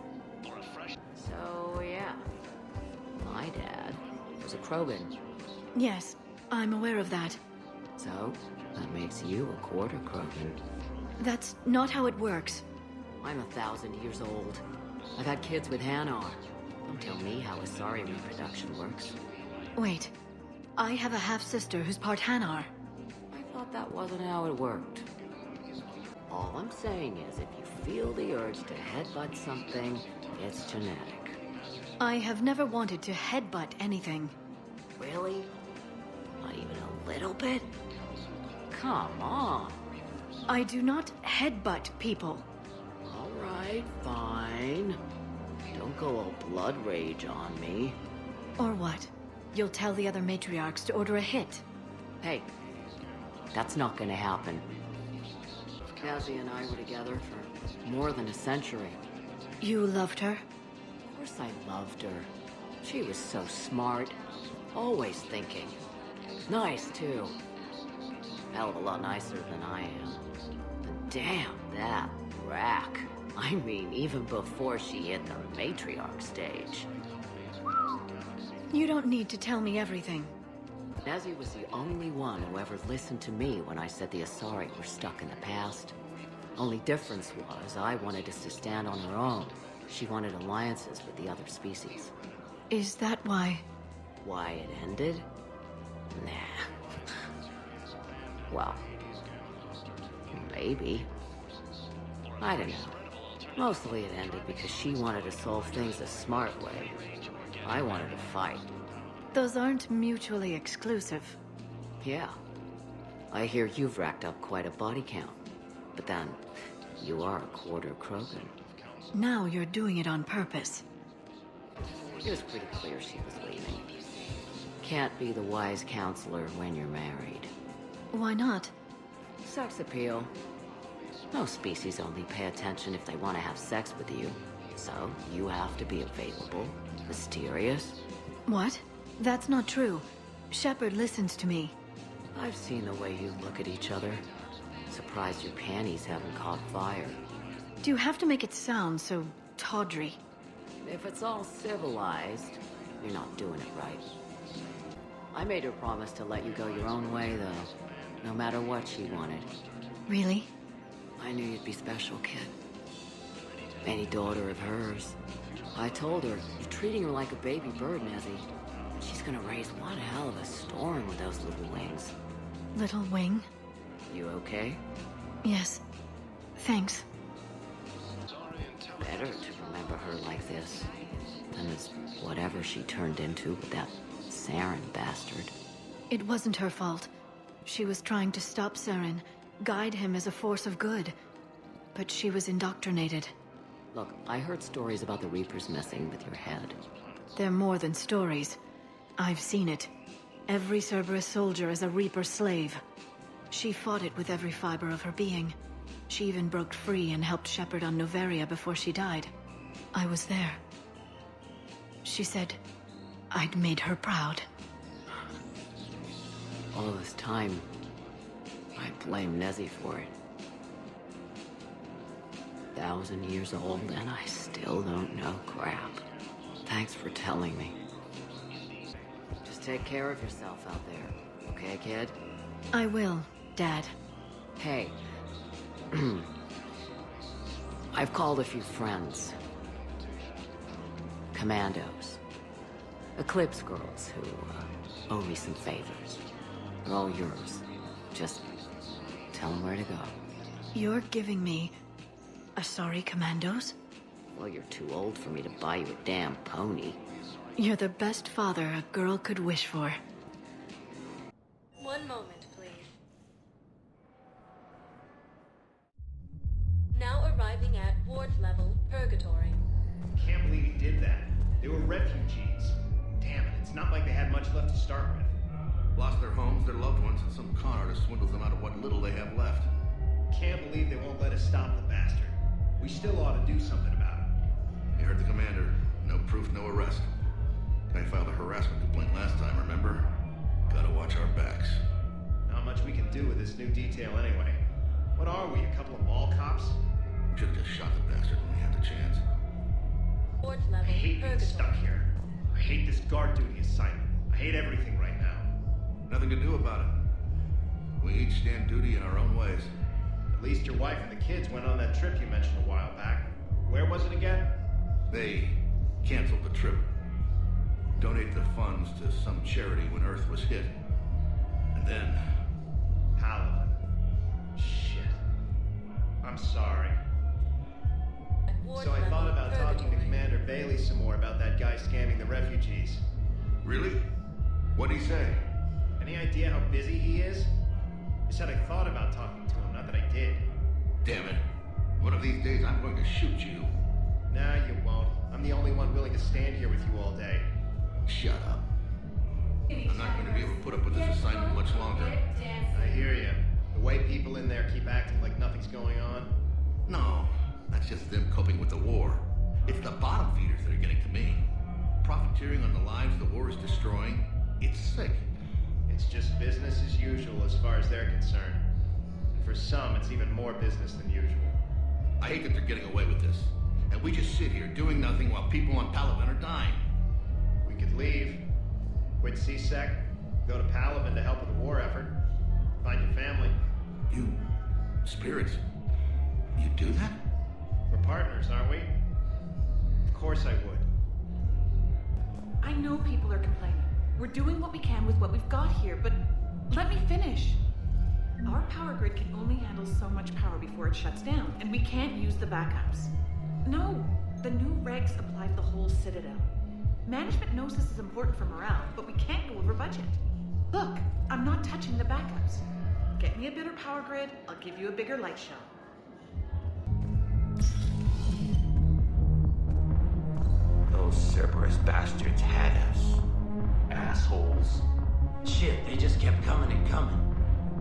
So, yeah. My dad was a Krogan. Yes, I'm aware of that. So, that makes you a quarter Krogan. That's not how it works. I'm 1,000 years old. I've had kids with Hanar. Don't tell me how Asari reproduction works. Wait. I have a half-sister who's part Hanar. I thought that wasn't how it worked. All I'm saying is, if you feel the urge to headbutt something, it's genetic. I have never wanted to headbutt anything. Really? Not even a little bit? Come on. I do not headbutt people. All right, fine. Don't go all blood rage on me. Or what? You'll tell the other matriarchs to order a hit. Hey, that's not gonna happen. Cassie and I were together for more than a century. You loved her? Of course I loved her. She was so smart. Always thinking. Nice, too. Hell of a lot nicer than I am. And damn, that rack. I mean, even before she hit the matriarch stage. You don't need to tell me everything. Nezzy was the only one who ever listened to me when I said the Asari were stuck in the past. Only difference was I wanted us to stand on our own. She wanted alliances with the other species. Is that why? Why it ended? Nah. Well, maybe. I don't know. Mostly it ended because she wanted to solve things the smart way. I wanted to fight. Those aren't mutually exclusive. Yeah. I hear you've racked up quite a body count. But then, you are a quarter Krogan. Now you're doing it on purpose. It was pretty clear she was leaving. Can't be the wise counselor when you're married. Why not? Sex appeal. Most species only pay attention if they want to have sex with you. So, you have to be available, mysterious. What? That's not true. Shepard listens to me. I've seen the way you look at each other. Surprised your panties haven't caught fire. Do you have to make it sound so tawdry? If it's all civilized, you're not doing it right. I made her promise to let you go your own way, though. No matter what she wanted. Really? I knew you'd be special, kid. Any daughter of hers. I told her, you're treating her like a baby bird, Nezzy. She's gonna raise one hell of a storm with those little wings. Little wing? You okay? Yes. Thanks. Better to remember her like this than as whatever she turned into with that Saren bastard. It wasn't her fault. She was trying to stop Saren, guide him as a force of good. But she was indoctrinated. Look, I heard stories about the Reapers messing with your head. They're more than stories. I've seen it. Every Cerberus soldier is a Reaper slave. She fought it with every fiber of her being. She even broke free and helped Shepard on Noveria before she died. I was there. She said I'd made her proud. All this time, I blame Nezzy for it. 1,000 years old and I still don't know crap. Thanks for telling me. Just take care of yourself out there, okay, kid? I will, Dad. Hey. I've called a few friends. Commandos. Eclipse girls who owe me some favors. They're all yours. Just tell him where to go. You're giving me Asari Commandos? Well, you're too old for me to buy you a damn pony. You're the best father a girl could wish for. One moment, please. Now arriving at ward level purgatory. Can't believe he did that. They were refugees. Damn it, it's not like they had much left to start with. Lost their homes, their loved ones, and some con artist swindles them out of what little they have left. Can't believe they won't let us stop the bastard. We still ought to do something about it. You heard the commander. No proof, no arrest. Guy filed a harassment complaint last time, remember? Gotta watch our backs. Not much we can do with this new detail anyway. What are we, a couple of mall cops? Should've just shot the bastard when we had the chance. Ward I level hate being purgatory. stuck here. I hate this guard duty assignment. I hate everything right now. Nothing to do about it. We each stand duty in our own ways. At least your wife and the kids went on that trip you mentioned a while back. Where was it again? They canceled the trip. Donate the funds to some charity when Earth was hit. And then... Palaven. Shit. I'm sorry. So I thought about talking to Commander Bailey some more about that guy scamming the refugees. Really? What'd he say? Any idea how busy he is? He said I thought about talking to him, not that I did. Damn it. One of these days I'm going to shoot you. Nah, you won't. I'm the only one willing to stand here with you all day. Shut up. I'm not going to be able to put up with this assignment much longer. I hear you. The way people in there keep acting like nothing's going on. No, that's just them coping with the war. It's the bottom feeders that are getting to me. Profiteering on the lives the war is destroying. It's sick. It's just business as usual as far as they're concerned. And for some, it's even more business than usual. I hate that they're getting away with this. And we just sit here doing nothing while people on Palaven are dying. We could leave, quit CSEC, go to Palaven to help with the war effort, find your family. You... spirits... you do that? We're partners, aren't we? Of course I would. I know people are complaining. We're doing what we can with what we've got here, but let me finish. Our power grid can only handle so much power before it shuts down, and we can't use the backups. No, the new regs apply to the whole Citadel. Management knows this is important for morale, but we can't go over budget. Look, I'm not touching the backups. Get me a better power grid, I'll give you a bigger light show. Those Cerberus bastards had us. Assholes. Shit, they just kept coming and coming.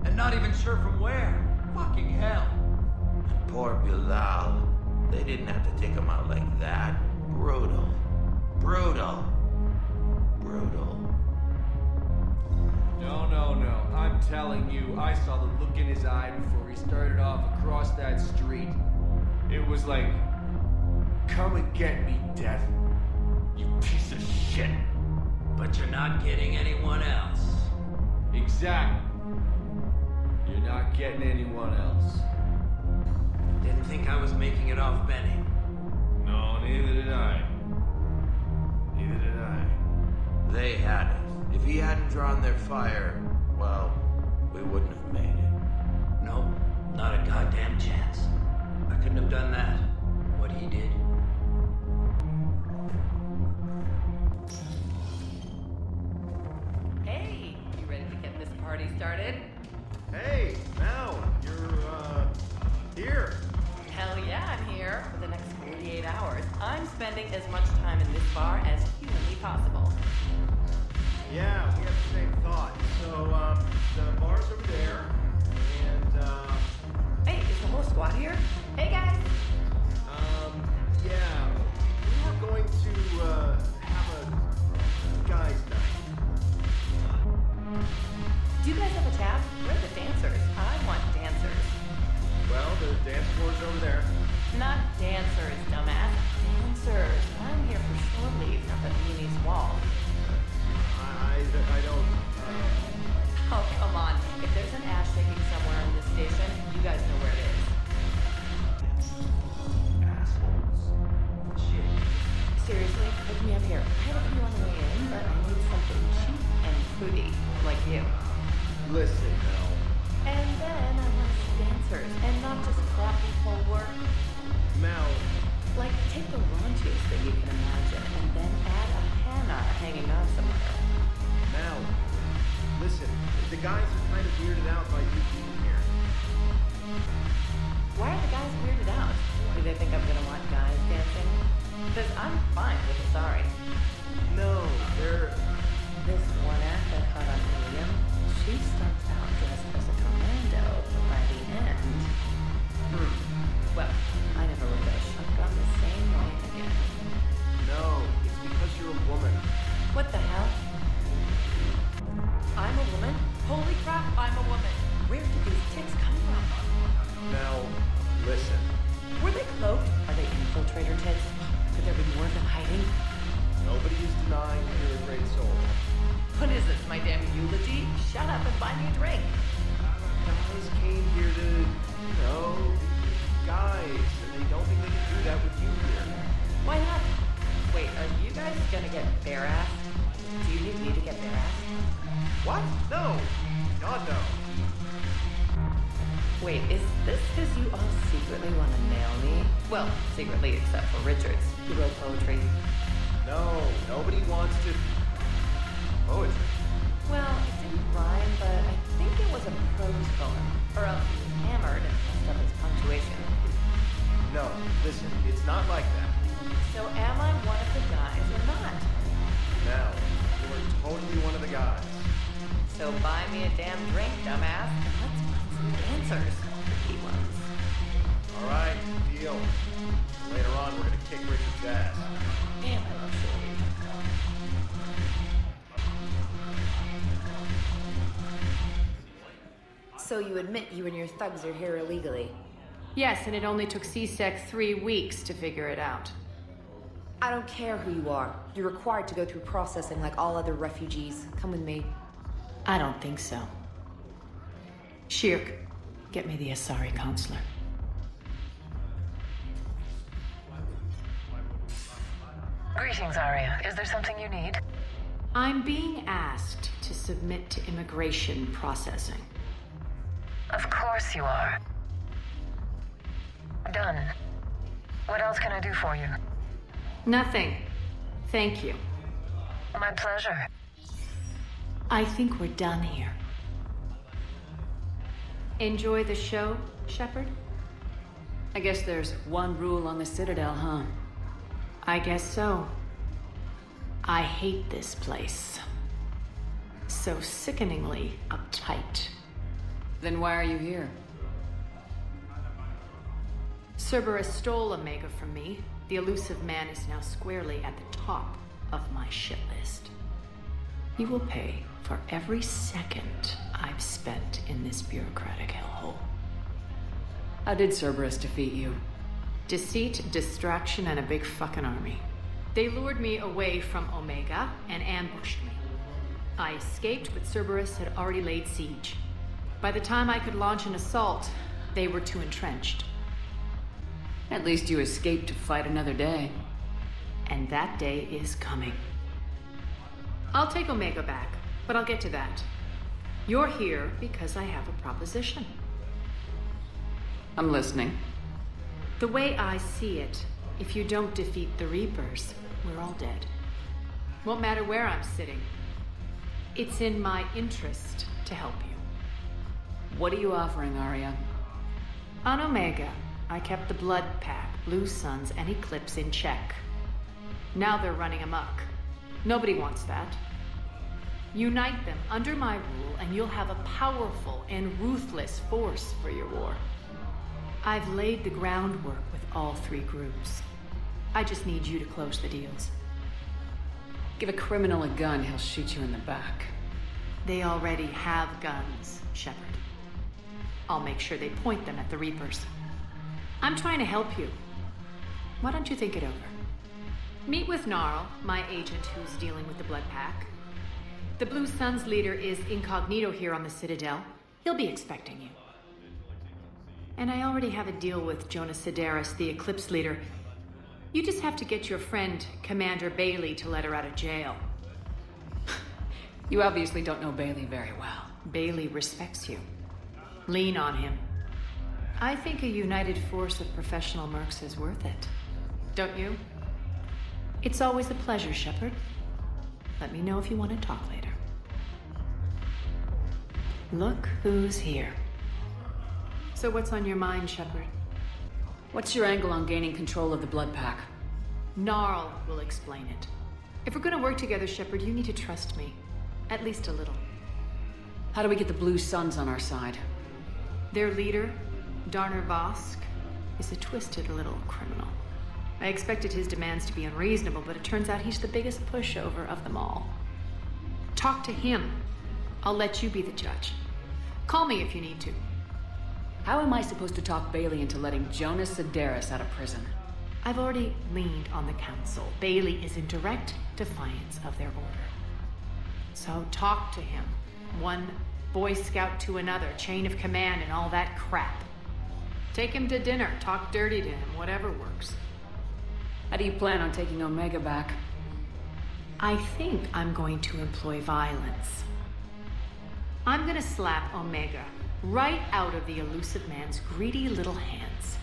And not even sure from where. Fucking hell. And poor Bilal. They didn't have to take him out like that. Brutal. Brutal. Brutal. No. I'm telling you, I saw the look in his eye before he started off across that street. It was like, come and get me, Death. You piece of shit. But you're not getting anyone else. Exactly. You're not getting anyone else. Didn't think I was making it off Benny. No, neither did I. Neither did I. They had us. If he hadn't drawn their fire, well, we wouldn't have made it. Nope, not a goddamn chance. I couldn't have done that. What he did. Hey, you ready to get this party started? Hey, now you're, here. Hell yeah, I'm here. For the next 48 hours, I'm spending as much time in this bar as humanly possible. Yeah, we have the same thought. So, the bar's over there, and, Hey, is the whole squad here? Hey, guys! yeah, we were going to, have a guys' night. Do you guys have a tab? Where are the dancers? I want dancers. Well, the dance floor's over there. Not dancers, dumbass. Dancers. I'm here for shore leave, not the Viennese wall. I don't, Oh, come on. If there's an ash sexiest thing you can imagine, and then add a Hannah hanging on somewhere. Mal, listen, the guys are kind of weirded out by you being here. Why are the guys weirded out? Do they think I'm gonna want guys dancing? Because I'm fine with Asari. No, they're... This one act I caught on William, she starts out dressed as a commando, but by the end... Well, I never looked at a shotgun the same way again. No, it's because you're a woman. What the hell? I'm a woman? Holy crap, I'm a woman. Where did these tits come from? Now, listen. Were they cloaked? Are they infiltrator tits? Could there be more of them hiding? Nobody is denying that you're a great soldier. What is this, my damn eulogy? Shut up and buy me a drink. Guys came here to, guys, and they don't think they can do that with you here. Why not? Wait, are you guys gonna get bare-assed? Do you need me to get bare-assed? What? No. God, no. Wait, is this because you all secretly want to nail me? Well, secretly except for Richards, who wrote poetry. No, nobody wants to... Poetry. Well, it didn't rhyme, but I think it was a prose poem. Or else he was hammered and messed up his punctuation. No, listen, it's not like that. So am I one of the guys or not? Now, you are totally one of the guys. So buy me a damn drink, dumbass, and let's find some answers. Key ones. All right, deal. Later on, we're gonna kick Richard's ass. Damn, I love Shorty. So you admit you and your thugs are here illegally? Yes, and it only took CSEC 3 weeks to figure it out. I don't care who you are. You're required to go through processing like all other refugees. Come with me. I don't think so. Shirk, get me the Asari counselor. Greetings, Arya. Is there something you need? I'm being asked to submit to immigration processing. Of course you are. Done. What else can I do for you? Nothing. Thank you. My pleasure. I think we're done here. Enjoy the show, Shepard? I guess there's one rule on the Citadel, huh? I guess so. I hate this place. So sickeningly uptight. Then why are you here? Cerberus stole Omega from me. The elusive man is now squarely at the top of my shit list. He will pay for every second I've spent in this bureaucratic hellhole. How did Cerberus defeat you? Deceit, distraction, and a big fucking army. They lured me away from Omega and ambushed me. I escaped, but Cerberus had already laid siege. By the time I could launch an assault, they were too entrenched. At least you escaped to fight another day. And that day is coming. I'll take Omega back, but I'll get to that. You're here because I have a proposition. I'm listening. The way I see it, if you don't defeat the Reapers, we're all dead. Won't matter where I'm sitting. It's in my interest to help you. What are you offering, Arya? On Omega, I kept the Blood Pack, Blue Suns, and Eclipse in check. Now they're running amok. Nobody wants that. Unite them under my rule, and you'll have a powerful and ruthless force for your war. I've laid the groundwork with all 3 groups. I just need you to close the deals. Give a criminal a gun, he'll shoot you in the back. They already have guns, Shepard. I'll make sure they point them at the Reapers. I'm trying to help you. Why don't you think it over? Meet with Gnarl, my agent who's dealing with the Blood Pack. The Blue Suns leader is incognito here on the Citadel. He'll be expecting you. And I already have a deal with Jonas Sedaris, the Eclipse leader. You just have to get your friend, Commander Bailey, to let her out of jail. You obviously don't know Bailey very well. Bailey respects you. Lean on him. I think a united force of professional mercs is worth it. Don't you? It's always a pleasure, Shepard. Let me know if you want to talk later. Look who's here. So what's on your mind, Shepard? What's your angle on gaining control of the blood pack? Gnarl will explain it. If we're gonna work together, Shepard, you need to trust me. At least a little. How do we get the Blue Suns on our side? Their leader, Darner Vosk, is a twisted little criminal. I expected his demands to be unreasonable, but it turns out he's the biggest pushover of them all. Talk to him. I'll let you be the judge. Call me if you need to. How am I supposed to talk Bailey into letting Jonas Sedaris out of prison? I've already leaned on the council. Bailey is in direct defiance of their order. So talk to him. One Boy Scout to another, chain of command and all that crap. Take him to dinner, talk dirty to him, whatever works. How do you plan on taking Omega back? I think I'm going to employ violence. I'm gonna slap Omega right out of the elusive man's greedy little hands.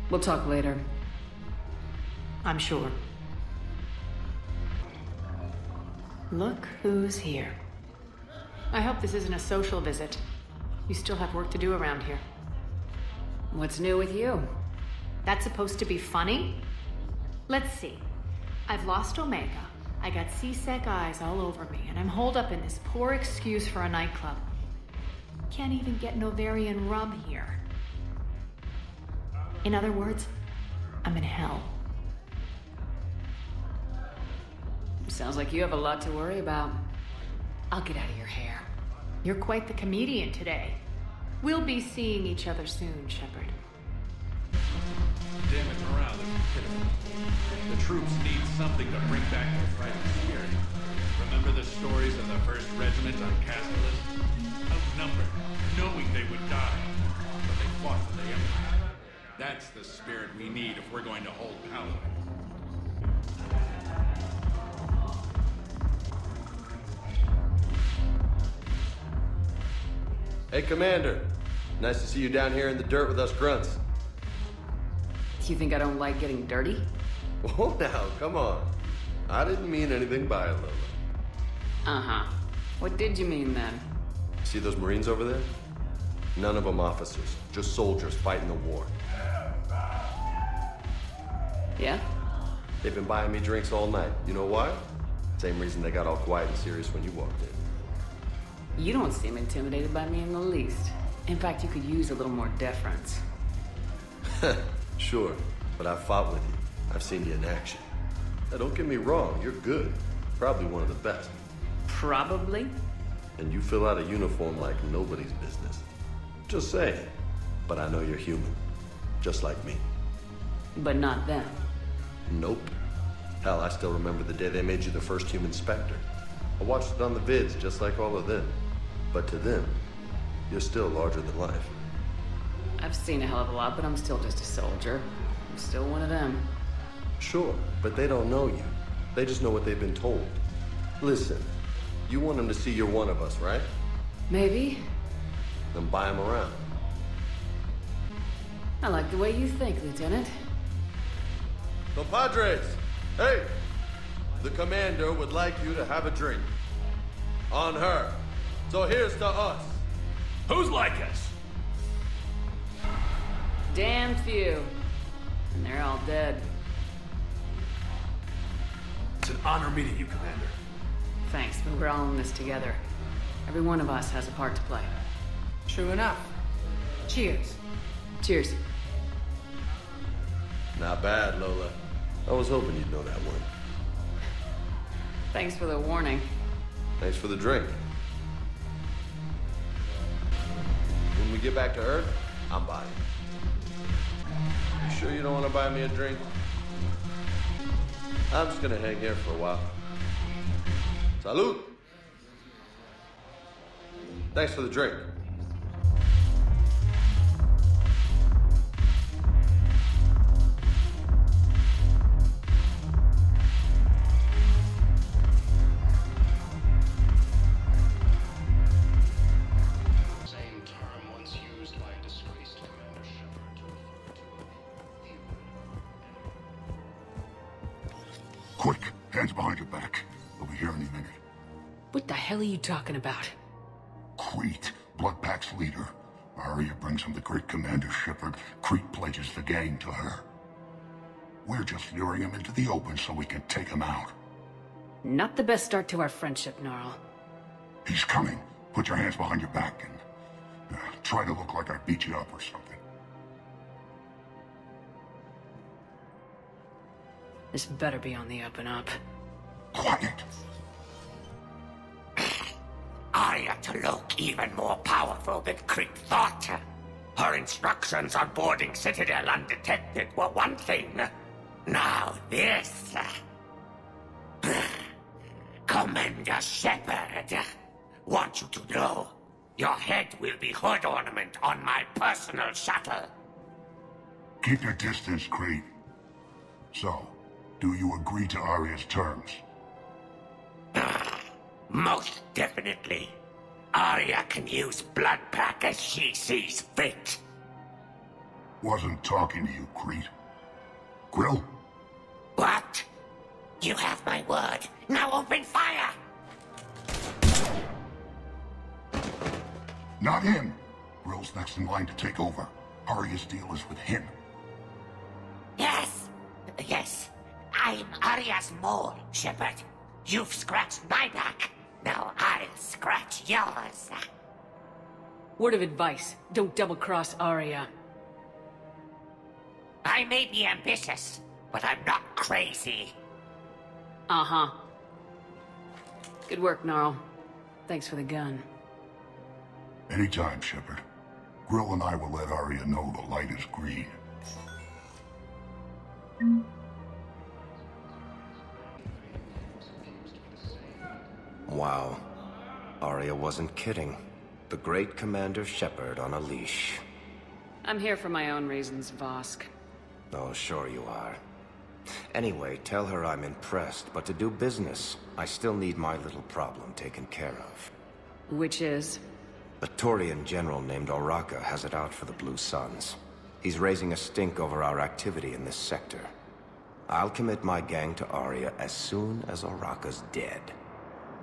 We'll talk later. I'm sure. Look who's here. I hope this isn't a social visit. You still have work to do around here. What's new with you? That's supposed to be funny? Let's see. I've lost Omega. I got C-Sec eyes all over me, and I'm holed up in this poor excuse for a nightclub. Can't even get Novarian rum here. In other words, I'm in hell. Sounds like you have a lot to worry about. I'll get out of your hair. You're quite the comedian today. We'll be seeing each other soon, Shepard. Damn it, morale is pitiful. The troops need something to bring back their fighting spirit. Remember the stories of the 1st Regiment on Castellus? Outnumbered, knowing they would die, but they fought for the Empire. That's the spirit we need if we're going to hold Palaven. Hey, Commander. Nice to see you down here in the dirt with us grunts. You think I don't like getting dirty? Oh, now, come on. I didn't mean anything by it, Lola. Uh-huh. What did you mean, then? See those Marines over there? None of them officers, just soldiers fighting the war. Yeah? They've been buying me drinks all night. You know why? Same reason they got all quiet and serious when you walked in. You don't seem intimidated by me in the least. In fact, you could use a little more deference. Sure, but I've fought with you. I've seen you in action. Now, don't get me wrong, you're good. Probably one of the best. Probably? And you fill out a uniform like nobody's business. Just saying. But I know you're human. Just like me. But not them. Nope. Hell, I still remember the day they made you the first human Spectre. I watched it on the vids, just like all of them. But to them, you're still larger than life. I've seen a hell of a lot, but I'm still just a soldier. I'm still one of them. Sure, but they don't know you. They just know what they've been told. Listen, you want them to see you're one of us, right? Maybe. Then buy them around. I like the way you think, Lieutenant. Compadres! Hey! The commander would like you to have a drink. On her. So here's to us. Who's like us? Damn few. And they're all dead. It's an honor meeting you, Commander. Thanks, but we're all in this together. Every one of us has a part to play. True enough. Cheers. Cheers. Not bad, Lola. I was hoping you'd know that one. Thanks for the warning. Thanks for the drink. When we get back to Earth, I'm buying. You sure you don't want to buy me a drink? I'm just gonna hang here for a while. Salud! Thanks for the drink. Quick, hands behind your back. They'll be here any minute. What the hell are you talking about? Crete, Bloodpack's leader. Arya brings him the great Commander Shepard. Crete pledges the gang to her. We're just luring him into the open so we can take him out. Not the best start to our friendship, Gnarl. He's coming. Put your hands behind your back and try to look like I beat you up or something. This better be on the up and up. Quiet. Arya to look even more powerful than Crete thought. Her instructions on boarding Citadel undetected were one thing. Now this. Commander Shepard, want you to know, your head will be hood ornament on my personal shuttle. Keep your distance, Crete. So, do you agree to Arya's terms? Most definitely. Arya can use Bloodpack as she sees fit. Wasn't talking to you, Crete. Grill? What? You have my word. Now open fire! Not him. Grill's next in line to take over. Arya's deal is with him. Yes. Yes. I'm Arya's mole, Shepard. You've scratched my back. Now I'll scratch yours. Word of advice, don't double-cross Arya. I may be ambitious, but I'm not crazy. Uh-huh. Good work, Gnarl. Thanks for the gun. Anytime, Shepard. Grill and I will let Arya know the light is green. Wow. Arya wasn't kidding. The great Commander Shepard on a leash. I'm here for my own reasons, Vosk. Oh, sure you are. Anyway, tell her I'm impressed, but to do business, I still need my little problem taken care of. Which is? A Taurian general named Oraka has it out for the Blue Suns. He's raising a stink over our activity in this sector. I'll commit my gang to Arya as soon as Oraka's dead.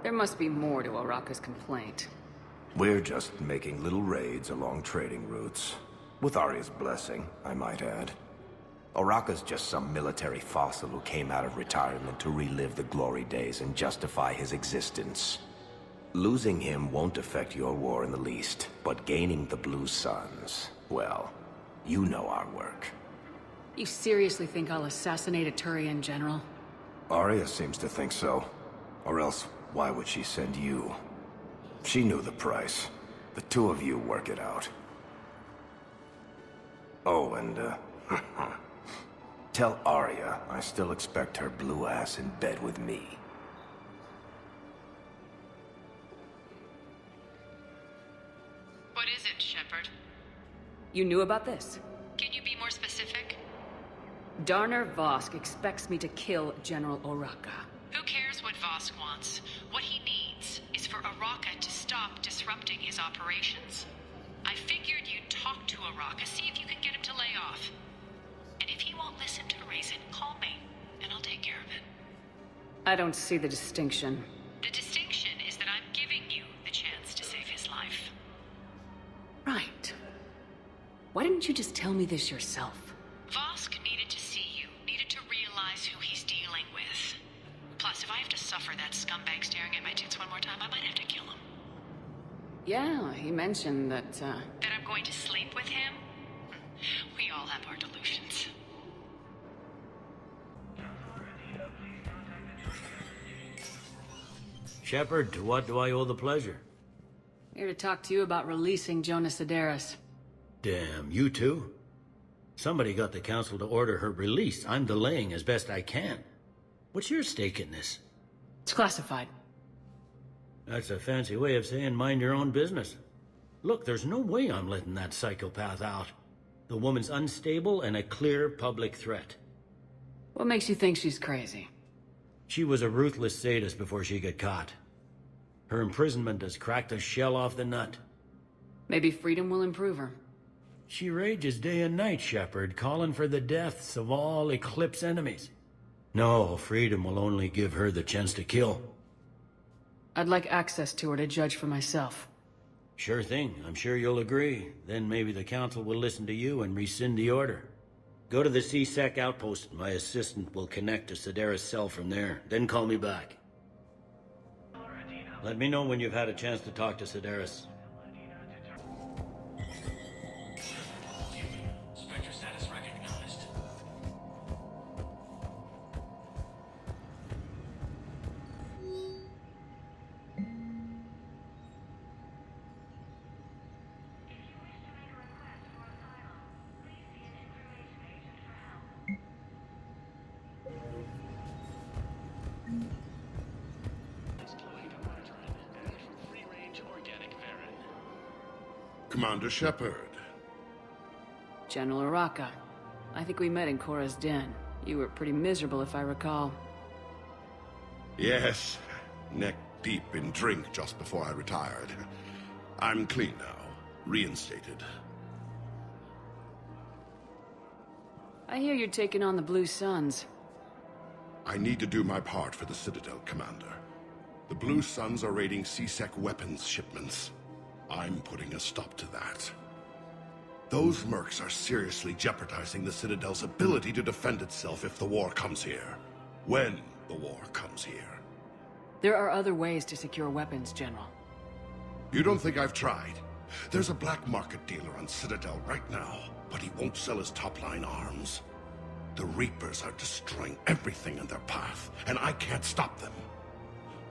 There must be more to Oraka's complaint. We're just making little raids along trading routes. With Arya's blessing, I might add. Oraka's just some military fossil who came out of retirement to relive the glory days and justify his existence. Losing him won't affect your war in the least, but gaining the Blue Suns, well, you know our work. You seriously think I'll assassinate a Turian general? Arya seems to think so. Or else, why would she send you? She knew the price. The two of you work it out. Oh, and, tell Arya I still expect her blue ass in bed with me. What is it, Shepard? You knew about this? Can you be more specific? Darner Vosk expects me to kill General Oraka. Who cares what Vosk wants? What he needs is for Oraka to stop disrupting his operations. I figured you'd talk to Oraka, see if you can get him to lay off. And if he won't listen to reason, call me, and I'll take care of it. I don't see the distinction. The distinction is that I'm giving you the chance to save his life. Right. Why didn't you just tell me this yourself? Vosk needed to see you, needed to realize who he's dealing with. Plus, if I have to suffer that scumbag staring at my tits one more time, I might have to kill him. Yeah, he mentioned that, That I'm going to sleep with him? We all have our delusions. Shepard, to what do I owe the pleasure? Here to talk to you about releasing Jonas Sedaris. Damn, you too? Somebody got the council to order her release. I'm delaying as best I can. What's your stake in this? It's classified. That's a fancy way of saying mind your own business. Look, there's no way I'm letting that psychopath out. The woman's unstable and a clear public threat. What makes you think she's crazy? She was a ruthless sadist before she got caught. Her imprisonment has cracked the shell off the nut. Maybe freedom will improve her. She rages day and night, Shepard, calling for the deaths of all Eclipse enemies. No, freedom will only give her the chance to kill. I'd like access to her to judge for myself. Sure thing. I'm sure you'll agree. Then maybe the council will listen to you and rescind the order. Go to the CSEC outpost. My assistant will connect to Sedaris' cell from there. Then call me back. Let me know when you've had a chance to talk to Sedaris. Spectre status recognized. Commander Shepard. General Araka. I think we met in Cora's den. You were pretty miserable, if I recall. Yes, neck deep in drink just before I retired. I'm clean now, reinstated. I hear you're taking on the Blue Suns. I need to do my part for the Citadel, Commander. The Blue Suns are raiding CSEC weapons shipments. I'm putting a stop to that. Those mercs are seriously jeopardizing the Citadel's ability to defend itself if the war comes here. When the war comes here. There are other ways to secure weapons, General. You don't think I've tried? There's a black market dealer on Citadel right now, but he won't sell his top-line arms. The Reapers are destroying everything in their path, and I can't stop them.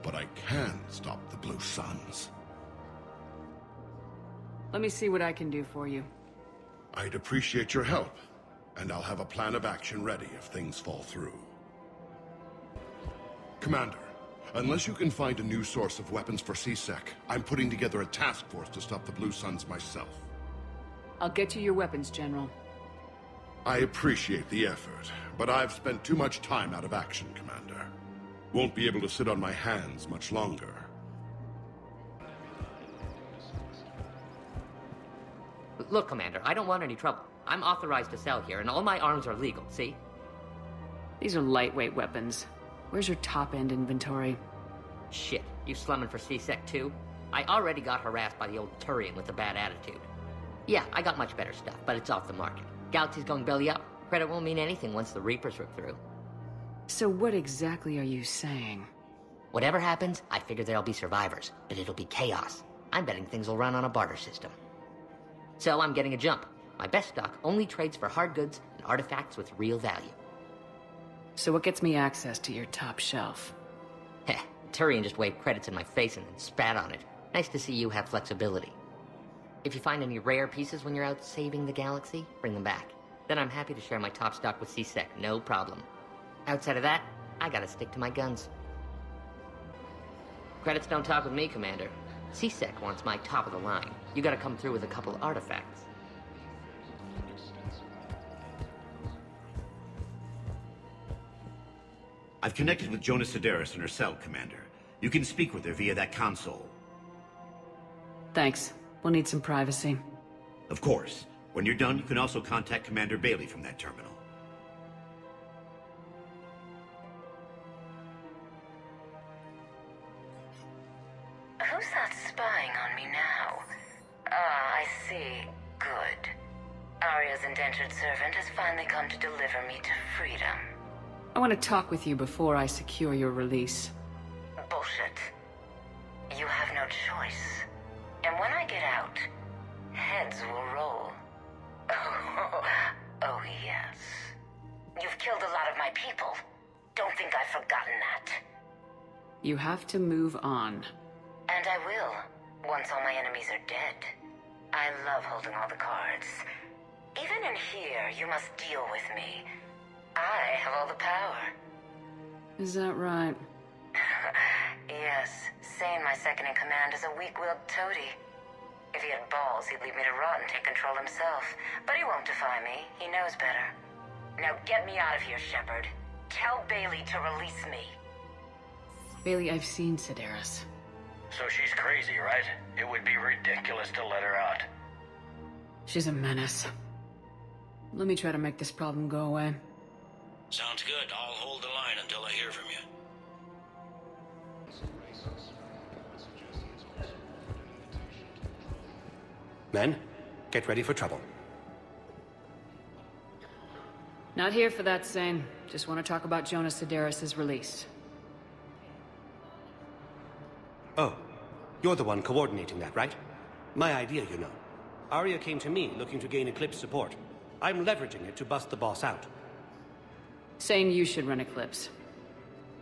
But I can stop the Blue Suns. Let me see what I can do for you. I'd appreciate your help, and I'll have a plan of action ready if things fall through. Commander, unless you can find a new source of weapons for CSEC, I'm putting together a task force to stop the Blue Suns myself. I'll get you your weapons, General. I appreciate the effort, but I've spent too much time out of action, Commander. Won't be able to sit on my hands much longer. Look, Commander, I don't want any trouble. I'm authorized to sell here, and all my arms are legal, see? These are lightweight weapons. Where's your top-end inventory? Shit, you slumming for CSEC too? I already got harassed by the old Turian with a bad attitude. Yeah, I got much better stuff, but it's off the market. Galaxy's going belly up. Credit won't mean anything once the Reapers rip through. So what exactly are you saying? Whatever happens, I figure there'll be survivors, but it'll be chaos. I'm betting things will run on a barter system. So I'm getting a jump. My best stock only trades for hard goods and artifacts with real value. So what gets me access to your top shelf? Heh, Turian just waved credits in my face and then spat on it. Nice to see you have flexibility. If you find any rare pieces when you're out saving the galaxy, bring them back. Then I'm happy to share my top stock with CSEC, no problem. Outside of that, I gotta stick to my guns. Credits don't talk with me, Commander. CSEC wants my top of the line. You gotta come through with a couple artifacts. I've connected with Jonas Sedaris in her cell, Commander. You can speak with her via that console. Thanks. We'll need some privacy. Of course. When you're done, you can also contact Commander Bailey from that terminal. Who's that spying on me now? Ah, I see. Good. Arya's indentured servant has finally come to deliver me to freedom. I want to talk with you before I secure your release. Bullshit. You have no choice. And when I get out, heads will roll. Oh, yes. You've killed a lot of my people. Don't think I've forgotten that. You have to move on. And I will, once all my enemies are dead. I love holding all the cards. Even in here, you must deal with me. I have all the power. Is that right? Yes, Sane, my second-in-command, is a weak-willed toady. If he had balls, he'd leave me to rot and take control himself. But he won't defy me. He knows better. Now get me out of here, Shepard. Tell Bailey to release me. Bailey, I've seen Sedaris. So she's crazy, right? It would be ridiculous to let her out. She's a menace. Let me try to make this problem go away. Sounds good. I'll hold the line Men, get ready for trouble. Not here for that, Sane. Just want to talk about Jonas Sedaris' release. Oh, you're the one coordinating that, right? My idea, you know. Arya came to me looking to gain Eclipse support. I'm leveraging it to bust the boss out. Sane, you should run Eclipse.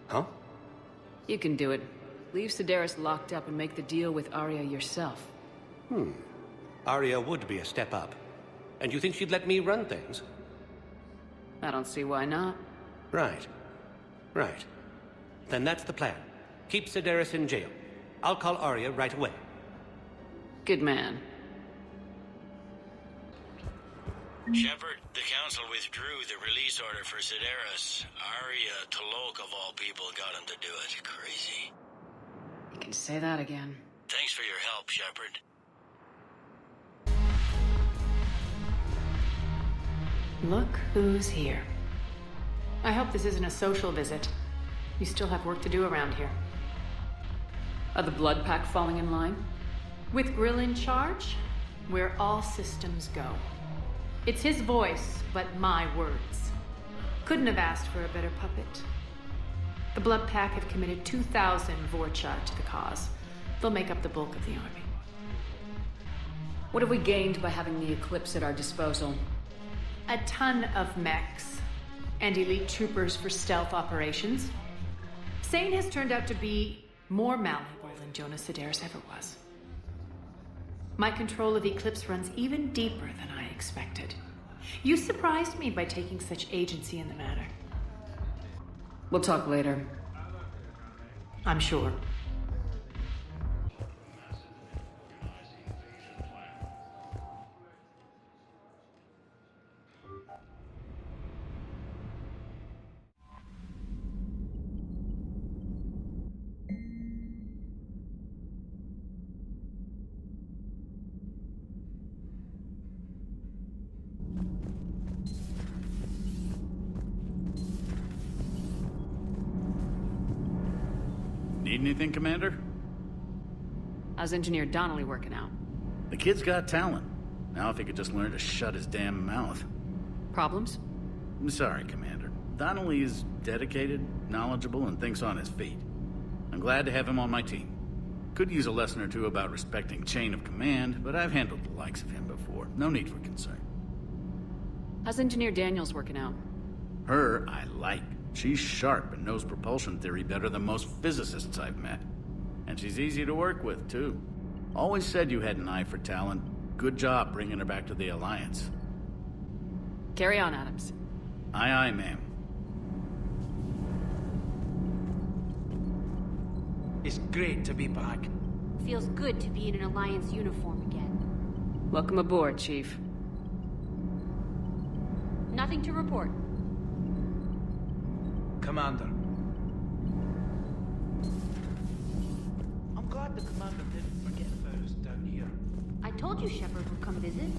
Huh? You can do it. Leave Sedaris locked up and make the deal with Arya yourself. Arya would be a step up. And you think she'd let me run things? I don't see why not. Right. Right. Then that's the plan. Keep Sedaris in jail. I'll call Arya right away. Good man. Shepard, the Council withdrew the release order for Sedaris. Arya Talok, of all people, got him to do it. Crazy. You can say that again. Thanks for your help, Shepard. Look who's here. I hope this isn't a social visit. You still have work to do around here. Are the Blood Pack falling in line? With Grill in charge, where all systems go. It's his voice, but my words. Couldn't have asked for a better puppet. The Blood Pack have committed 2,000 Vorcha to the cause. They'll make up the bulk of the army. What have we gained by having the Eclipse at our disposal? A ton of mechs and elite troopers for stealth operations. Sane has turned out to be more malleable than Jonas Sedaris ever was. My control of Eclipse runs even deeper than I expected. You surprised me by taking such agency in the matter. We'll talk later. I'm sure. Need anything, Commander? How's Engineer Donnelly working out? The kid's got talent. Now if he could just learn to shut his damn mouth. Problems? I'm sorry, Commander. Donnelly is dedicated, knowledgeable, and thinks on his feet. I'm glad to have him on my team. Could use a lesson or two about respecting chain of command, but I've handled the likes of him before. No need for concern. How's Engineer Daniels working out? Her, I like. She's sharp and knows propulsion theory better than most physicists I've met. And she's easy to work with, too. Always said you had an eye for talent. Good job bringing her back to the Alliance. Carry on, Adams. Aye, aye, ma'am. It's great to be back. Feels good to be in an Alliance uniform again. Welcome aboard, Chief. Nothing to report. Commander. I'm glad the Commander didn't forget about us down here. I told you Shepard would come visit.